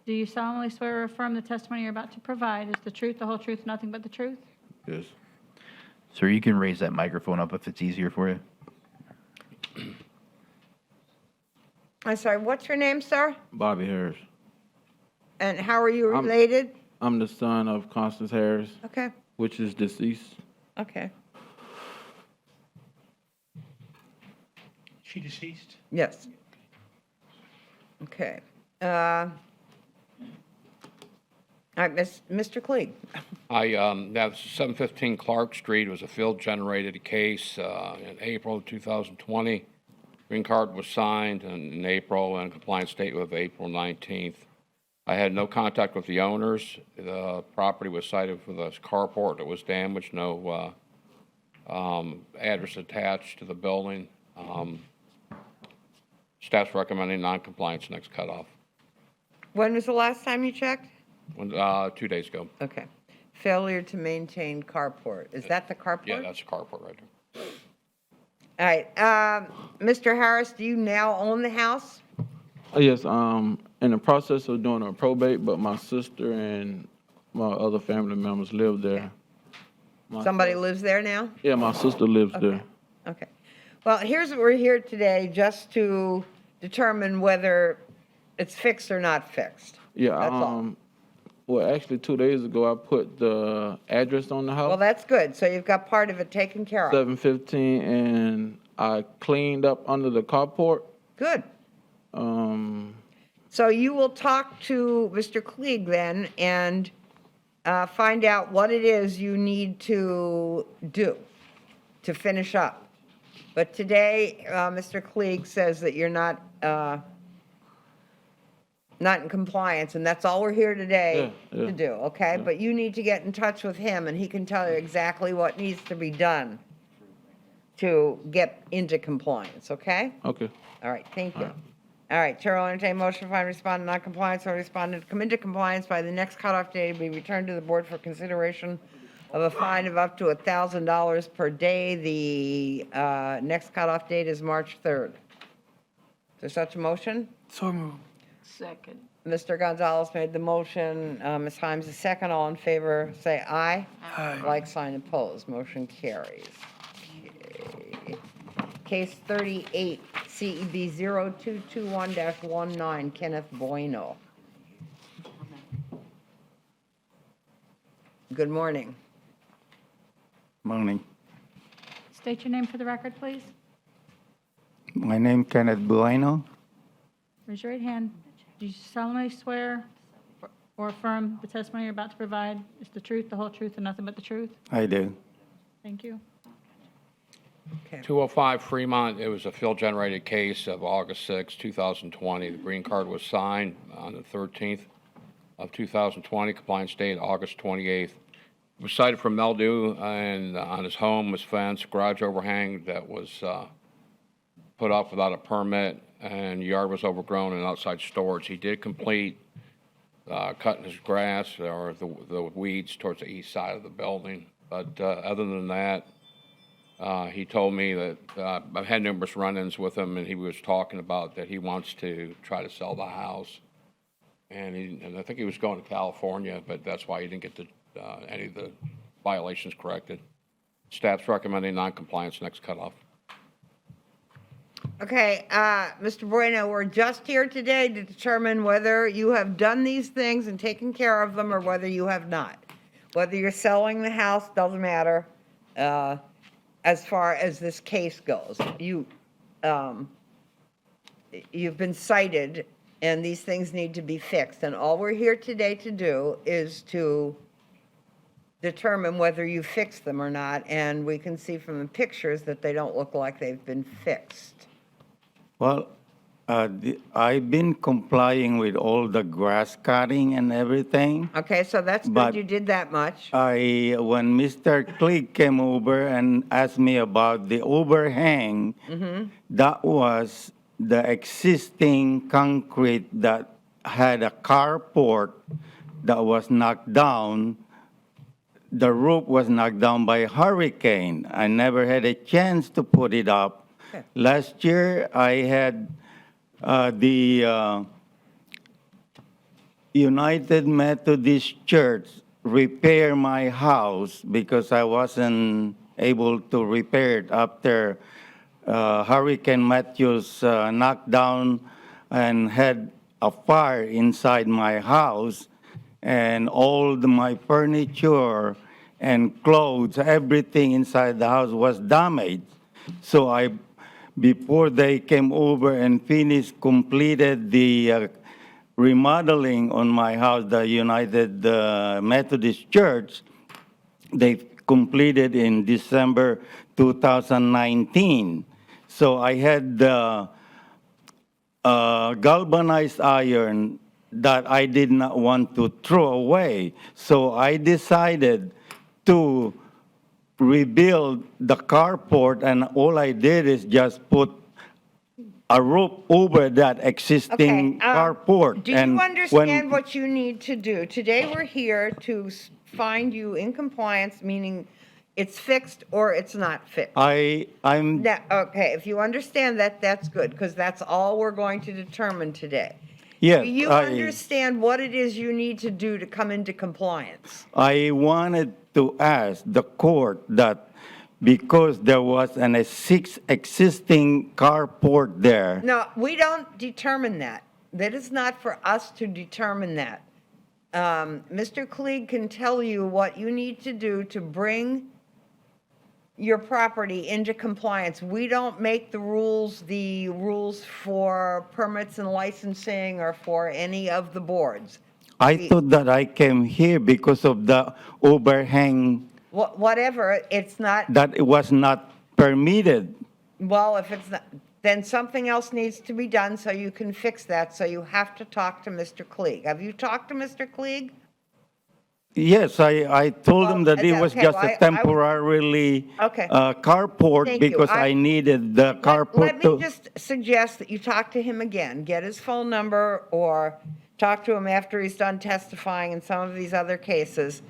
Do you solemnly swear or affirm the testimony you're about to provide is the truth, the whole truth, nothing but the truth? Yes. Sir, you can raise that microphone up if it's easier for you. I'm sorry, what's your name, sir? Bobby Harris. And how are you related? I'm the son of Constance Harris, Okay, which is deceased. okay. She deceased? Yes. Okay. All right, Mr. Klieg. That's 715 Clark Street. It was a field-generated case in April of 2020. Green card was signed in April and compliance date was April 19th. I had no contact with the owners. The property was cited for the carport that was damaged, no address attached to the building. Staff's recommending non-compliance next cutoff. When was the last time you checked? 2 days ago. Okay. Failure to maintain carport. Is that the carport? Yeah, that's a carport right there. All right. Mr. Harris, do you now own the house? Yes, in the process of doing a probate, but my sister and my other family members live there. Somebody lives there now? Yeah, my sister lives Okay. there. Okay. Well, here's what we're here today, just to determine whether it's fixed or not fixed. Yeah, That's all. well, actually, 2 days ago, I put the address on the house. Well, that's good. So you've got part of it taken care of. 715, and I cleaned up under the carport. Good. So you will talk to Mr. Klieg then and find out what it is you need to do to finish up. But today, Mr. Klieg says that you're not in compliance, and that's all we're here today to do, okay? But you need to get in touch with him, and he can tell you exactly what needs to be done to get into compliance, okay? Okay. All right, thank you. All right, Chair will entertain motion to find respondent non-compliance or respondent to come into compliance by the next cutoff date to be returned to the board for consideration of a fine of up to $1,000 per day. The next cutoff date is March 3rd. Is there such a motion? So moved. Second. Mr. Gonzalez made the motion. Ms. Himes, the second. All in favor, say aye. Aye. Like sign opposed. Motion carries. Okay. Case 38, CEB 0221-19, Kenneth Bueno. Good morning. Morning. State your name for the record, please. My name Kenneth Bueno. Raise your right hand. Do you solemnly swear or affirm the testimony you're about to provide is the truth, the whole truth, and nothing but the truth? I do. Thank you. 205 Fremont, it was a field-generated case of August 6, 2020. The green card was signed on the 13th of 2020, compliance date August 28th. It was cited for mildew, and on his home was fence, garage overhang that was put up without a permit, and yard was overgrown and outside storage. He did complete cutting his grass or the weeds towards the east side of the building, but other than that, He told me that, I've had numerous run-ins with him, and he was talking about that he wants to try to sell the house. And I think he was going to California, but that's why he didn't get any of the violations corrected. Staff's recommending non-compliance next cutoff. Okay, Mr. Bueno, we're just here today to determine whether you have done these things and taken care of them or whether you have not. Whether you're selling the house, doesn't matter, as far as this case goes. You've been cited, and these things need to be fixed. And all we're here today to do is to determine whether you fixed them or not. And we can see from the pictures that they don't look like they've been fixed. Well, I've been complying with all the grass cutting and everything. Okay, so that's good, But you did that much. When Mr. Clegg came over and asked me about the overhang, that was the existing concrete that had a carport that was knocked down. The roof was knocked down by a hurricane. I never had a chance to put it up. Okay. Last year, I had the United Methodist Church repair my house because I wasn't able to repair it after Hurricane Matthews knocked down and had a fire inside my house, and all my furniture and clothes, everything inside the house was damaged. So before they came over and completed the remodeling on my house, the United Methodist Church, they completed in December 2019. So I had the galvanized iron that I did not want to throw away. So I decided to rebuild the carport, and all I did is just put a roof over that existing carport. Do you understand what you need to do? Today, we're here to find you in compliance, meaning it's fixed or it's not fixed. I'm Okay, if you understand that, that's good, because that's all we're going to determine today. Yes, Do you understand what it is you need to do to come into compliance? I wanted to ask the court that because there was an existing carport there. No, we don't determine that. That is not for us to determine that. Mr. Clegg can tell you what you need to do to bring your property into compliance. We don't make the rules for permits and licensing or for any of the boards. I thought that I came here because of the overhang Whatever, it's not, that it was not permitted. well, if it's not, then something else needs to be done so you can fix that, so you have to talk to Mr. Clegg. Have you talked to Mr. Clegg? Yes, I told him that it was okay, just well, a temporarily Okay. carport Thank you. because I needed the carport Let to. me just suggest that you talk to him again, get his phone number, or talk to him after he's done testifying in some of these other cases,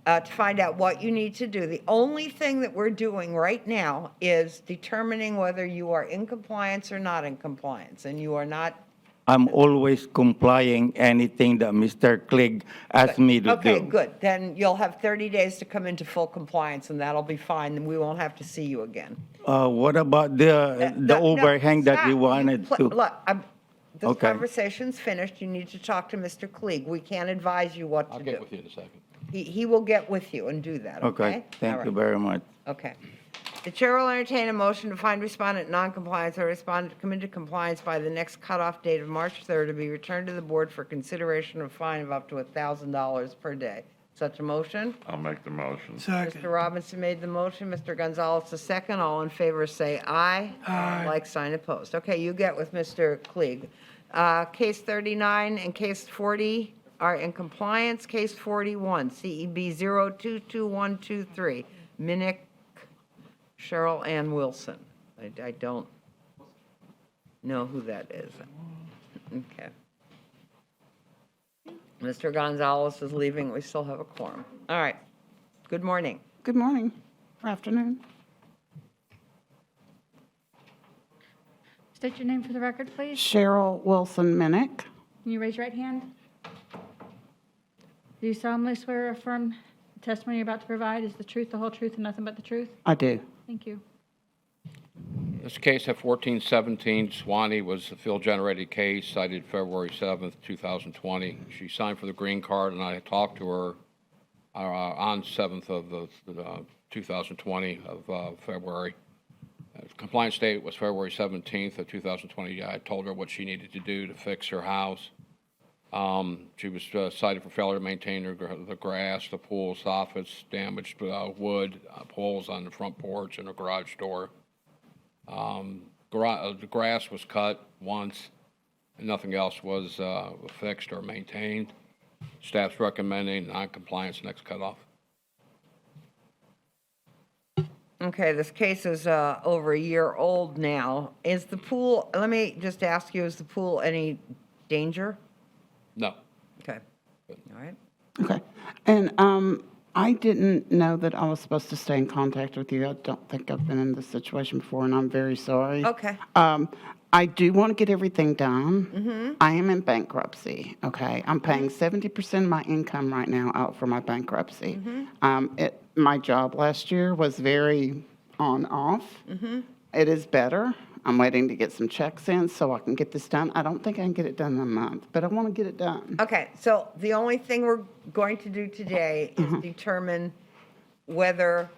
to find out what you need to do. The only thing that we're doing right now is determining whether you are in compliance or not in compliance, and you are not. I'm always complying anything that Mr. Clegg asked me to do. Okay, good. Then you'll have 30 days to come into full compliance, and that'll be fine, and we won't have to see you again. What about the No, overhang that stop. you wanted to? Look, this Okay. conversation's finished. You need to talk to Mr. Clegg. We can't advise you what to I'll do. get with you in a second. He will get with you and do that, okay? Okay, thank All you right. very much. Okay. The chair will entertain a motion to find respondent non-compliance or respondent to come into compliance by the next cutoff date of March 3rd to be returned to the board for consideration of fine of up to $1,000 per day. Such a motion? I'll make the motion. Second. Mr. Robinson made the motion, Mr. Gonzalez the second. All in favor say aye. Aye. Like sign opposed. Okay, you get with Mr. Clegg. Case 39 and case 40 are in compliance. Case 41, CEB 022123, Minnick Cheryl Ann Wilson. I don't know who that is. Okay. Mr. Gonzalez is leaving. We still have a quorum. All right. Good morning. Good morning, or afternoon. State your name for the record, please. Cheryl Wilson Minnick. Can you raise your right hand? Do you solemnly swear or affirm the testimony you're about to provide is the truth, the whole truth, and nothing but the truth? I do. Thank you. This case at 1417 Swanee was a field-generated case cited February 7th, 2020. She signed for the green card, and I talked to her on 7th of 2020 of February. Compliance date was February 17th of 2020. I told her what she needed to do to fix her house. She was cited for failure to maintain the grass, the pool soffits, damaged wood, poles on the front porch, and a garage door. The grass was cut once, and nothing else was fixed or maintained. Staff's recommending non-compliance next cutoff. Okay, this case is over a year old now. Is the pool, let me just ask you, is the pool any danger? No. Okay, all right. Okay. And I didn't know that I was supposed to stay in contact with you. I don't think I've been in this situation before, and I'm very sorry. Okay. I do want to get everything done. Mm-hmm. I am in bankruptcy, okay? I'm paying 70% of my income right now out for my bankruptcy. My job last year was very on-off. It is better. I'm waiting to get some checks in so I can get this done. I don't think I can get it done in a month, but I want to get it done. Okay, so the only thing we're going to do today is determine whether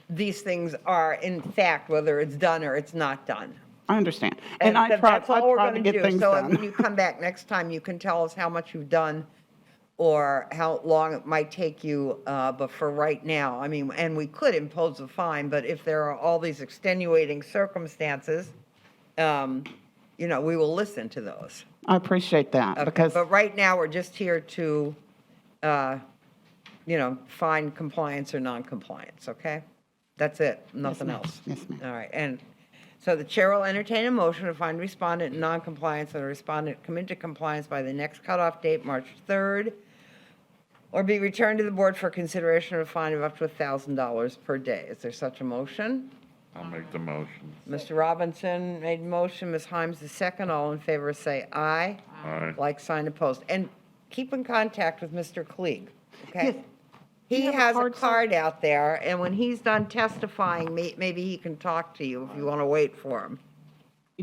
these things are in fact, whether it's done or it's not done. I understand. And I that's all we're tried going to to get do. things So done. when you come back next time, you can tell us how much you've done or how long it might take you, but for right now, I mean, and we could impose a fine, but if there are all these extenuating circumstances, we will listen to those. I appreciate that Okay, because But right now, we're just here to, find compliance or non-compliance, okay? That's it, nothing ma'am. else. Yes, ma'am. All right, and so the chair will entertain a motion to find respondent in non-compliance and the respondent come into compliance by the next cutoff date, March 3rd, or be returned to the board for consideration of a fine of up to $1,000 per day. Is there such a motion? I'll make the motion. Mr. Robinson made a motion, Ms. Himes the second. All in favor say aye. Aye. Like sign opposed. And keep in contact with Mr. Klieg, okay? Yes. He you have a has a card, sir? card out there, and when he's done testifying, maybe he can talk to you if you want to wait for him.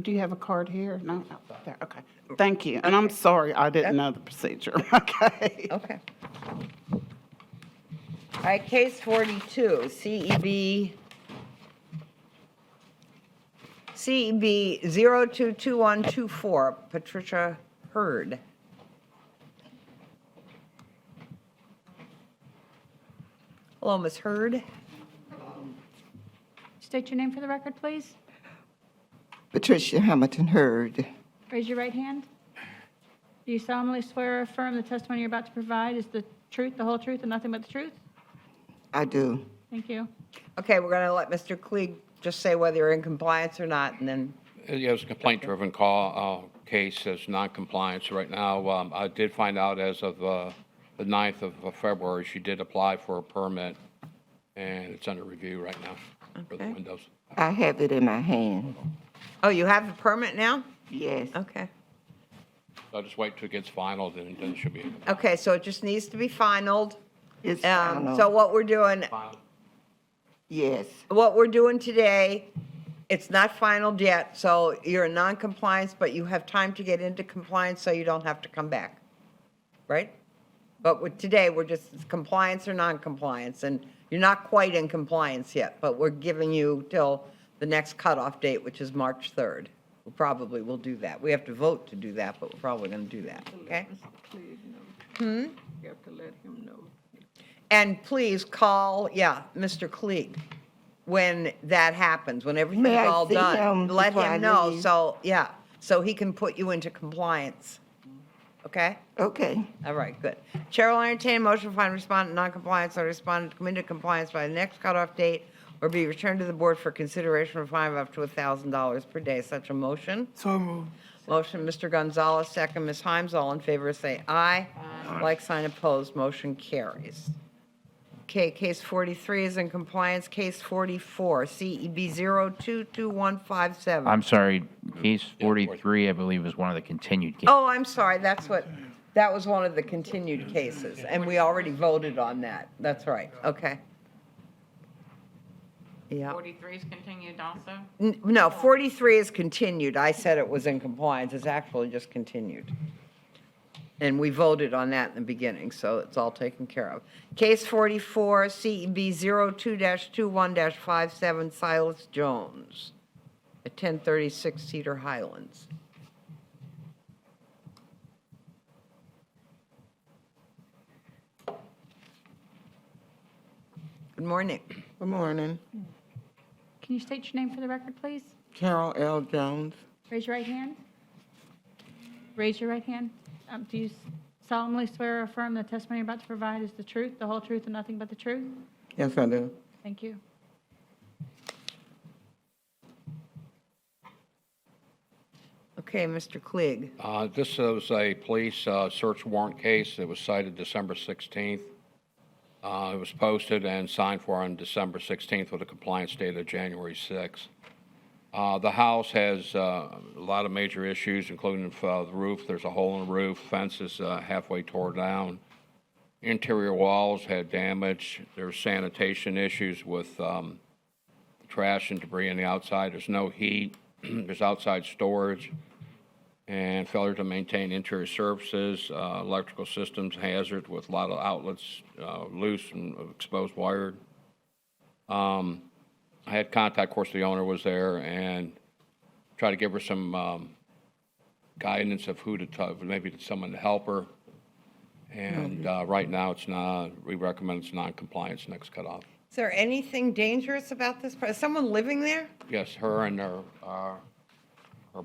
do you have a card here? No, there, okay. Thank you. And I'm sorry, I didn't know the procedure. Okay. Okay. All right, case 42, CEB 022124, Patricia Hurd. Hello, Ms. Hurd. State your name for the record, please. Patricia Hamilton Hurd. Raise your right hand. Do you solemnly swear or affirm the testimony you're about to provide is the truth, the whole truth, and nothing but the truth? I do. Thank you. Okay, we're going to let Mr. Klieg just say whether you're in compliance or not, and then, It was a complaint-driven case as non-compliance right now. I did find out as of the 9th of February, she did apply for a permit, and it's under review right now for the Okay. windows. I have it in my hand. oh, you have the permit now? Yes. Okay. So I'll just wait till it gets finalized, and then it should be. Okay, so it just needs to be finalized. It's final. So what we're doing, Yes. what we're doing today, it's not final yet, so you're in non-compliance, but you have time to get into compliance, so you don't have to come back, right? But today, we're just compliance or non-compliance, and you're not quite in compliance yet, but we're giving you till the next cutoff date, which is March 3rd. We probably will do that. We have to vote to do that, but we're probably going to do that, okay? You have to let him know. And please call, Mr. Klieg, when that happens, when everything's May I all see done. him Let before I him know, leave? so he can put you into compliance. Okay? Okay. All right, good. Chair will entertain a motion to find respondent non-compliance or respondent to come into compliance by the next cutoff date or be returned to the board for consideration of a fine of up to $1,000 per day. Such a motion? So moved. Motion, Mr. Gonzalez, second, Ms. Himes. All in favor say aye. Like sign opposed, motion carries. Okay, case 43 is in compliance. Case 44, CEB 022157. I'm sorry, case 43, I believe, is one of the continued cases. Oh, I'm sorry, that was one of the continued cases, and we already voted on that. That's right, okay. Yeah. 43 is continued also? No, 43 is continued. I said it was in compliance. It's actually just continued. And we voted on that in the beginning, so it's all taken care of. Case 44, CEB 02-21-57, Silas Jones, at 1036 Cedar Highlands. Good morning. Good morning. Can you state your name for the record, please? Carol L. Jones. Raise your right hand. Raise your right hand. Do you solemnly swear or affirm the testimony you're about to provide is the truth, the whole truth, and nothing but the truth? Yes, I do. Thank you. Okay, Mr. Klieg. This was a police search warrant case. It was cited December 16th. It was posted and signed for on December 16th with a compliance date of January 6th. The house has a lot of major issues, including the roof. There's a hole in the roof. Fence is halfway tore down. Interior walls had damage. There's sanitation issues with trash and debris on the outside. There's no heat. There's outside storage. And failure to maintain interior surfaces, electrical systems hazard with a lot of outlets loose and exposed wired. I had contact, of course, the owner was there, and tried to give her some guidance of who to talk, maybe someone to help her. And right now, it's not. We recommend it's non-compliance, next cutoff. Is there anything dangerous about this? Is someone living there? Yes, her and her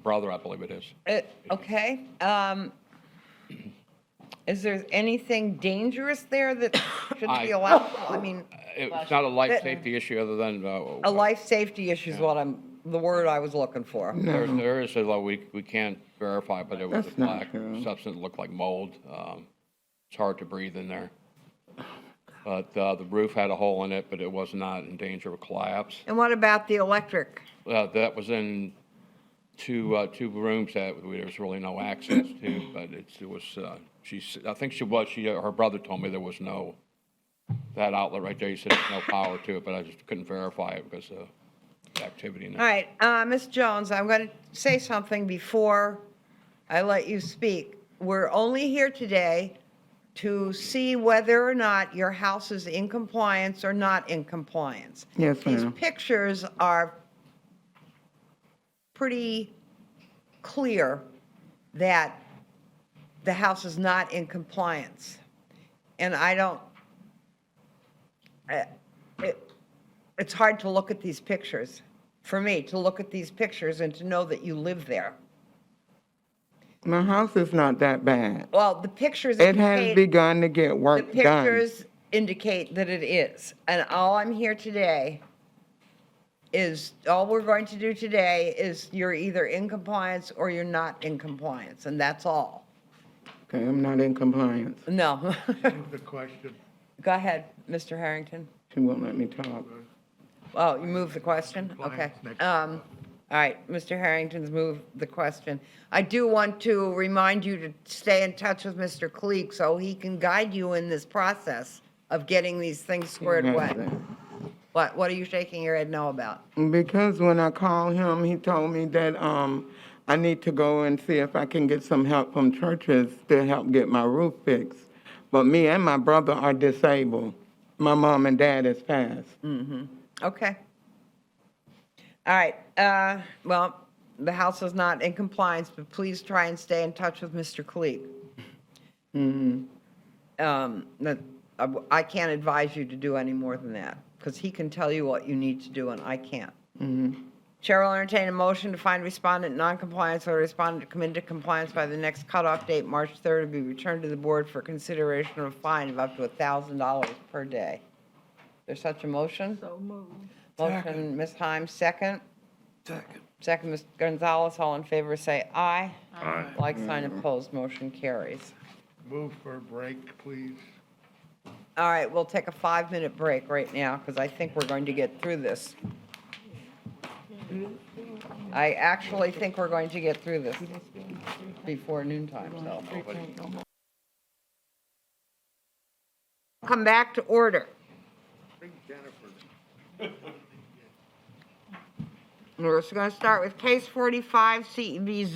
brother, I believe it is. Okay. Is there anything dangerous there that shouldn't be allowed? I mean, It's not a life safety issue other than. a life safety issue is what the word I was looking for. There is a law, we can't verify, but it was a That's not black true. substance that looked like mold. It's hard to breathe in there. But the roof had a hole in it, but it was not in danger of collapse. And what about the electric? That was in two rooms that there was really no access to, but it was, I think her brother told me there was no, that outlet right there, he said there's no power to it, but I just couldn't verify it because of the activity in there. All right, Ms. Jones, I'm going to say something before I let you speak. We're only here today to see whether or not your house is in compliance or not in compliance. Yes, These ma'am. pictures are pretty clear that the house is not in compliance. And I don't, it's hard to look at these pictures, for me, to look at these pictures and to know that you live there. My house is not that bad. Well, the pictures It has indicate, begun to get the work done. pictures indicate that it is. And all I'm here today is, all we're going to do today is you're either in compliance or you're not in compliance, and that's all. Okay, I'm not in compliance. No. Move the question. Go ahead, Mr. Harrington. She won't let me talk. Oh, you moved the question? Okay. All right, Mr. Harrington's moved the question. I do want to remind you to stay in touch with Mr. Cleek so he can guide you in this process of getting these things squared away. What are you shaking your head no about? Because when I called him, he told me that I need to go and see if I can get some help from churches to help get my roof fixed. But me and my brother are disabled. My mom and dad is passed. Mm-hmm. Okay. All right, well, the house is not in compliance, but please try and stay in touch with Mr. Cleek. I can't advise you to do any more than that, because he can tell you what you need to do, and I can't. Chair will entertain a motion to find respondent non-compliance or respondent to come into compliance by the next cutoff date, March 3rd, to be returned to the board for consideration of a fine of up to $1,000 per day. There's such a motion? So moved. Motion, Ms. Himes, second. Second. Second, Ms. Gonzalez, all in favor, say aye. Aye. Like sign opposed, motion carries. Move for a break, please. All right, we'll take a 5-minute break right now because I think we're going to get through this. I actually think we're going to get through this before noontime, so. Come back to order. We're just going to start with case 45, CEB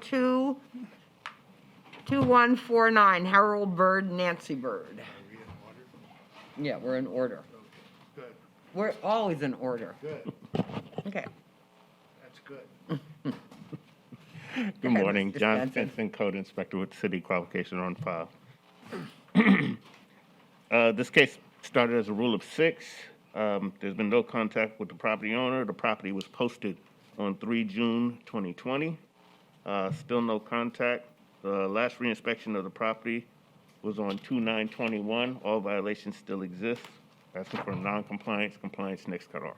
022149, Harold Bird, Nancy Bird. Yeah, we're in order. Good, We're always in order. good, Okay. that's good. Good morning, Mr. John Stenson. Stinson, Code Inspector with City Qualification on file. This case started as a rule of 6. There's been no contact with the property owner. The property was posted on 3 June 2020. Still no contact. The last reinspection of the property was on 2/9/21. All violations still exist. Asking for non-compliance, compliance, next cutoff.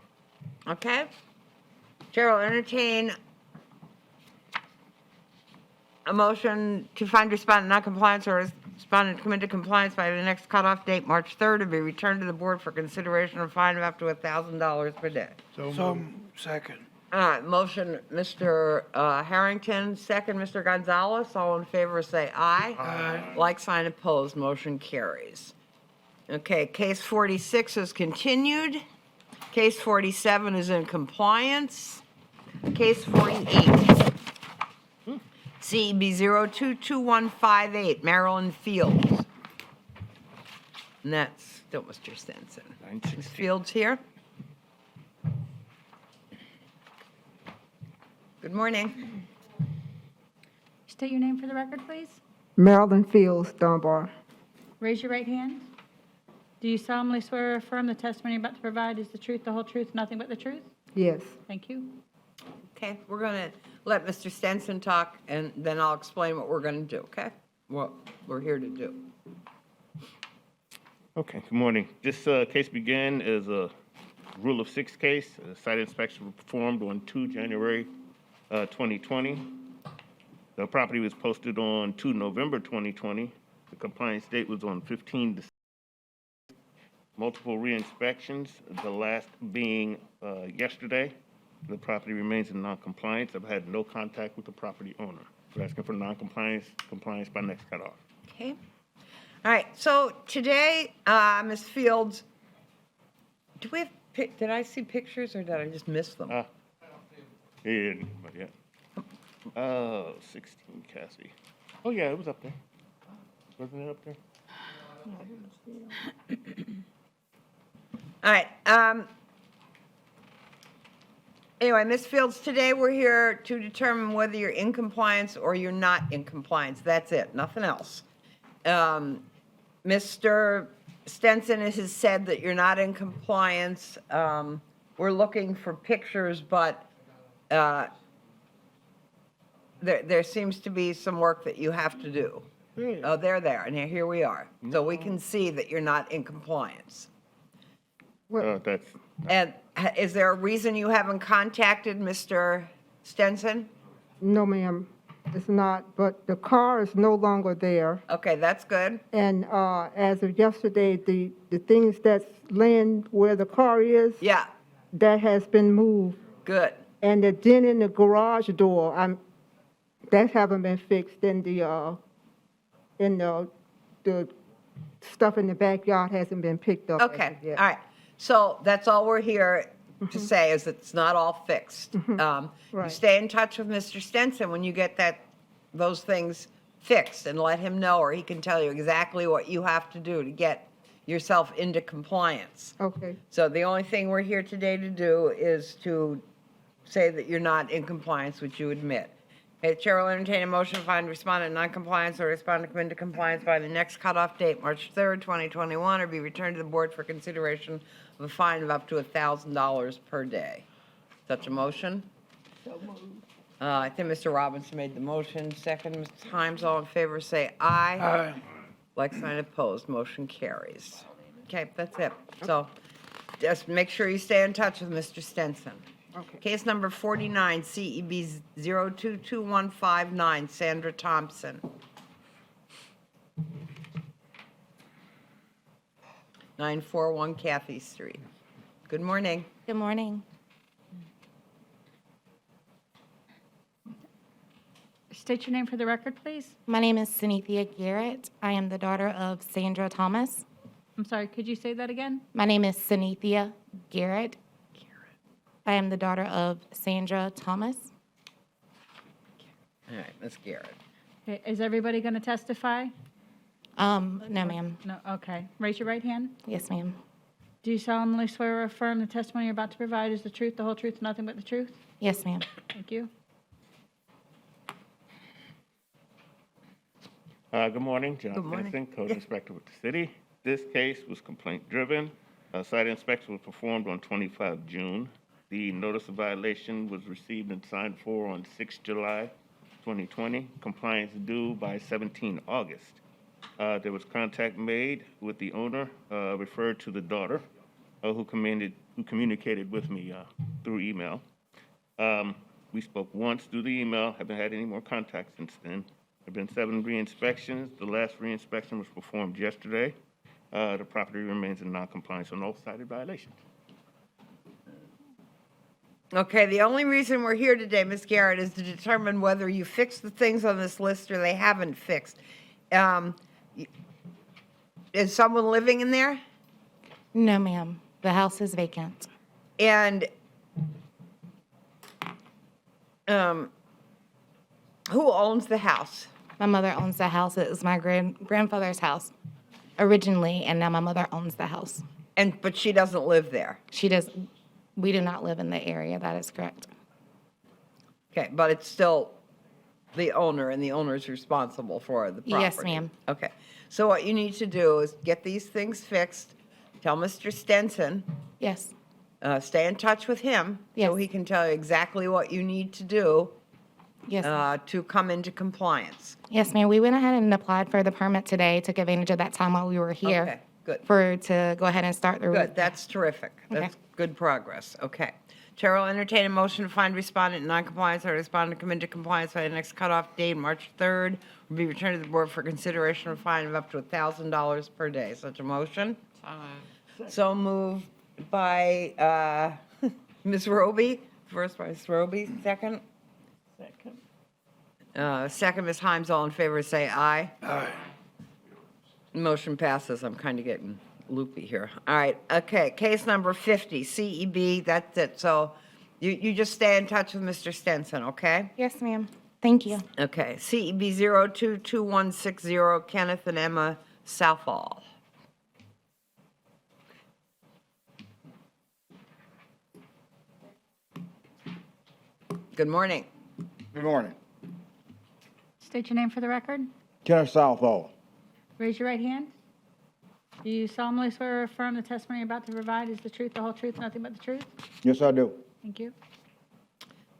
Okay. Chair will entertain a motion to find respondent non-compliance or respondent come into compliance by the next cutoff date, March 3rd, to be returned to the board for consideration of fine of up to $1,000 per day. So, second. All right, motion, Mr. Harrington, second, Mr. Gonzalez. All in favor, say aye. Aye. Like sign opposed, motion carries. Okay, case 46 is continued. Case 47 is in compliance. Case 48, CEB 022158, Marilyn Fields. And that's still Mr. Stenson. Ms. Fields here? Good morning. State your name for the record, please. Marilyn Fields, Dunbar. Raise your right hand. Do you solemnly swear or affirm the testimony you're about to provide is the truth, the whole truth, nothing but the truth? Yes. Thank you. Okay, we're going to let Mr. Stenson talk, and then I'll explain what we're going to do, okay? What we're here to do. Okay, good morning. This case began as a rule of 6 case. A site inspection was performed on 2 January 2020. The property was posted on 2 November 2020. The compliance date was on 15 December. Multiple re-inspections, the last being yesterday. The property remains in non-compliance. I've had no contact with the property owner. We're asking for non-compliance, compliance by next cutoff. Okay. All right, so today, Ms. Fields, do we have, did I see pictures or did I just miss them? Yeah, but yeah. 16 Cassie. Oh, yeah, it was up there. Wasn't it up there? All right. Anyway, Ms. Fields, today we're here to determine whether you're in compliance or you're not in compliance. That's it, nothing else. Mr. Stenson has said that you're not in compliance. We're looking for pictures, but there seems to be some work that you have to do. Oh, they're there, and here we are. So we can see that you're not in compliance. That's And is there a reason you haven't contacted Mr. Stenson? No, ma'am, it's not, but the car is no longer there. Okay, that's good. And as of yesterday, the things that's laying where the car is, Yeah, that has been moved. good. And the dent in the garage door, that haven't been fixed, and the stuff in the backyard hasn't been picked up. as Okay, of yet. all right. So that's all we're here to say is it's not all fixed. You Right. stay in touch with Mr. Stenson when you get those things fixed and let him know, or he can tell you exactly what you have to do to get yourself into compliance. Okay. So the only thing we're here today to do is to say that you're not in compliance, which you admit. Okay, Chair will entertain a motion to find respondent in non-compliance or respondent come into compliance by the next cutoff date, March 3rd, 2021, or be returned to the board for consideration of a fine of up to $1,000 per day. Such a motion? I think Mr. Robinson made the motion. Second, Mr. Himes, all in favor, say aye. Aye. Like sign opposed, motion carries. Okay, that's it. So just make sure you stay in touch with Mr. Stenson. Okay. Case number 49, CEB 022159, Sandra Thompson. 941 Kathy Street. Good morning. Good morning. State your name for the record, please. My name is Cynthia Garrett. I am the daughter of Sandra Thomas. I'm sorry, could you say that again? My name is Cynthia Garrett. I am the daughter of Sandra Thomas. All right, Ms. Garrett. Okay, is everybody going to testify? No, ma'am. No, okay. Raise your right hand. Yes, ma'am. Do you solemnly swear or affirm the testimony you're about to provide is the truth, the whole truth, and nothing but the truth? Yes, ma'am. Thank you. Good morning, John Good morning. Benson, Code Inspector with the city. This case was complaint-driven. A site inspection was performed on 25 June. The notice of violation was received and signed for on 6 July 2020. Compliance due by 17 August. There was contact made with the owner, referred to the daughter, who communicated with me through email. We spoke once through the email, haven't had any more contact since then. There have been 7 re-inspections. The last re-inspection was performed yesterday. The property remains in non-compliance on all cited violations. Okay, the only reason we're here today, Ms. Garrett, is to determine whether you fixed the things on this list or they haven't fixed. Is someone living in there? No, ma'am. The house is vacant. And who owns the house? My mother owns the house. It was my grandfather's house originally, and now my mother owns the house. But she doesn't live there? She does. We do not live in the area. That is correct. Okay, but it's still the owner, and the owner's responsible for the property? Yes, ma'am. Okay, so what you need to do is get these things fixed, tell Mr. Stenson. Yes. Stay in touch with him. So he can tell you exactly what you need to do. Yes. To come into compliance. Yes, ma'am. We went ahead and applied for the permit today, took advantage of that time while we were here. Okay, good. To go ahead and start the. Good, that's terrific. Okay. That's good progress. Okay. Chair will entertain a motion to find respondent in noncompliance or respondent come into compliance by the next cutoff date, March 3rd, will be returned to the board for consideration of fine of up to $1,000 per day. Such a motion? So moved by Ms. Roby, first by Ms. Roby, second? Second, Ms. Himes, all in favor, say aye. Aye. Motion passes. I'm kind of getting loopy here. All right, okay, case number 50, CEB, that's it. So you just stay in touch with Mr. Stenson, okay? Yes, ma'am. Thank you. Okay, CEB 022160, Kenneth and Emma Southall. Good morning. Good morning. State your name for the record. Kenneth Southall. Raise your right hand. Do you solemnly swear or affirm the testimony you're about to provide is the truth, the whole truth, nothing but the truth? Yes, I do. Thank you.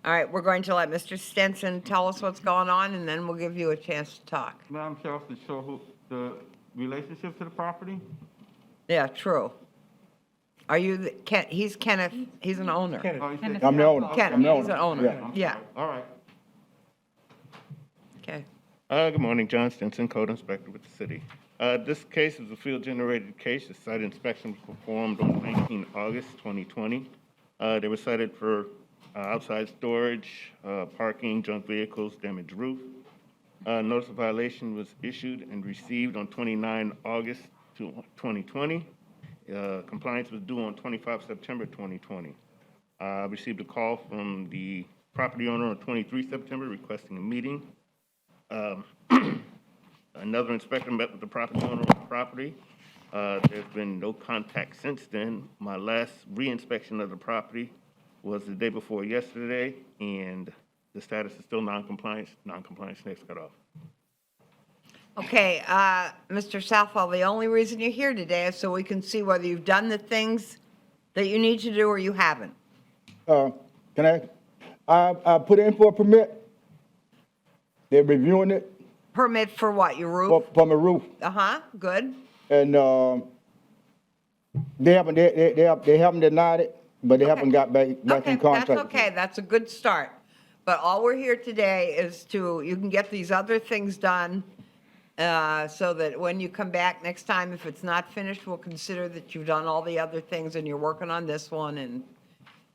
All right, we're going to let Mr. Stenson tell us what's going on, and then we'll give you a chance to talk. Madam Chair, to show who the relationship to the property? Yeah, true. Are you, he's Kenneth, he's an owner. I'm the owner. Kenneth, I'm the he's an owner. Yeah. All right. Okay. Good morning, John Stinson, Code Inspector with the city. This case is a field-generated case. The site inspection was performed on 19 August 2020. They were cited for outside storage, parking, junk vehicles, damaged roof. Notice of violation was issued and received on 29 August 2020. Compliance was due on 25 September 2020. I received a call from the property owner on 23 September requesting a meeting. Another inspector met with the property owner of the property. There's been no contact since then. My last re-inspection of the property was the day before yesterday, and the status is still non-compliance. Non-compliance next cutoff. Okay, Mr. Southall, the only reason you're here today is so we can see whether you've done the things that you need to do or you haven't. Can I put in for a permit? They're reviewing it. Permit for what, your roof? For my roof. Uh-huh, good. And they haven't denied it, but they haven't got back in contact. That's okay, that's a good start. But all we're here today is you can get these other things done so that when you come back next time, if it's not finished, we'll consider that you've done all the other things and you're working on this one and,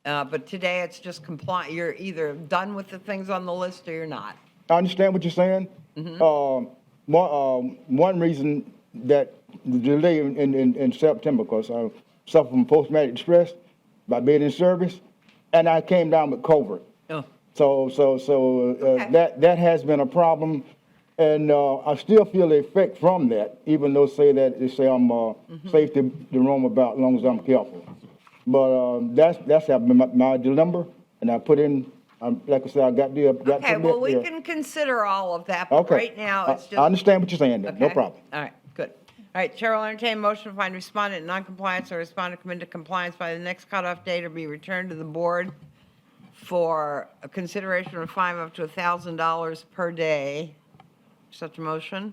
but today it's just you're either done with the things on the list or you're not. I understand what you're saying. One reason that the delay in September, because I suffer from post-traumatic stress by being in service, and I came down with COVID. Oh. So that has been a problem, and I still feel the effect from that, even though they say I'm safe to roam about as long as I'm careful. But that's been my dilemma, and I put in. Like I said, I got the. Okay, well, we can consider all of that, but Okay. right now, it's just. I understand what you're saying, then. No Okay? problem. All right, good. All right, Chair will entertain a motion to find respondent in noncompliance or respondent come into compliance by the next cutoff date or be returned to the board for a consideration of a fine of up to $1,000 per day. Such a motion?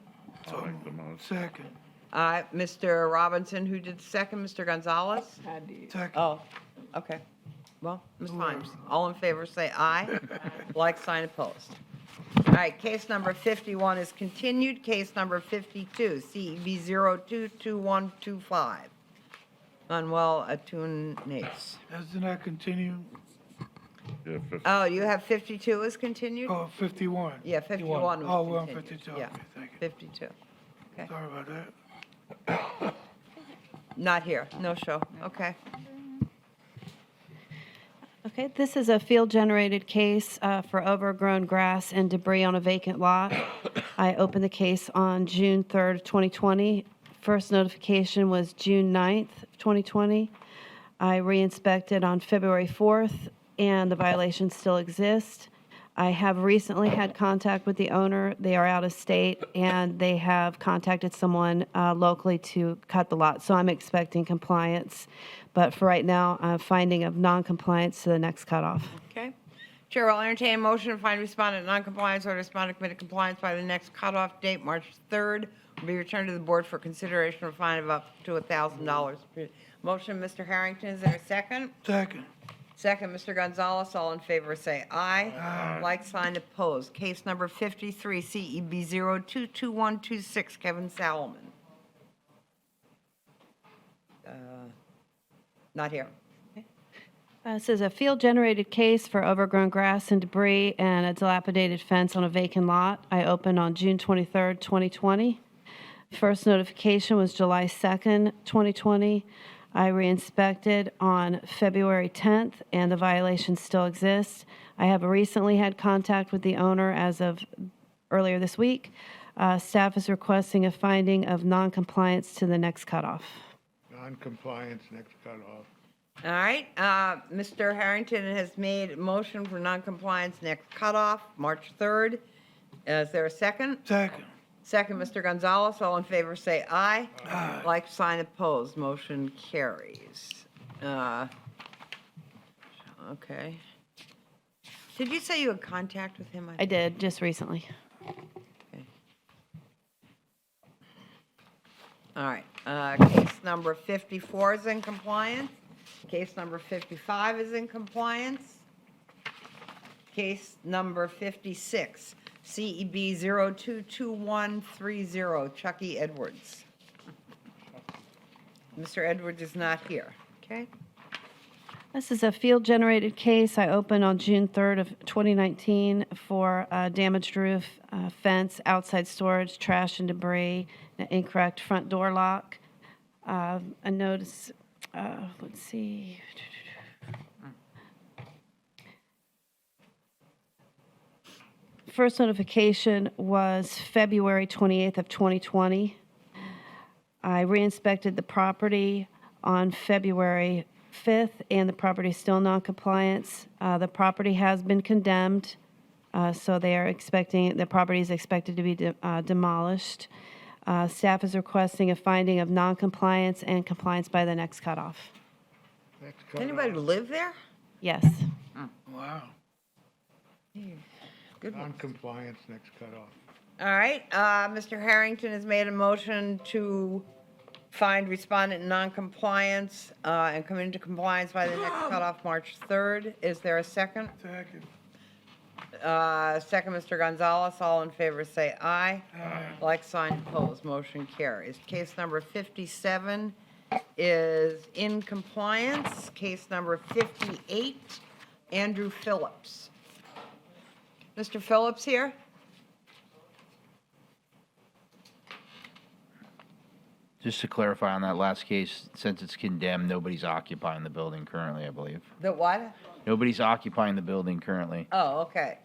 Second. All right, Mr. Robinson, who did the second? Mr. Gonzalez? I did. Second. Oh, okay. Well, Ms. Himes, all in favor, say aye. Like, sign, opposed. All right, case number 51 is continued. Case number 52, CEB 022125. Manuel Atunes. Doesn't that continue? Oh, you have 52 is continued? Oh, 51. Yeah, 51 Oh, was we're on continued. 52. Yeah, Okay, thank you. 52. Okay. Sorry about that. Not here, no show. Okay. Okay, this is a field-generated case for overgrown grass and debris on a vacant lot. I opened the case on June 3rd, 2020. First notification was June 9th, 2020. I re-inspected on February 4th, and the violations still exist. I have recently had contact with the owner. They are out of state, and they have contacted someone locally to cut the lot. So I'm expecting compliance. But for right now, finding of non-compliance to the next cutoff. Okay. Chair will entertain a motion to find respondent non-compliance or respondent committed compliance by the next cutoff date, March 3rd, will be returned to the board for consideration of a fine of up to $1,000. Motion, Mr. Harrington, is there a second? Second. Second, Mr. Gonzalez, all in favor say aye. Aye. Like, sign, opposed. Case number 53, CEB 022126, Kevin Salomon. Not here. This is a field-generated case for overgrown grass and debris and a dilapidated fence on a vacant lot. I opened on June 23rd, 2020. First notification was July 2nd, 2020. I re-inspected on February 10th, and the violations still exist. I have recently had contact with the owner as of earlier this week. Staff is requesting a finding of non-compliance to the next cutoff. Non-compliance, next cutoff. All right, Mr. Harrington has made a motion for non-compliance next cutoff, March 3rd. Is there a second? Second. Second, Mr. Gonzalez, all in favor say aye. Aye. Like, sign, opposed, motion carries. Okay. Did you say you had contact with him? I did, just recently. Okay. All right, case number 54 is in compliance. Case number 55 is in compliance. Case number 56, CEB 022130, Chucky Edwards. Mr. Edwards is not here, okay? This is a field-generated case. I opened on June 3rd of 2019 for a damaged roof, fence, outside storage, trash and debris, an incorrect front door lock. A notice, let's see. First notification was February 28th of 2020. I re-inspected the property on February 5th, and the property is still non-compliance. The property has been condemned, so they are expecting, the property is expected to be demolished. Staff is requesting a finding of non-compliance and compliance by the next cutoff. Next cutoff. Anybody live there? Yes. Wow. Good one. Non-compliance, next cutoff. All right, Mr. Harrington has made a motion to find respondent in non-compliance and come into compliance by the next cutoff, March 3rd. Is there a second? Second. second Mr. Gonzalez. All in favor, say aye. Aye. Like sign opposed, motion carries. Case number 57 is in compliance. Case number 58, Andrew Phillips. Mr. Phillips here? Just to clarify on that last case, since it's condemned, nobody's occupying the building currently, I believe. The what? Nobody's occupying the building currently. Oh, okay.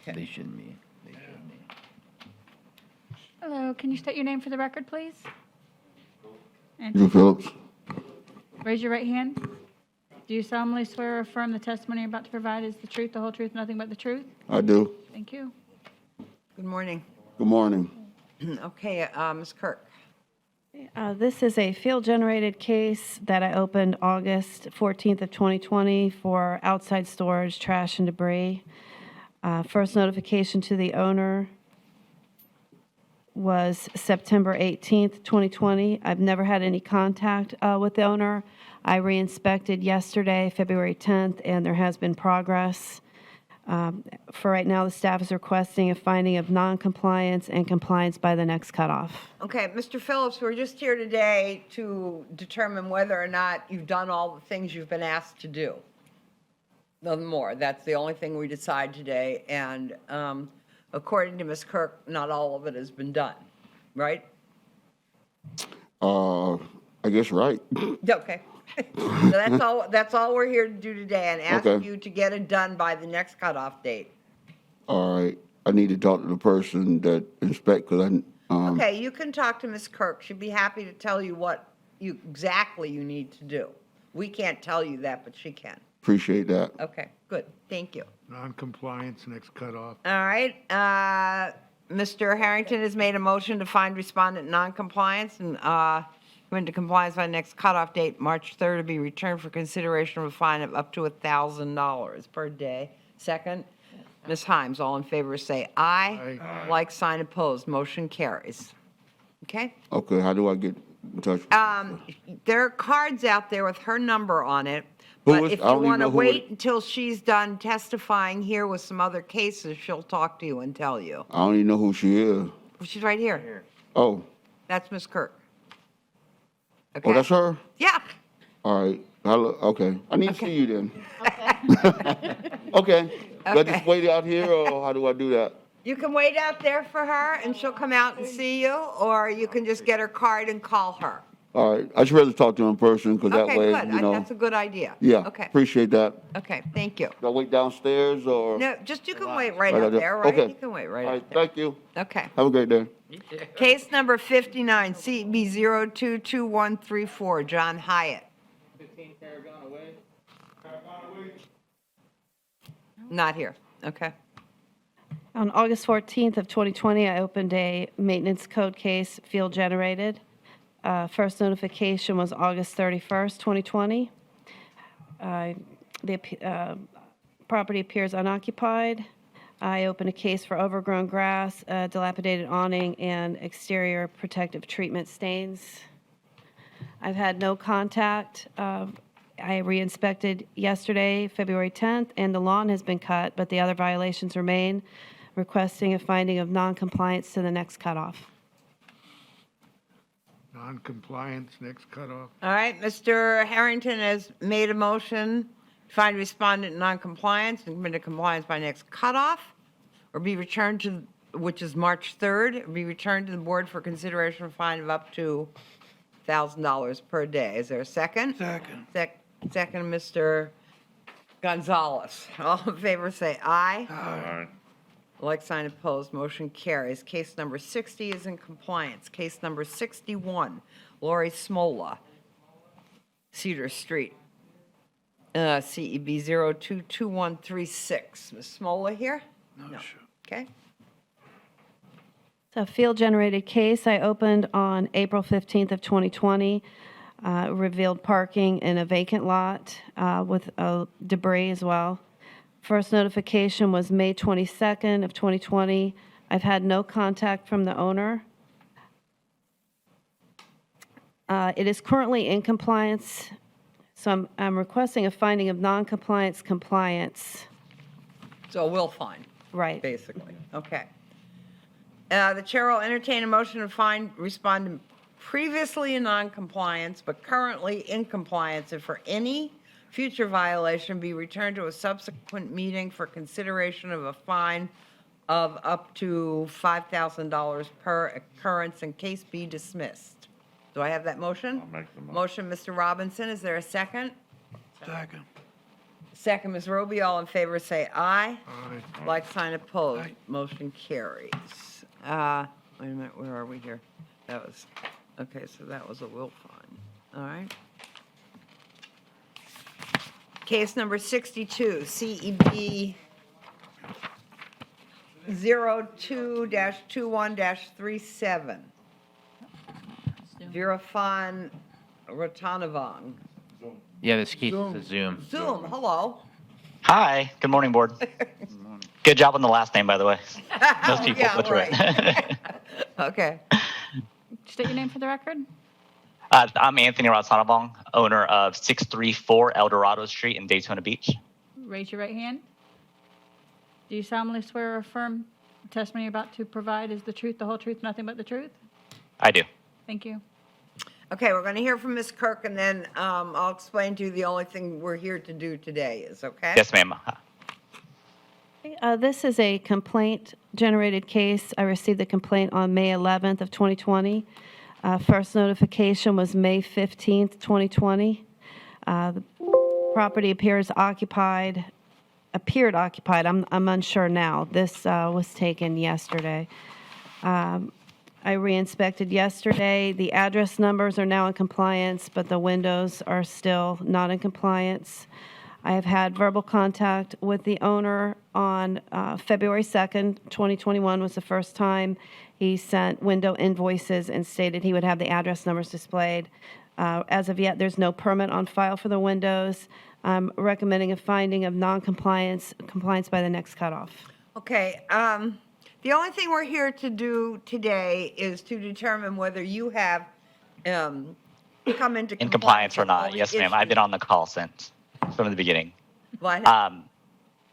They shouldn't be. They shouldn't be. Hello, can you state your name for the record, please? Andrew Phillips. Raise your right hand. Do you solemnly swear or affirm the testimony you're about to provide is the truth, the whole truth, nothing but the truth? I do. Thank you. Good morning. Good morning. Okay, Ms. Kirk. This is a field-generated case that I opened August 14th of 2020 for outside storage, trash, and debris. First notification to the owner was September 18th, 2020. I've never had any contact with the owner. I re-inspected yesterday, February 10th, and there has been progress. For right now, the staff is requesting a finding of non-compliance and compliance by the next cutoff. Okay, Mr. Phillips, we're just here today to determine whether or not you've done all the things you've been asked to do. Nothing more. That's the only thing we decide today. And according to Ms. Kirk, not all of it has been done, right? I guess right. Okay. So that's all we're here to do today, and ask Okay. you to get it done by the next cutoff date. All right. I need to talk to the person that inspect, because Okay, you can talk to Ms. Kirk. She'd be happy to tell you what exactly you need to do. We can't tell you that, but she can. appreciate that. Okay, good. Thank you. Non-compliance, next cutoff. All right, Mr. Harrington has made a motion to find respondent non-compliance and come into compliance by next cutoff date, March 3rd, to be returned for consideration of a fine of up to $1,000 per day. Second, Ms. Himes, all in favor say aye. Aye. Like sign opposed, motion carries. Okay? Okay, how do I get in touch? There are cards out there with her number on it, Who but is- if I you don't even want to know who wait it- until she's done testifying here with some other cases, she'll talk to you and tell you. I don't even know who she is. She's right here. Oh, That's Ms. Kirk. oh, that's her? Yeah. All right. Okay. I need to see you then. Okay. Do I just wait out here, or how do I do that? You can wait out there for her and she'll come out and see you, or you can just get her card and call her. All right. I should rather talk to her in person, because that Okay, way, good. you know. That's a good idea. Yeah, Okay, appreciate that. okay, thank you. Do I wait downstairs, or? No, just you can wait right Right out out there. there, right? Okay. You can wait right All out right, there. thank you. Okay. Have a great day. Case number 59, CB 022134, John Hyatt. 15 Paragon Way. Not here. Okay. On August 14th of 2020, I opened a maintenance code case, field generated. First notification was August 31st, 2020. The property appears unoccupied. I opened a case for overgrown grass, dilapidated awning, and exterior protective treatment stains. I've had no contact. I re-inspected yesterday, February 10th, and the lawn has been cut, but the other violations remain, requesting a finding of non-compliance to the next cutoff. Non-compliance, next cutoff. All right, Mr. Harrington has made a motion to find respondent in non-compliance and come into compliance by next cutoff, or be returned to, which is March 3rd, be returned to the board for consideration of fine of up to $1,000 per day. Is there a second? Second. Second, Mr. Gonzalez. All in favor say aye. Aye. Like sign opposed, motion carries. Case number 60 is in compliance. Case number 61, Lori Smola, Cedar Street, CEB 022136. Ms. Smola here? No, sure. Okay. It's a field-generated case I opened on April 15th of 2020. Revealed parking in a vacant lot with debris as well. First notification was May 22nd of 2020. I've had no contact from the owner. It is currently in compliance, so I'm requesting a finding of non-compliance compliance. So we'll find, Right. basically. Okay. The chair will entertain a motion to find respondent previously in non-compliance but currently in compliance, and for any future violation be returned to a subsequent meeting for consideration of a fine of up to $5,000 per occurrence and case be dismissed. Do I have that motion? I'll make the Motion, Mr. Robinson. Is there a second? Second. Second, Ms. Roby. All in favor, say aye. Aye. Like sign opposed. Motion carries. Wait a minute, where are we here? That was, okay, so that was a will fine. All right. Case number 62, CEB 02-21-37. Virafan Ratanavong. Yeah, this case is a Zoom. Zoom, hello. Hi, good morning, board. Good job on the last name, by the way. Most people Yeah, butcher it. Okay. State your name for the record. I'm Anthony Ratanabong, owner of 634 El Dorado Street in Daytona Beach. Raise your right hand. Do you solemnly swear or affirm the testimony you're about to provide is the truth, the whole truth, nothing but the truth? I do. Thank you. Okay, we're going to hear from Ms. Kirk, and then I'll explain to you the only thing we're here to do today is, okay? Yes, ma'am. This is a complaint-generated case. I received the complaint on May 11th of 2020. First notification was May 15th, 2020. The property appeared occupied. I'm unsure now. This was taken yesterday. I re-inspected yesterday. The address numbers are now in compliance, but the windows are still not in compliance. I have had verbal contact with the owner on February 2nd, 2021 was the first time. He sent window invoices and stated he would have the address numbers displayed. As of yet, there's no permit on file for the windows. I'm recommending a finding of non-compliance, compliance by the next cutoff. Okay, the only thing we're here to do today is to determine whether you have come into In compliance or with all not. the Yes, ma'am. I've issues. been on the call since, from the beginning. What?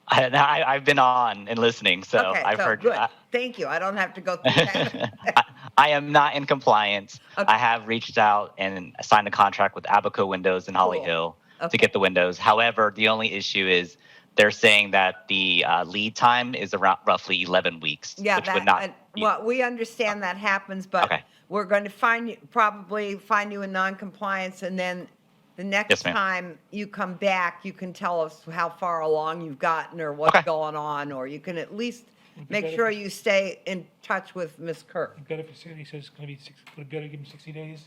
I've been on and listening, so Okay, I've so heard. good. Thank you. I don't have to go through that. I am not in compliance. I have reached out and signed a contract with Abaco Windows in Holly Cool. Hill Okay. to get the windows. However, the only issue is they're saying that the lead time is around roughly 11 weeks, Yeah, which would not. well, we understand that happens, but Okay. we're going to probably find you in non-compliance, and then the next Yes, ma'am. time you come back, you can tell us how far along you've gotten or what's going on, or you can at least make sure you stay in touch with Ms. Kirk. Got it for 60, he says it's gonna be would it be better to give him 60 days?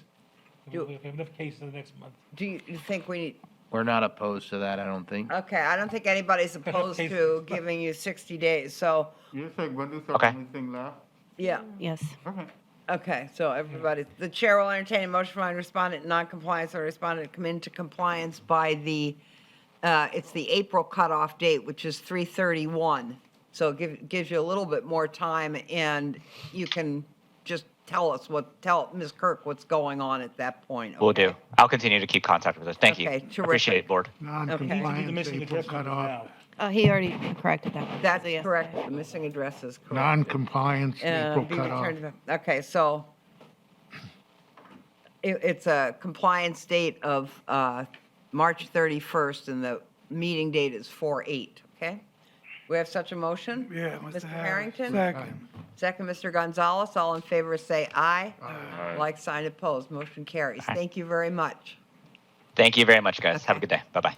Do- We have enough cases in the next month. Do you think we need, We're not opposed to that, I don't think. okay, I don't think anybody's opposed to giving you 60 days, so, You said windows are the only thing left? yeah. Yes. Okay. Okay, so everybody, the chair will entertain a motion from respondent in non-compliance or respondent to come into compliance by the, it's the April cutoff date, which is 3/31. So it gives you a little bit more time, and you can just tell Ms. Kirk what's going on at that point. Will do. I'll continue to keep contact with her. Thank you. Okay, terrific. Appreciate it, board. Non-compliance, April cutoff. He already corrected that. That's correct, the missing address is correct. Non-compliance, April Be cutoff. returned to- Okay, so it's a compliance date of March 31st, and the meeting date is 4/8, okay? We have such a motion? Yeah, Mr. Harrington? Second. Second, Mr. Gonzalez. All in favor, say aye. Aye. Like sign opposed. Motion carries. Thank you very much. Thank you very much, guys. Have a good day. Bye-bye.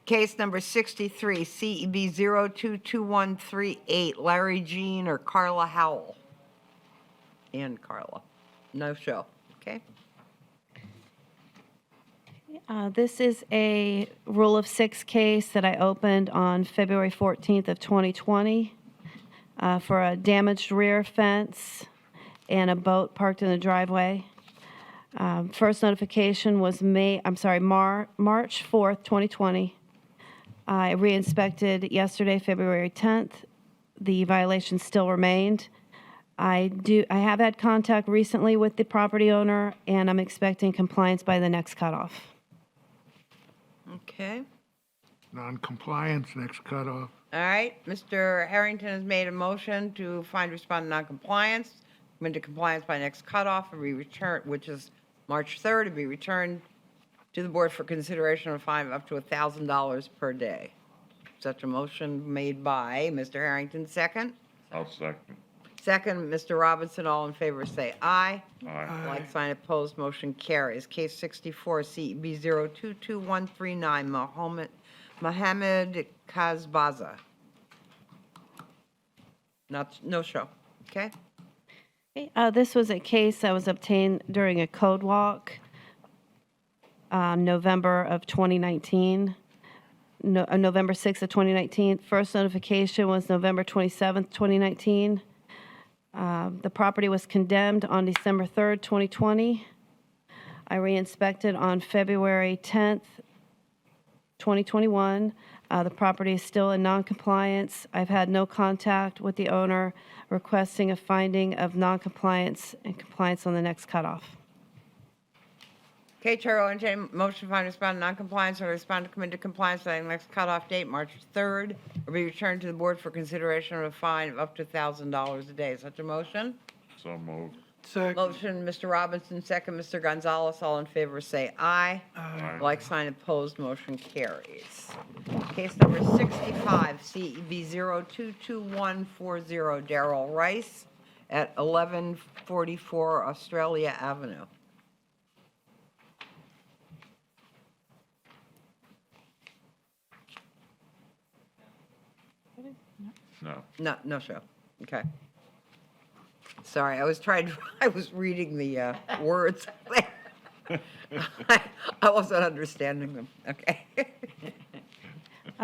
Case number 63, CEB 022138, Larry Jean or Carla Howell. And Carla. No show, okay? This is a Rule of 6 case that I opened on February 14th of 2020 for a damaged rear fence and a boat parked in the driveway. First notification was March 4th, 2020. I re-inspected yesterday, February 10th. The violation still remained. I have had contact recently with the property owner, and I'm expecting compliance by the next cutoff. Okay. Non-compliance, next cutoff. All right, Mr. Harrington has made a motion to find respondent non-compliance, come into compliance by next cutoff, and be returned, which is March 3rd, to be returned to the board for consideration of a fine of up to $1,000 per day. Such a motion made by Mr. Harrington, second. I'll second. Second, Mr. Robinson, all in favor, say aye. Aye. Like sign opposed, motion carries. Case 64, CEB 022139, Mohammed Kazbaza. No show, okay? This was a case that was obtained during a code walk, November of 2019, November 6th of 2019. First notification was November 27th, 2019. The property was condemned on December 3rd, 2020. I re-inspected on February 10th, 2021. The property is still in non-compliance. I've had no contact with the owner, requesting a finding of non-compliance and compliance on the next cutoff. Okay, Chair will entertain a motion to find respondent non-compliance or respondent to come into compliance by the next cutoff date, March 3rd, or be returned to the board for consideration of a fine of up to $1,000 a day. Such a motion? So moved. Second. Motion, Mr. Robinson, second, Mr. Gonzalez. All in favor, say aye. Aye. Like sign opposed, motion carries. Case number 65, CEB 022140, Darrell Rice at 1144 Australia Avenue. No. No show. Okay. Sorry, I was reading the words. I wasn't understanding them. Okay.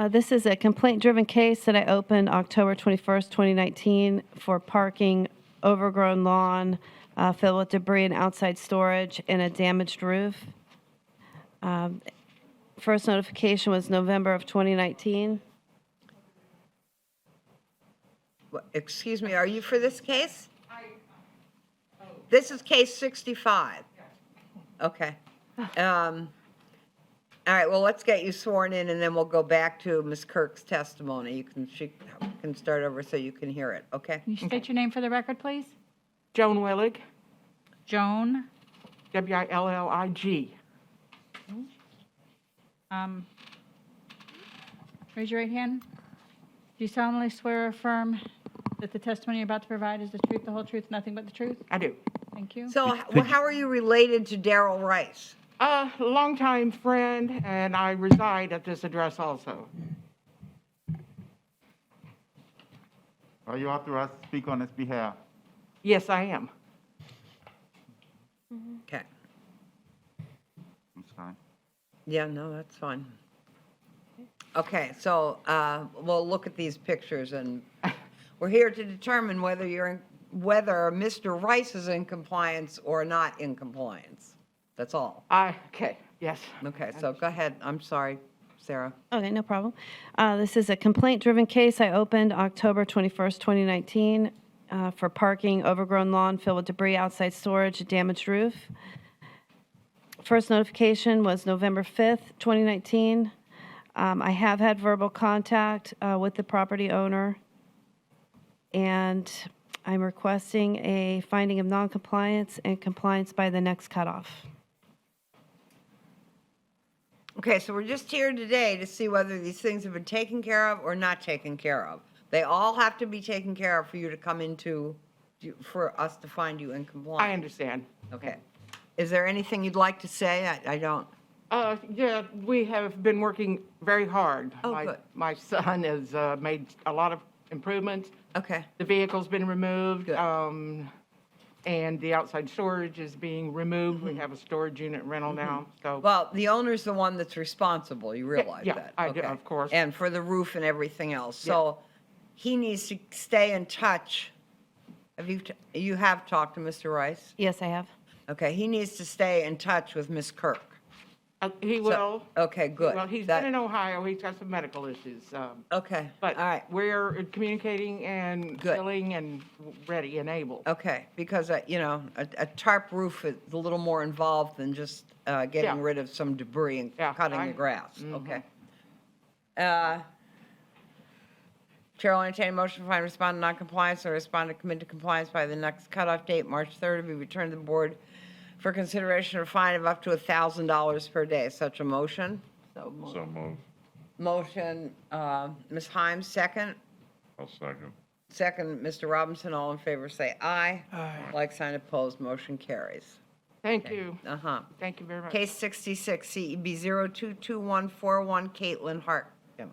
This is a complaint-driven case that I opened October 21st, 2019 for parking, overgrown lawn filled with debris and outside storage, and a damaged roof. First notification was November of 2019. Excuse me, are you for this case? This is case 65. Okay. All right, well, let's get you sworn in, and then we'll go back to Ms. Kirk's testimony. She can start over so you can hear it, okay? Can you state your name for the record, please? Joan Willig, Joan? Willig. Raise your right hand. Do you solemnly swear or affirm that the testimony you're about to provide is the truth, the whole truth, nothing but the truth? I do. Thank you. So how are you related to Darrell Rice? A longtime friend, and I reside at this address also. Are you authorized to speak on his behalf? Yes, I am. Okay. I'm sorry. Yeah, no, that's fine. Okay, so we'll look at these pictures, and we're here to determine whether whether Mr. Rice is in compliance or not in compliance. That's all. Okay, yes. Okay, so go ahead. I'm sorry, Sarah. Okay, no problem. This is a complaint-driven case I opened October 21st, 2019 for parking, overgrown lawn filled with debris, outside storage, a damaged roof. First notification was November 5th, 2019. I have had verbal contact with the property owner, and I'm requesting a finding of noncompliance and compliance by the next cutoff. Okay, so we're just here today to see whether these things have been taken care of or not taken care of. They all have to be taken care of for you to come into, for us to find you in compliance. I understand. Okay. Is there anything you'd like to say? I don't. Yeah, we have been working very hard. Oh, good. My son has made a lot of improvements. Okay. The vehicle's been removed, and the outside storage is being removed. We have a storage unit rental now, so. Well, the owner's the one that's responsible, you realize Yeah, that? I do, Okay. of course. And for the roof and everything else. So he needs to stay in touch. You have talked to Mr. Rice? Yes, I have. Okay, he needs to stay in touch with Ms. Kirk. He will. Okay, good. Well, he's That- been in Ohio. He's got some medical issues. Okay, But all right. we're communicating and Good. filling and ready and able. Okay, because, a tarp roof is a little more involved than just getting Yeah. rid of some debris and Yeah, cutting I- the grass. Mhm. Okay. Chair will entertain a motion to find respondent non-compliance or respondent commit to compliance by the next cutoff date, March 3rd, to be returned to the board for consideration of fine of up to $1,000 per day. Such a motion? So moved. Motion, Ms. Himes, second. I'll second. Second, Mr. Robinson, all in favor, say aye. Aye. Like sign opposed, motion carries. Thank you. Uh-huh. Thank you very much. Case 66, CEB 022141, Caitlin Hartcom.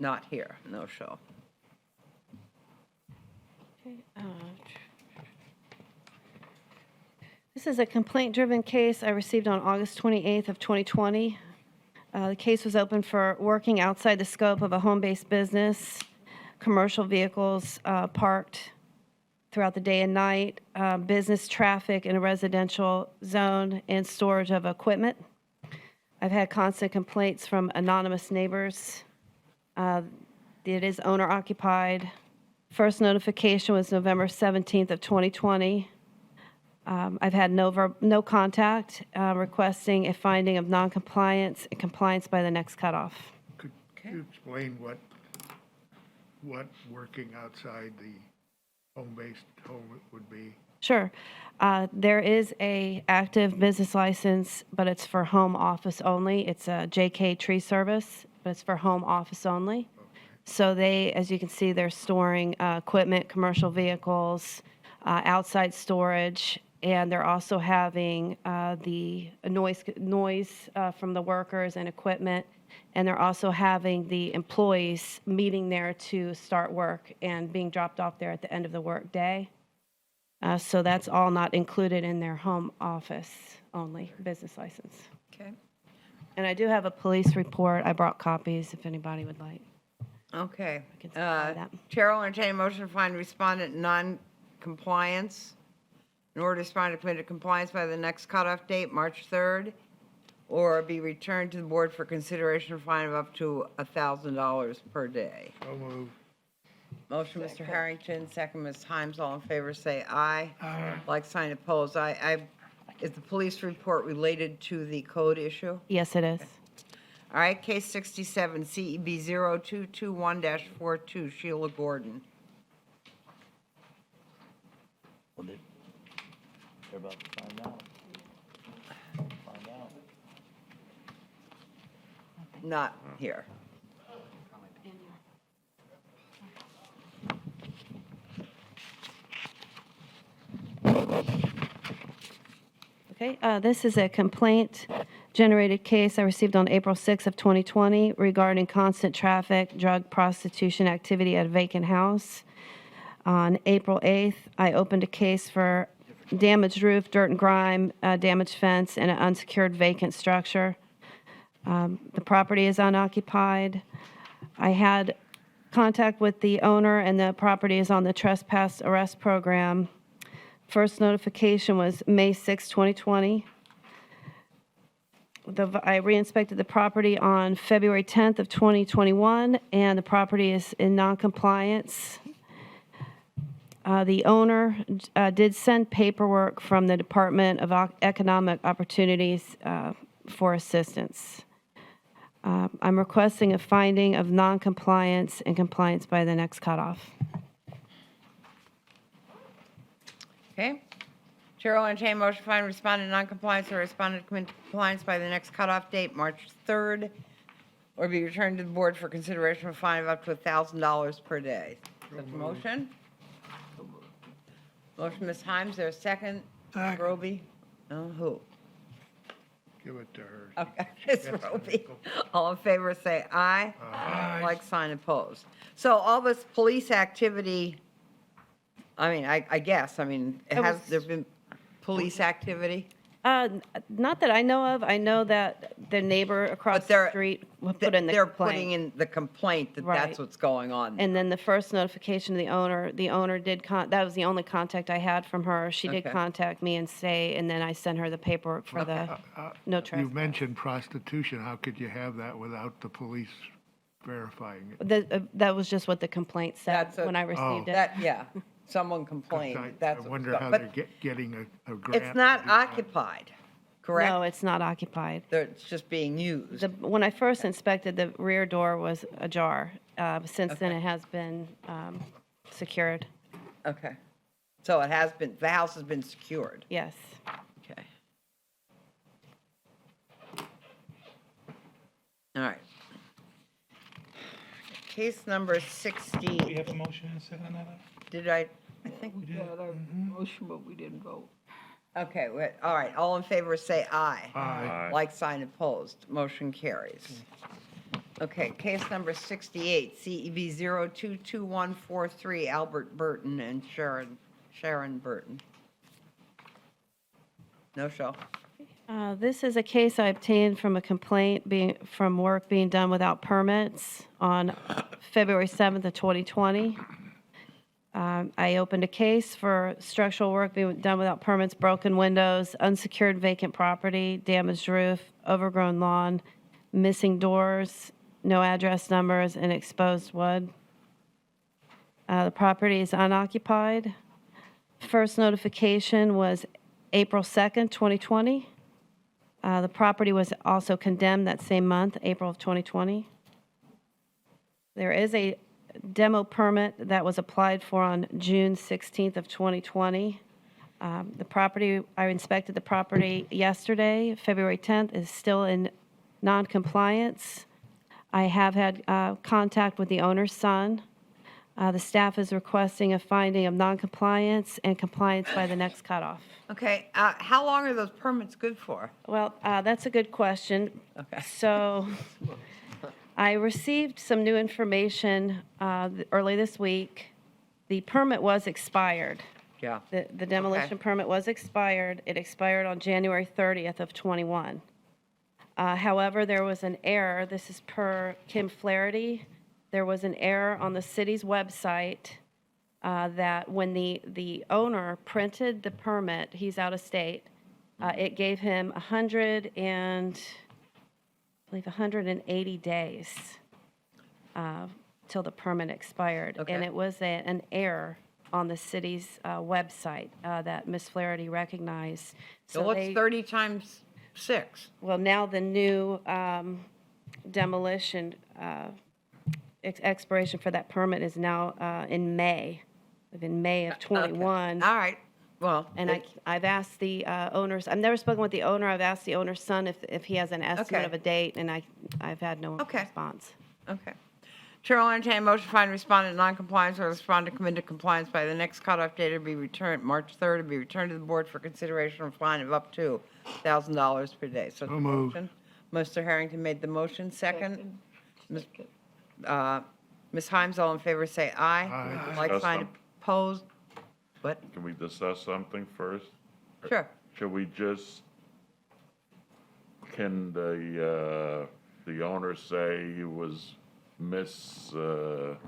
Not here, no show. This is a complaint-driven case I received on August 28th of 2020. The case was open for working outside the scope of a home-based business, commercial vehicles parked throughout the day and night, business traffic in a residential zone, and storage of equipment. I've had constant complaints from anonymous neighbors. It is owner-occupied. First notification was November 17th of 2020. I've had no contact requesting a finding of noncompliance and compliance by the next cutoff. Could you explain what working outside the home-based home would be? Sure. There is a active business license, but it's for home office only. It's a JK Tree Service, but it's for home office only. So they, as you can see, they're storing equipment, commercial vehicles, outside storage, and they're also having the noise from the workers and equipment, and they're also having the employees meeting there to start work and being dropped off there at the end of the workday. So that's all not included in their home office only business license. Okay. And I do have a police report. I brought copies if anybody would like. Okay. can supply that. Chair will entertain a motion to find respondent non-compliance. In order to respond to committed compliance by the next cutoff date, March 3rd, or be returned to the board for consideration of fine of up to $1,000 per day. So moved. Motion, Mr. Harrington, second, Ms. Himes, all in favor, say aye. Aye. Like sign opposed. Is the police report related to the code issue? Yes, it is. All right, case 67, CEB 0221-42, Sheila Gordon. They're about to find out. Not here. Okay, this is a complaint-generated case I received on April 6th of 2020 regarding constant traffic, drug prostitution activity at a vacant house. On April 8th, I opened a case for damaged roof, dirt and grime, damaged fence, and an unsecured vacant structure. The property is unoccupied. I had contact with the owner, and the property is on the trespass arrest program. First notification was May 6, 2020. I re-inspected the property on February 10th of 2021, and the property is in noncompliance. The owner did send paperwork from the Department of Economic Opportunities for assistance. I'm requesting a finding of noncompliance and compliance by the next cutoff. Okay. Chair will entertain a motion to find respondent non-compliance or respondent commit to compliance by the next cutoff date, March 3rd, or be returned to the board for consideration of a fine of up to $1,000 per day. Such a motion? Motion, Ms. Himes, there a second? Second. Roby? No, who? Give it to her. Okay, She Ms. gets to Roby. go. All in favor, say aye. Aye. Like sign opposed. So all this police activity, I mean, I guess, I mean, It has was- there been police activity? Not that I know of. I know that the neighbor across But they're- the street put in the They're complaint. putting in the complaint that Right. that's what's going on. And then the first notification to the owner did that was the only contact I had from her. She did Okay. contact me and say, and then I sent her the paperwork for the no You trespass. mentioned prostitution. How could you have that without the police verifying it? That was just what the complaint said That's a- when I received it. That, yeah, someone 'Cause complained. I That's what's wonder go- how but they're getting a grant. it's to not do that. occupied, correct? No, it's not occupied. It's just being used. When I first inspected, the rear door was ajar. Since then, it has been secured. Okay. So it has been, the house has been secured? Yes. Okay. All right. Case number 60. We have a motion and a second on that? Did I think we did. Motion, but we didn't vote. Okay, all right, all in favor say aye. Aye. Like sign opposed, motion carries. Okay, case number 68, CEV 022143, Albert Burton and Sharon Burton. No show. This is a case I obtained from a complaint from work being done without permits on February 7th of 2020. I opened a case for structural work being done without permits, broken windows, unsecured vacant property, damaged roof, overgrown lawn, missing doors, no address numbers, and exposed wood. The property is unoccupied. First notification was April 2nd, 2020. The property was also condemned that same month, April of 2020. There is a demo permit that was applied for on June 16th of 2020. The property, I inspected the property yesterday, February 10th, is still in non-compliance. I have had contact with the owner's son. The staff is requesting a finding of non-compliance and compliance by the next cutoff. Okay, how long are those permits good for? Well, that's a good question. Okay. So I received some new information early this week. The permit was expired. Yeah. The demolition permit was expired. It expired on January 30th of 21. However, there was an error. This is per Kim Flaherty. There was an error on the city's website that when the owner printed the permit, he's out of state, it gave him 180 days till the permit expired. Okay. And it was an error on the city's website that Ms. Flaherty recognized. So what's 30 times 6? Well, now the new demolition expiration for that permit is now in May of 21. All right, well. And I've asked the owners, I've never spoken with the owner, I've asked the owner's son if he has an estimate Okay. of a date, and I've had no response. Okay. Chair will entertain a motion to find respondent non-compliance or respondent come into compliance by the next cutoff date to be returned, March 3rd, to be returned to the board for consideration of fine of up to $1,000 per day. So moved. motion. Mr. Harrington made the motion, second. Ms. Himes, all in favor, say aye. Aye. Like Discuss sign them. opposed. What? Can we discuss something first? Sure. Should we just, can the owner say he was misinformed?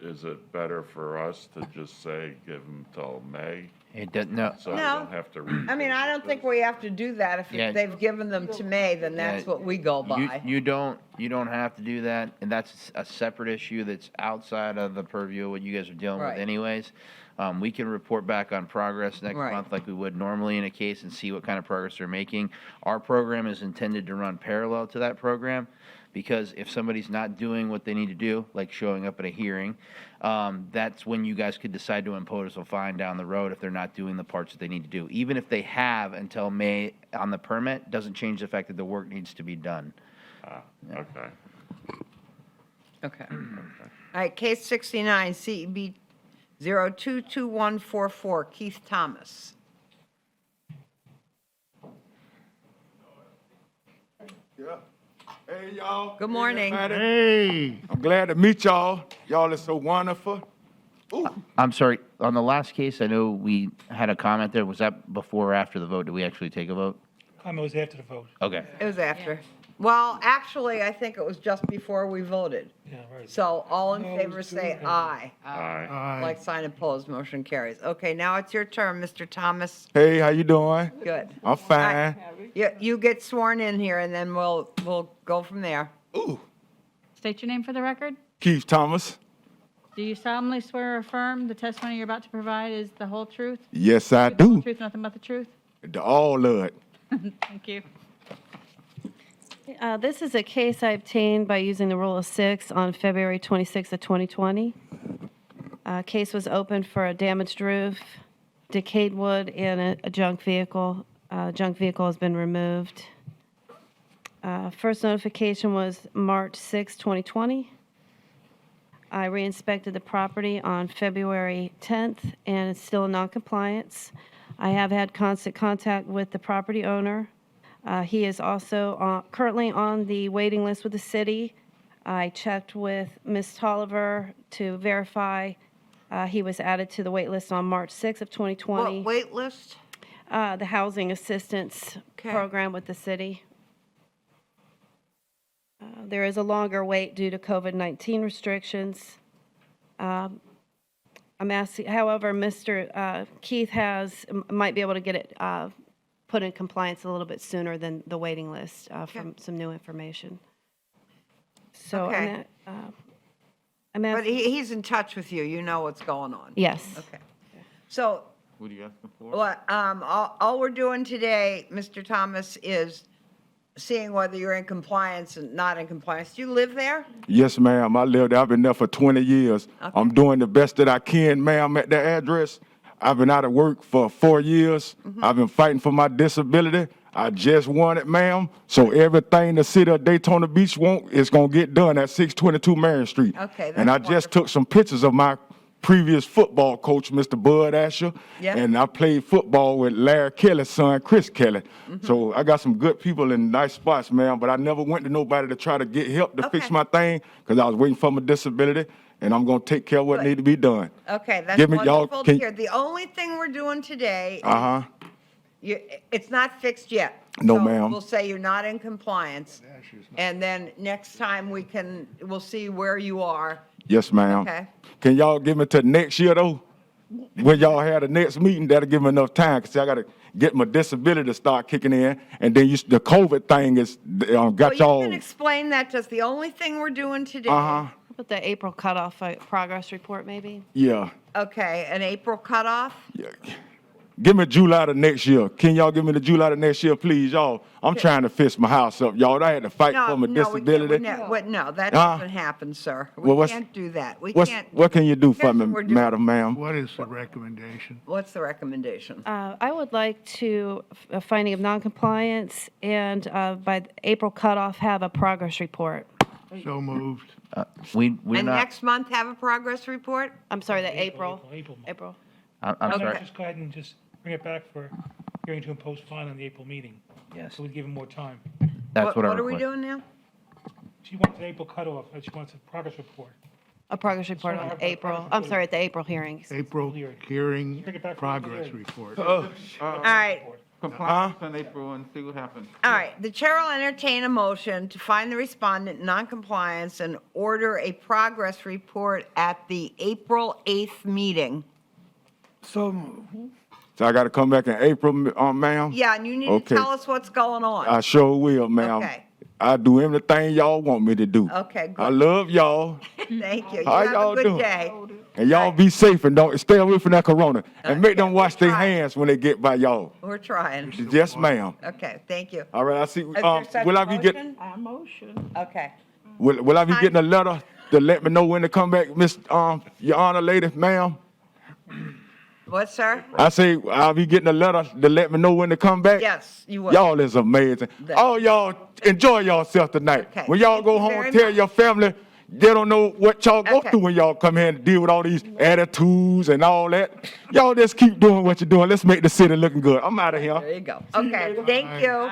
Is it better for us to just say, give him till May? It doesn't, no. So we No. don't have to I mean, I don't think we have to do that. If Yeah. they've given them to May, then that's what we go by. You don't have to do that, and that's a separate issue that's outside of the purview of what you guys are dealing with Right. anyways. We can report back on progress next Right. month like we would normally in a case and see what kind of progress they're making. Our program is intended to run parallel to that program, because if somebody's not doing what they need to do, like showing up at a hearing, that's when you guys could decide to impose a fine down the road if they're not doing the parts that they need to do. Even if they have until May on the permit, doesn't change the fact that the work needs to be done. Okay. Okay. All right, case 69, CEB 022144, Keith Thomas. Yeah. Hey, y'all. Good morning. Hey. I'm glad to meet y'all. Y'all are so wonderful. I'm sorry, on the last case, I know we had a comment there. Was that before or after the vote? Did we actually take a vote? Comment was after the vote. Okay. It was after. Well, actually, I think it was just before we voted. Yeah, right. So all in No, it favor was say good. aye. Aye. Like sign opposed, motion carries. Okay, now it's your turn, Mr. Thomas. Hey, how you doing? Good. I'm fine. You get sworn in here, and then we'll go from there. State your name for the record. Keith Thomas. Do you solemnly swear or affirm the testimony you're about to provide is the whole truth? Yes, I The whole do. truth, nothing but the truth? All of it. Thank you. This is a case I obtained by using the rule of 6 on February 26th of 2020. Case was opened for a damaged roof, decayed wood, and a junk vehicle. Junk vehicle has been removed. First notification was March 6, 2020. I re-inspected the property on February 10th, and it's still in noncompliance. I have had constant contact with the property owner. He is also currently on the waiting list with the city. I checked with Ms. Tolliver to verify he was added to the wait list on March 6th of 2020. What wait list? The housing assistance Okay. program with the city. There is a longer wait due to COVID-19 restrictions. I'm asking, however, Mr. Keith might be able to get it put in compliance a little bit sooner than the waiting list from some new information. So Okay. I'm But asking, he's in touch with you. You know what's going on. yes. Okay. So, What are you asking for? what, all we're doing today, Mr. Thomas, is seeing whether you're in compliance and not in compliance. Do you live there? Yes, ma'am. I lived there. I've been there for 20 years. Okay. I'm doing the best that I can, ma'am, at that address. I've been out of work for 4 years. Mm-hmm. I've been fighting for my disability. I just won it, ma'am. So everything the city of Daytona Beach want is going to get done at 622 Marion Street. Okay, And I that's just took some pictures of my previous football coach, Mr. Bud Asher. Yeah. And I played football with Larry Kelly's son, Chris Kelly. Mm-hmm. So I got some good people in nice spots, ma'am. But I never went to nobody to try to get help to fix Okay. my thing because I was waiting for my disability. And I'm going to take care of what Good. need to be done. Okay, that's Give me- y'all wonderful to can- hear. The only thing we're doing today, Uh-huh. it's not fixed yet. No, So ma'am. We'll say you're not in compliance. And then next time we'll see where you are. Yes, ma'am. Okay. Can y'all give me to next year, though? When y'all have the next meeting, that'll give me enough time, because I got to get my disability to start kicking in. And then the COVID thing is, got Well, you y'all. can explain that to us. The only thing we're doing today. Uh-huh. With the April cutoff progress report, maybe? Yeah. Okay, an April cutoff? Give me July of next year. Can y'all give me the July of next year, please, y'all? I'm trying to fix my house up, y'all. I had to fight for my disability. No, that Huh? doesn't happen, sir. Well, We what's- can't do that. We What can't. can you do for Here's me, what we're doing. madam, ma'am? What is the recommendation? What's the recommendation? I would like to, a finding of noncompliance, and by the April cutoff, have a progress report. So moved. We're And not, next month, have a progress report? I'm sorry, the April. April. I'm Okay. sorry. Just go ahead and just bring it back for hearing to impose fine on the April meeting. Yes. So we give him more time. That's what I What are we request. doing now? She wants an April cutoff, she wants a progress report. A progress report on April, I'm sorry, at the April hearings. April hearing Bring it back for progress hearing. report. All right, Compliance in April and see what happens. all right. The chair will entertain a motion to find the respondent in noncompliance and order a progress report at the April 8th meeting. So, So I got to come back in April, ma'am? Yeah, and you need to Okay. tell us what's going on. I sure will, ma'am. Okay. I do everything y'all want me to do. Okay, I good. love y'all, Thank you. You How have y'all a good doing? day. and y'all be safe and don't stay away from that corona. And make them wash their trying. hands when they get by y'all. We're trying. Yes, ma'am. Okay, thank you. All right, I see. Is there such Will a I be get? motion? I motion. Okay. Will I be getting a letter to let me know when to come back, Miss Your Honor, lady, ma'am? What, sir? I say I'll be getting a letter to let me know when to come back. Yes, you will. Y'all is amazing. That- Oh, y'all enjoy yourself tonight. Okay. When y'all go Thank you home, very tell much. your family they don't know what y'all go Okay. through when y'all come here and deal with all these attitudes and all that. Y'all just keep doing what you're doing. Let's make the city looking good. I'm out of here. There you go. Okay, thank you. All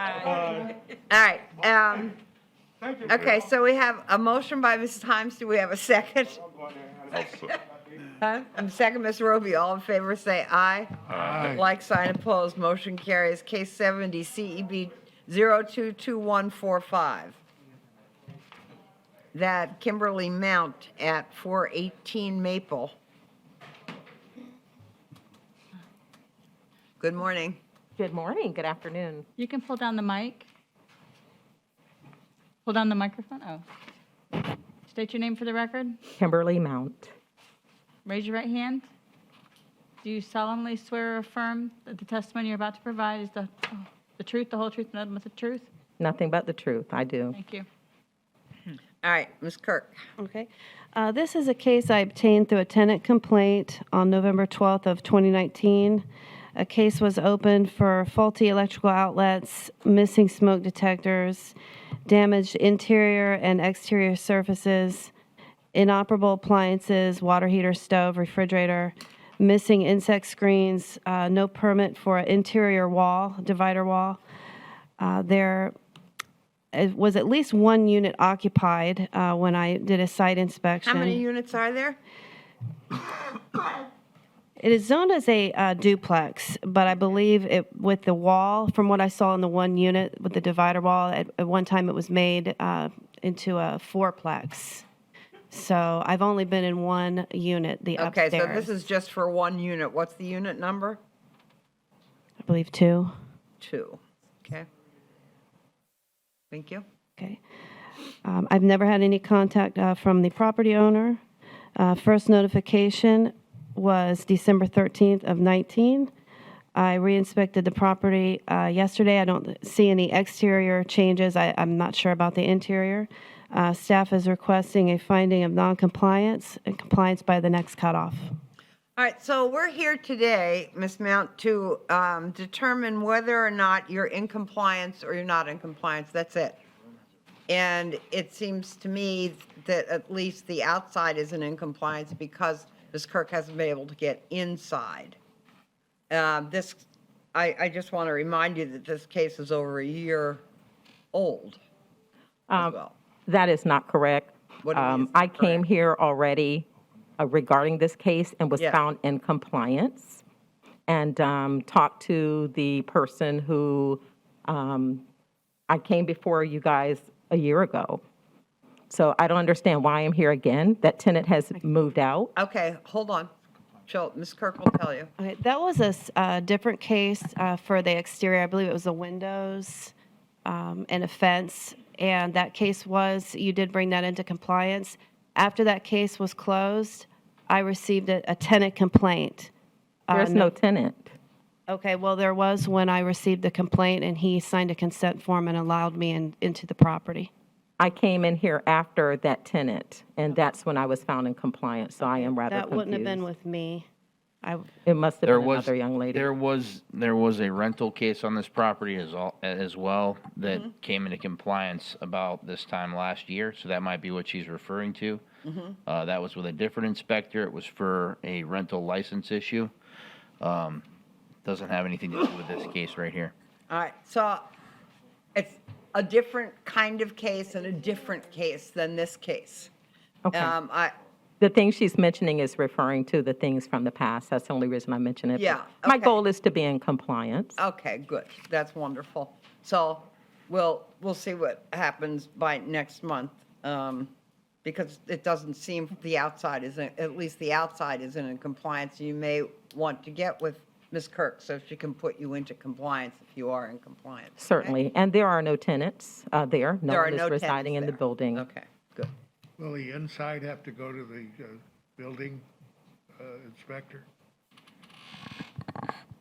right. Okay, so we have a motion by Mrs. Himes. Do we have a second? Huh? And second, Ms. Roby. All in favor, say aye. Aye. Like sign opposed, motion carries. Case 70 CEB 022145. That Kimberly Mount at 418 Maple. Good morning. Good morning, good afternoon. You can pull down the mic. Pull down the microphone, oh. State your name for the record. Kimberly Mount. Raise your right hand. Do you solemnly swear or affirm that the testimony you're about to provide is the truth, the whole truth, and nothing but the truth? Nothing but the truth, I do. Thank you. All right, Ms. Kirk. Okay. This is a case I obtained through a tenant complaint on November 12th of 2019. A case was opened for faulty electrical outlets, missing smoke detectors, damaged interior and exterior surfaces, inoperable appliances, water heater, stove, refrigerator, missing insect screens, no permit for an interior wall, divider wall. There was at least one unit occupied when I did a site inspection. How many units are there? It is zoned as a duplex, but I believe with the wall, from what I saw in the one unit with the divider wall, at one time it was made into a fourplex. So I've only been in one unit, the upstairs. Okay, so this is just for one unit. What's the unit number? I believe 2. 2. Okay. Thank you. Okay. I've never had any contact from the property owner. First notification was December 13th of 19. I re-inspected the property yesterday. I don't see any exterior changes. I'm not sure about the interior. Staff is requesting a finding of noncompliance and compliance by the next cutoff. All right, so we're here today, Ms. Mount, to determine whether or not you're in compliance or you're not in compliance. That's it. And it seems to me that at least the outside isn't in compliance because Ms. Kirk hasn't been able to get inside. I just want to remind you that this case is over a year old as well. That is not correct. What do you mean it's I came here already regarding this case and was Yeah. found in compliance and talked to the person who I came before you guys a year ago. So I don't understand why I'm here again. That tenant has moved out. Okay, hold on. Ms. Kirk will tell you. Okay, that was a different case for the exterior. I believe it was the windows and a fence. And that case you did bring that into compliance. After that case was closed, I received a tenant complaint. There's no tenant. Okay, well, there was when I received the complaint, and he signed a consent form and allowed me into the property. I came in here after that tenant, and that's when I was found in compliance, so I am rather That confused. wouldn't have been with me. It must have There been was another young lady. there was a rental case on this property as well that came into compliance about this time last year. So that might be what she's referring to. That was with a different inspector. It was for a rental license issue. Doesn't have anything to do with this case right here. All right, so it's a different kind of case and a different case than this case. Okay. The thing she's mentioning is referring to the things from the past. That's the only reason I mention it. Yeah, My okay. goal is to be in compliance. Okay, good. That's wonderful. So we'll see what happens by next month, because it doesn't seem the outside isn't, at least the outside isn't in compliance. You may want to get with Ms. Kirk so she can put you into compliance if you are in compliance. okay? Certainly. And there are no tenants there. No There are one no is residing in tenants the building. Okay, good. Will the inside have to go to the building inspector?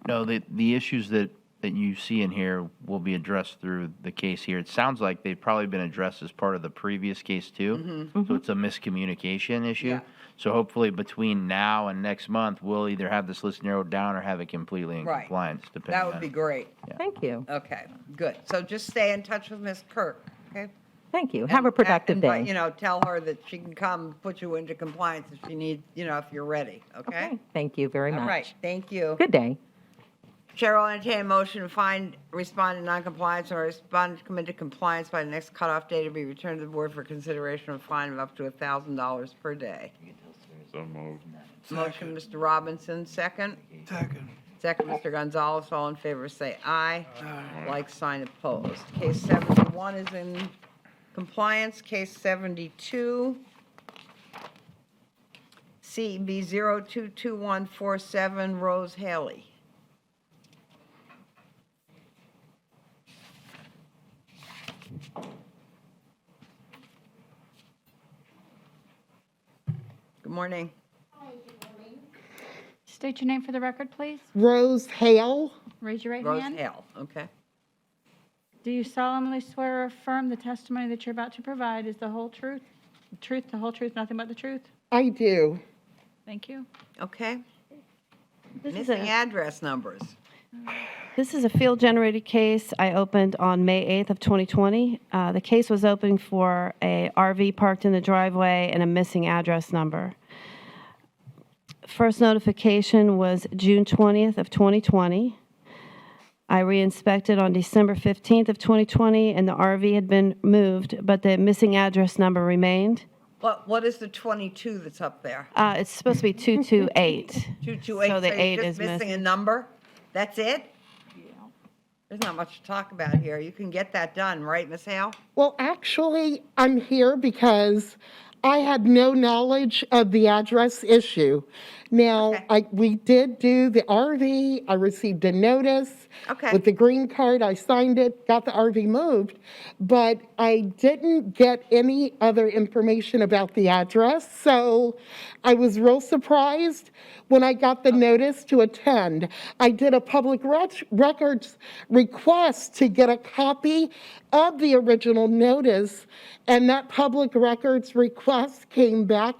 No, the issues that you see in here will be addressed through the case here. It sounds like they've probably been addressed as part of the previous case too. So it's a miscommunication issue. So hopefully between now and next month, we'll either have this list narrowed down or have it completely in Right. compliance, depending That on. would be great. Thank you. Okay, good. So just stay in touch with Ms. Kirk, okay? Thank you. Have a productive And, day. tell her that she can come put you into compliance if she needs, if you're ready, okay? Thank you very much. All right, thank you. Good day. Chair will entertain a motion to find respondent noncompliance or respondent to come into compliance by the next cutoff date to be returned to the board for consideration of a fine of up to $1,000 per day. So moved. Motion, Mr. Robinson, second. Second. Second, Mr. Gonzalez. All in favor, say aye. Like sign opposed. Case 71 is in compliance. Case 72, CB 022147, Rose Haley. Good morning. State your name for the record, please. Rose Hale. Raise your right Rose hand. Hale, okay. Do you solemnly swear or affirm the testimony that you're about to provide is the whole truth, the whole truth, nothing but the truth? I do. Thank you. Okay. This is Missing a- address numbers. This is a field-generated case I opened on May 8th of 2020. The case was opened for a RV parked in the driveway and a missing address number. First notification was June 20th of 2020. I re-inspected on December 15th of 2020, and the RV had been moved, but the missing address number remained. What is the 22 that's up there? It's supposed to be 228. 228, So the you're 8 just is missing a number? That's it? There's not much to talk about here. You can get that done, right, Ms. Hale? Well, actually, I'm here because I had no knowledge of the address issue. Now, we did do the RV. I received a notice. Okay. With the green card, I signed it, got the RV moved, but I didn't get any other information about the address. So I was real surprised when I got the notice to attend. I did a public records request to get a copy of the original notice, and that public records request came back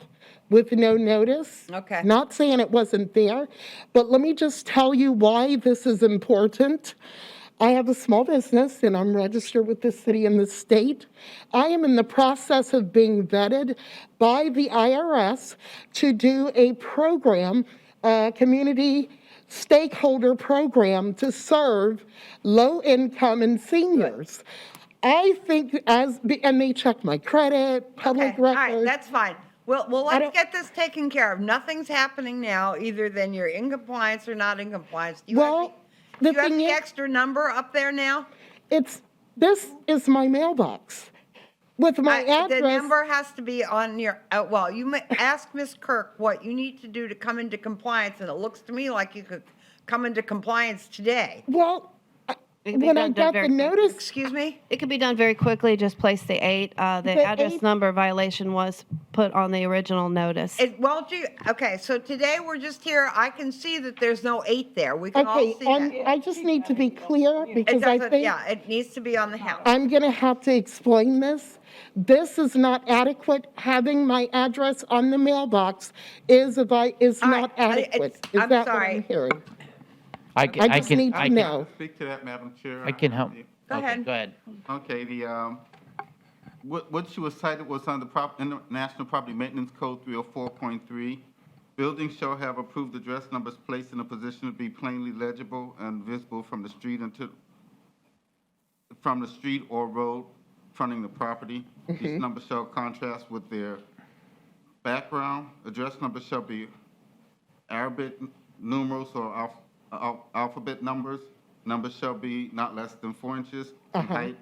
with no notice. Okay. Not saying it wasn't there, but let me just tell you why this is important. I have a small business and I'm registered with the city and the state. I am in the process of being vetted by the IRS to do a program, a community stakeholder program to serve low income and seniors. I think and they check my credit, public Okay, all right, records. that's fine. Well, let's get this taken care of. Nothing's happening now, either then you're in compliance or not in compliance. Do you have the extra number up there now? This is my mailbox. With my address. The number has to be on your, well, you may ask Ms. Kirk what you need to do to come into compliance, and it looks to me like you could come into compliance today. Well, when I got the notice. Excuse me? It could be done very quickly, just place the 8. The address 8? number violation was put on the original notice. Okay, so today we're just here, I can see that there's no 8 there. We can all see that. I just need to be clear because I think. Yeah, it needs to be on the house. I'm going to have to explain this. This is not adequate. Having my address on the mailbox is not adequate. Is I'm that what sorry. I'm hearing? I just need to know. Speak to that, Madam Chair. I can help. Go ahead. Go ahead. Okay, what she was cited was under International Property Maintenance Code 304.3. Buildings shall have approved address numbers placed in a position to be plainly legible and visible from the street or road fronting the property. These numbers shall contrast with their background. Address numbers shall be Arabic numerals or alphabet numbers. Numbers shall be not less than 4 inches in height,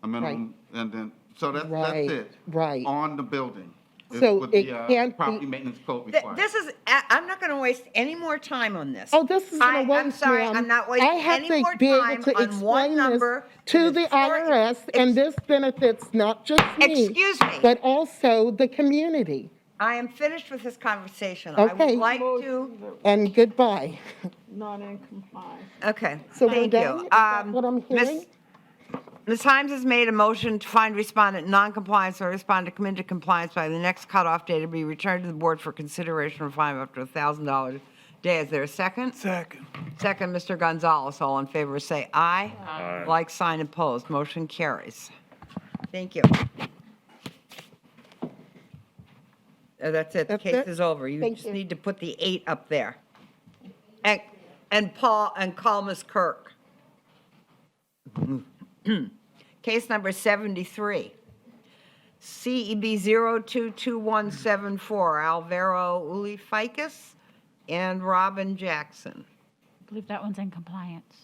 a minimum, and then, so that's it. Right. On the building. is So what it the, can't be- Property maintenance code requires. I'm not going to waste any more time on this. Oh, this is going to waste, I'm sorry, ma'am. I'm not wasting I have any to more be able time to on one explain number. this to the IRS, and this benefits not just me. Excuse me. But also the community. I am finished with this conversation. I Okay. would like to, And goodbye. Not in compliance. okay, So we're thank done? you. Is that what I'm hearing? Ms. Himes has made a motion to find respondent non-compliance or respond to come into compliance by the next cutoff date to be returned to the board for consideration of fine up to $1,000 a day. Is there a second? Second. Second, Mr. Gonzalez. All in favor, say aye. Aye. Like, sign, opposed. Motion carries. Thank you. That's it. The That's case it? is over. You Thank just you. need to put the 8 up there. And call Ms. Kirk. Case number 73. CEB 022174, Alvaro Ulifikis and Robin Jackson. I believe that one's in compliance.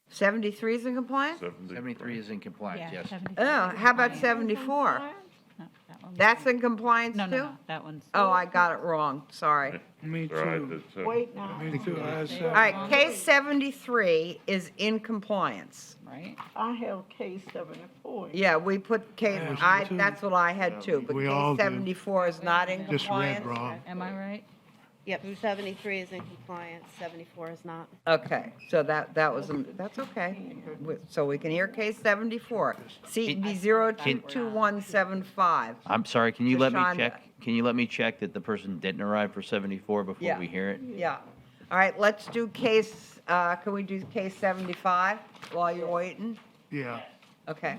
73 is in compliance? 73 is in compliance, yes. Oh, how about 74? That's in compliance too? No, that one's. Oh, I got it wrong, sorry. Me Right, too. that's, Wait now. Me too. I All said- right, case 73 is in compliance. Right. I have case 74. Yeah, we put case, Yeah, me too. that's what I had too, but We all case did. 74 is not in Just read compliance. wrong. Am I right? Yep, 73 is in compliance, 74 is not. Okay, so that was, that's okay. So we can hear case 74, CB 022175. I'm sorry, can you let me Deshaun- check? Can you let me check that the person didn't arrive for 74 before Yeah. we hear it? Yeah. All right, let's do case, can we do case 75 while you're waiting? Yeah. Okay.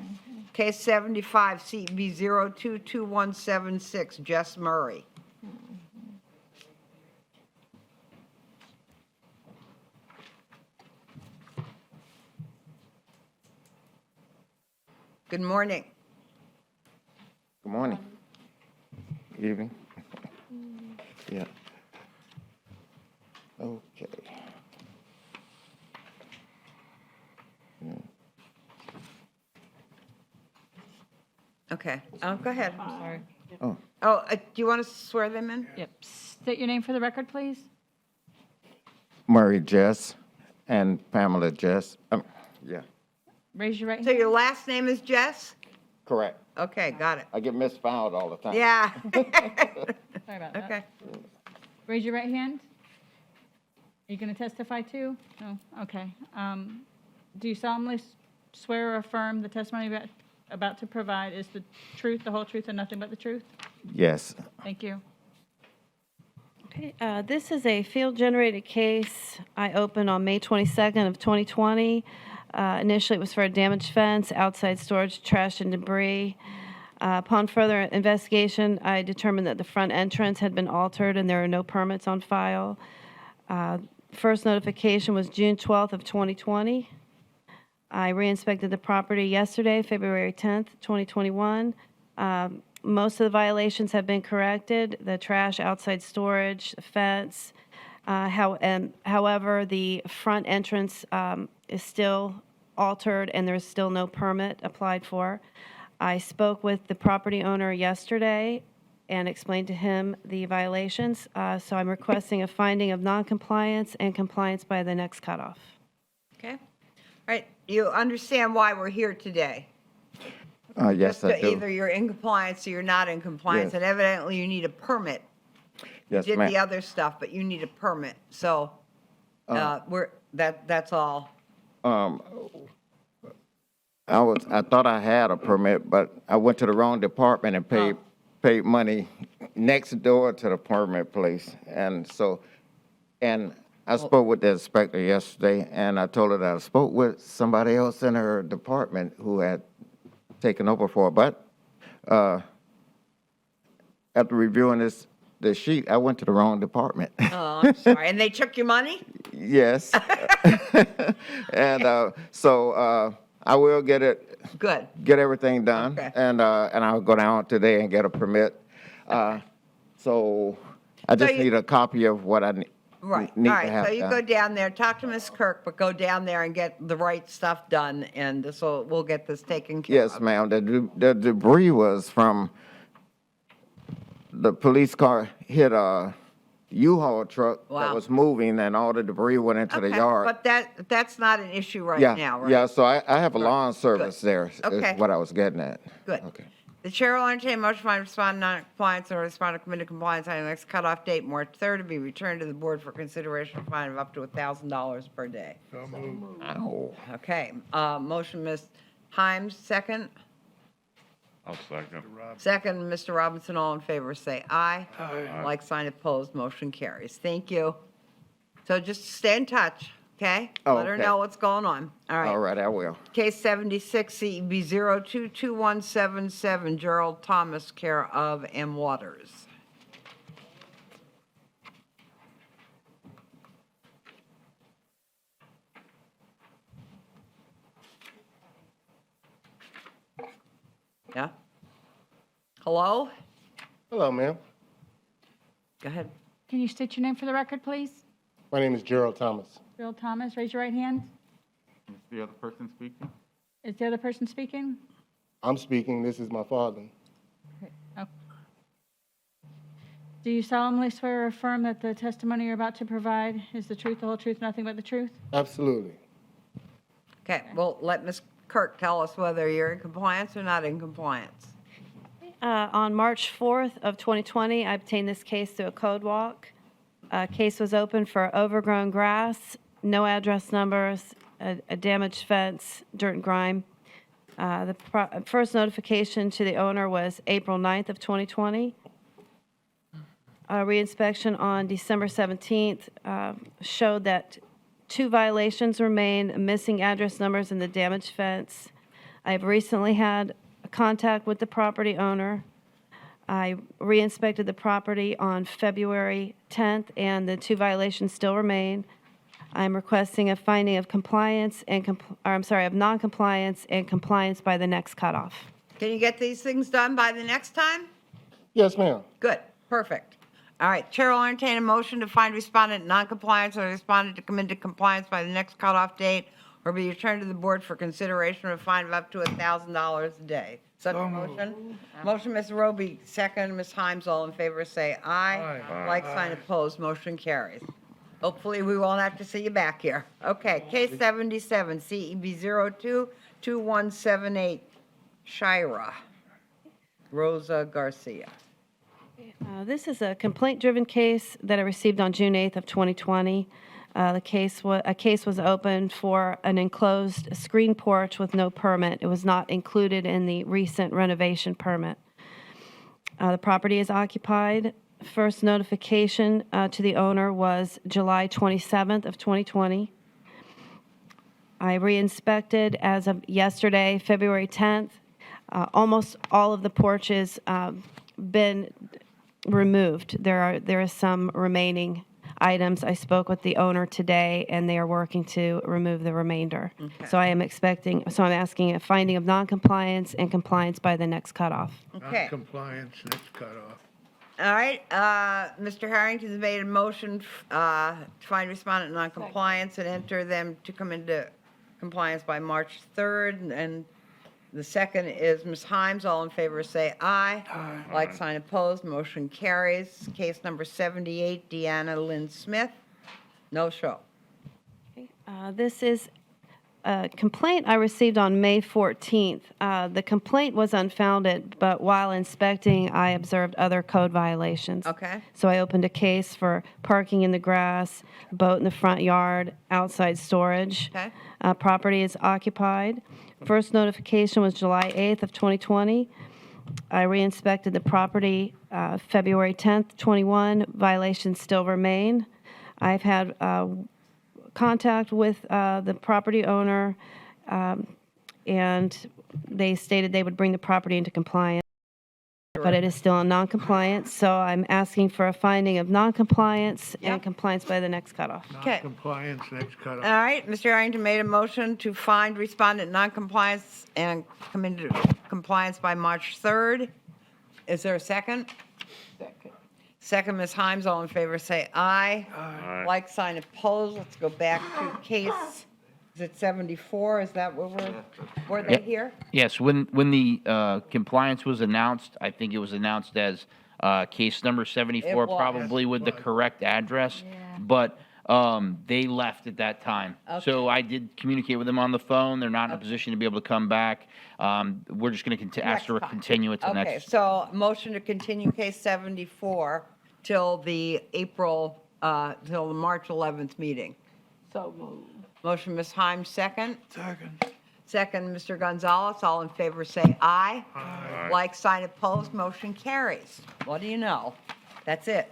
Case 75, CB 022176, Jess Murray. Good morning. Good morning. Evening. Yeah. Okay. Okay, go ahead. I'm sorry. Oh, do you want to swear them in? Yep. State your name for the record, please. Murray Jess and Pamela Jess. Yeah, Raise your right So hand. your last name is Jess? correct. Okay, got it. I get misfound all the time. Yeah. Sorry about that. Okay. Raise your right hand. Are you going to testify too? No? Okay. Do you solemnly swear or affirm the testimony about to provide is the truth, the whole truth, and nothing but the truth? Yes. Thank you. Okay, this is a field-generated case I opened on May 22nd of 2020. Initially, it was for a damaged fence, outside storage, trash, and debris. Upon further investigation, I determined that the front entrance had been altered and there are no permits on file. First notification was June 12th of 2020. I re-inspected the property yesterday, February 10th, 2021. Most of the violations have been corrected, the trash, outside storage, fence. However, the front entrance is still altered and there's still no permit applied for. I spoke with the property owner yesterday and explained to him the violations. So I'm requesting a finding of noncompliance and compliance by the next cutoff. Okay. All right, you understand why we're here today? Yes, I do. Either you're in compliance or you're not in compliance, Yes. and evidently you need a permit. Yes, You did ma'am. the other stuff, but you need a permit, so, that's all. I thought I had a permit, but I went to the wrong department and paid money next door to the permit place. And I spoke with the inspector yesterday, and I told her that I spoke with somebody else in her department who had taken over for her. But after reviewing the sheet, I went to the wrong department. Oh, I'm sorry, and they took your money? Yes. And so I will get it. Good. Get everything done. Okay. And I'll go down today and get a permit. So I just you- need a copy of what I need Right, all to right, have so you done. go down there, talk to Ms. Kirk, but go down there and get the right stuff done, and so we'll get this taken care of. Yes, ma'am. The debris was from the police car hit a U-Haul truck Wow. that was moving, and all the debris went into the Okay, yard. but that's not an issue right Yeah, now, right? yeah, so I have a lawn service there, Okay. is what I was getting at. Good. Okay. The chair will entertain a motion to respond non-compliance or respond to committed compliance on the next cutoff date, March 3rd, to be returned to the board for consideration of fine of up to $1,000 per day. So moved. Ow. Okay, motion, Ms. Himes, second. I'll second. Second, Mr. Robinson, all in favor, say aye. Aye. Like sign opposed, motion carries. Thank you. So just stay in touch, okay? Oh, Let her okay. know what's going on. All right. All right, I will. Case 76, CEB 022177, Gerald Thomas, care of M. Waters. Yeah? Hello? Hello, ma'am. Go ahead. Can you state your name for the record, please? My name is Gerald Thomas. Bill Thomas, raise your right hand. Is the other person speaking? Is the other person speaking? I'm speaking. This is my father. Oh. Do you solemnly swear or affirm that the testimony you're about to provide is the truth, the whole truth, nothing but the truth? Absolutely. Okay, well, let Ms. Kirk tell us whether you're in compliance or not in compliance. On March 4th of 2020, I obtained this case through a code walk. Case was opened for overgrown grass, no address numbers, a damaged fence, dirt and grime. The first notification to the owner was April 9th of 2020. Reinspection on December 17th showed that 2 violations remain, missing address numbers and the damaged fence. I've recently had contact with the property owner. I re-inspected the property on February 10th, and the 2 violations still remain. I'm requesting a finding of compliance and, of non-compliance and compliance by the next cutoff. Can you get these things done by the next time? Yes, ma'am. Good, perfect. All right, Chair will entertain a motion to find respondent in non-compliance or respondent to come into compliance by the next cutoff date or be returned to the board for consideration of a fine of up to $1,000 a day. Such a motion? Motion, Ms. Roby, second, Ms. Himes, all in favor, say aye. Like sign opposed, motion carries. Hopefully, we won't have to see you back here. Okay, case 77, CEB 022178, Shira, Rosa Garcia. This is a complaint-driven case that I received on June 8th of 2020. A case was opened for an enclosed screen porch with no permit. It was not included in the recent renovation permit. The property is occupied. First notification to the owner was July 27th of 2020. I re-inspected as of yesterday, February 10th. Almost all of the porches been removed. There is some remaining items. I spoke with the owner today, and they are working to remove the remainder. So I'm asking a finding of non-compliance and compliance by the next cutoff. Okay. Non-compliance, next cutoff. All right, Mr. Harrington's made a motion to find respondent in non-compliance and enter them to come into compliance by March 3rd. And the second is Ms. Himes. All in favor say aye. Aye. Like sign opposed, motion carries. Case number 78, Deanna Lynn Smith. No show. This is a complaint I received on May 14th. The complaint was unfounded, but while inspecting, I observed other code violations. Okay. So I opened a case for parking in the grass, boat in the front yard, outside storage. Okay. Property is occupied. First notification was July 8th of 2020. I re-inspected the property February 10th, 21. Violations still remain. I've had contact with the property owner, and they stated they would bring the property into compliance, but it is still in non-compliance, so I'm asking for a finding of non-compliance and compliance by the next cutoff. Okay. Non-compliance, next cutoff. All right, Mr. Harrington made a motion to find respondent non-compliance and come into compliance by March 3rd. Is there a second? Second, Ms. Himes, all in favor say aye. Aye. Like sign opposed. Let's go back to case, is it 74? Is that where were they here? Yes, when the compliance was announced, I think it was announced as case number 74, It was. probably with the correct address, but they left at that time. So I did communicate with them on the phone. They're not in a position to be able to come back. We're just going to ask to continue it to Okay, next. so motion to continue case 74 till the till the March 11th meeting. So moved. Motion, Ms. Himes, second. Second. Second, Mr. Gonzalez. All in favor say aye. Aye. Like sign opposed, motion carries. What do you know? That's it.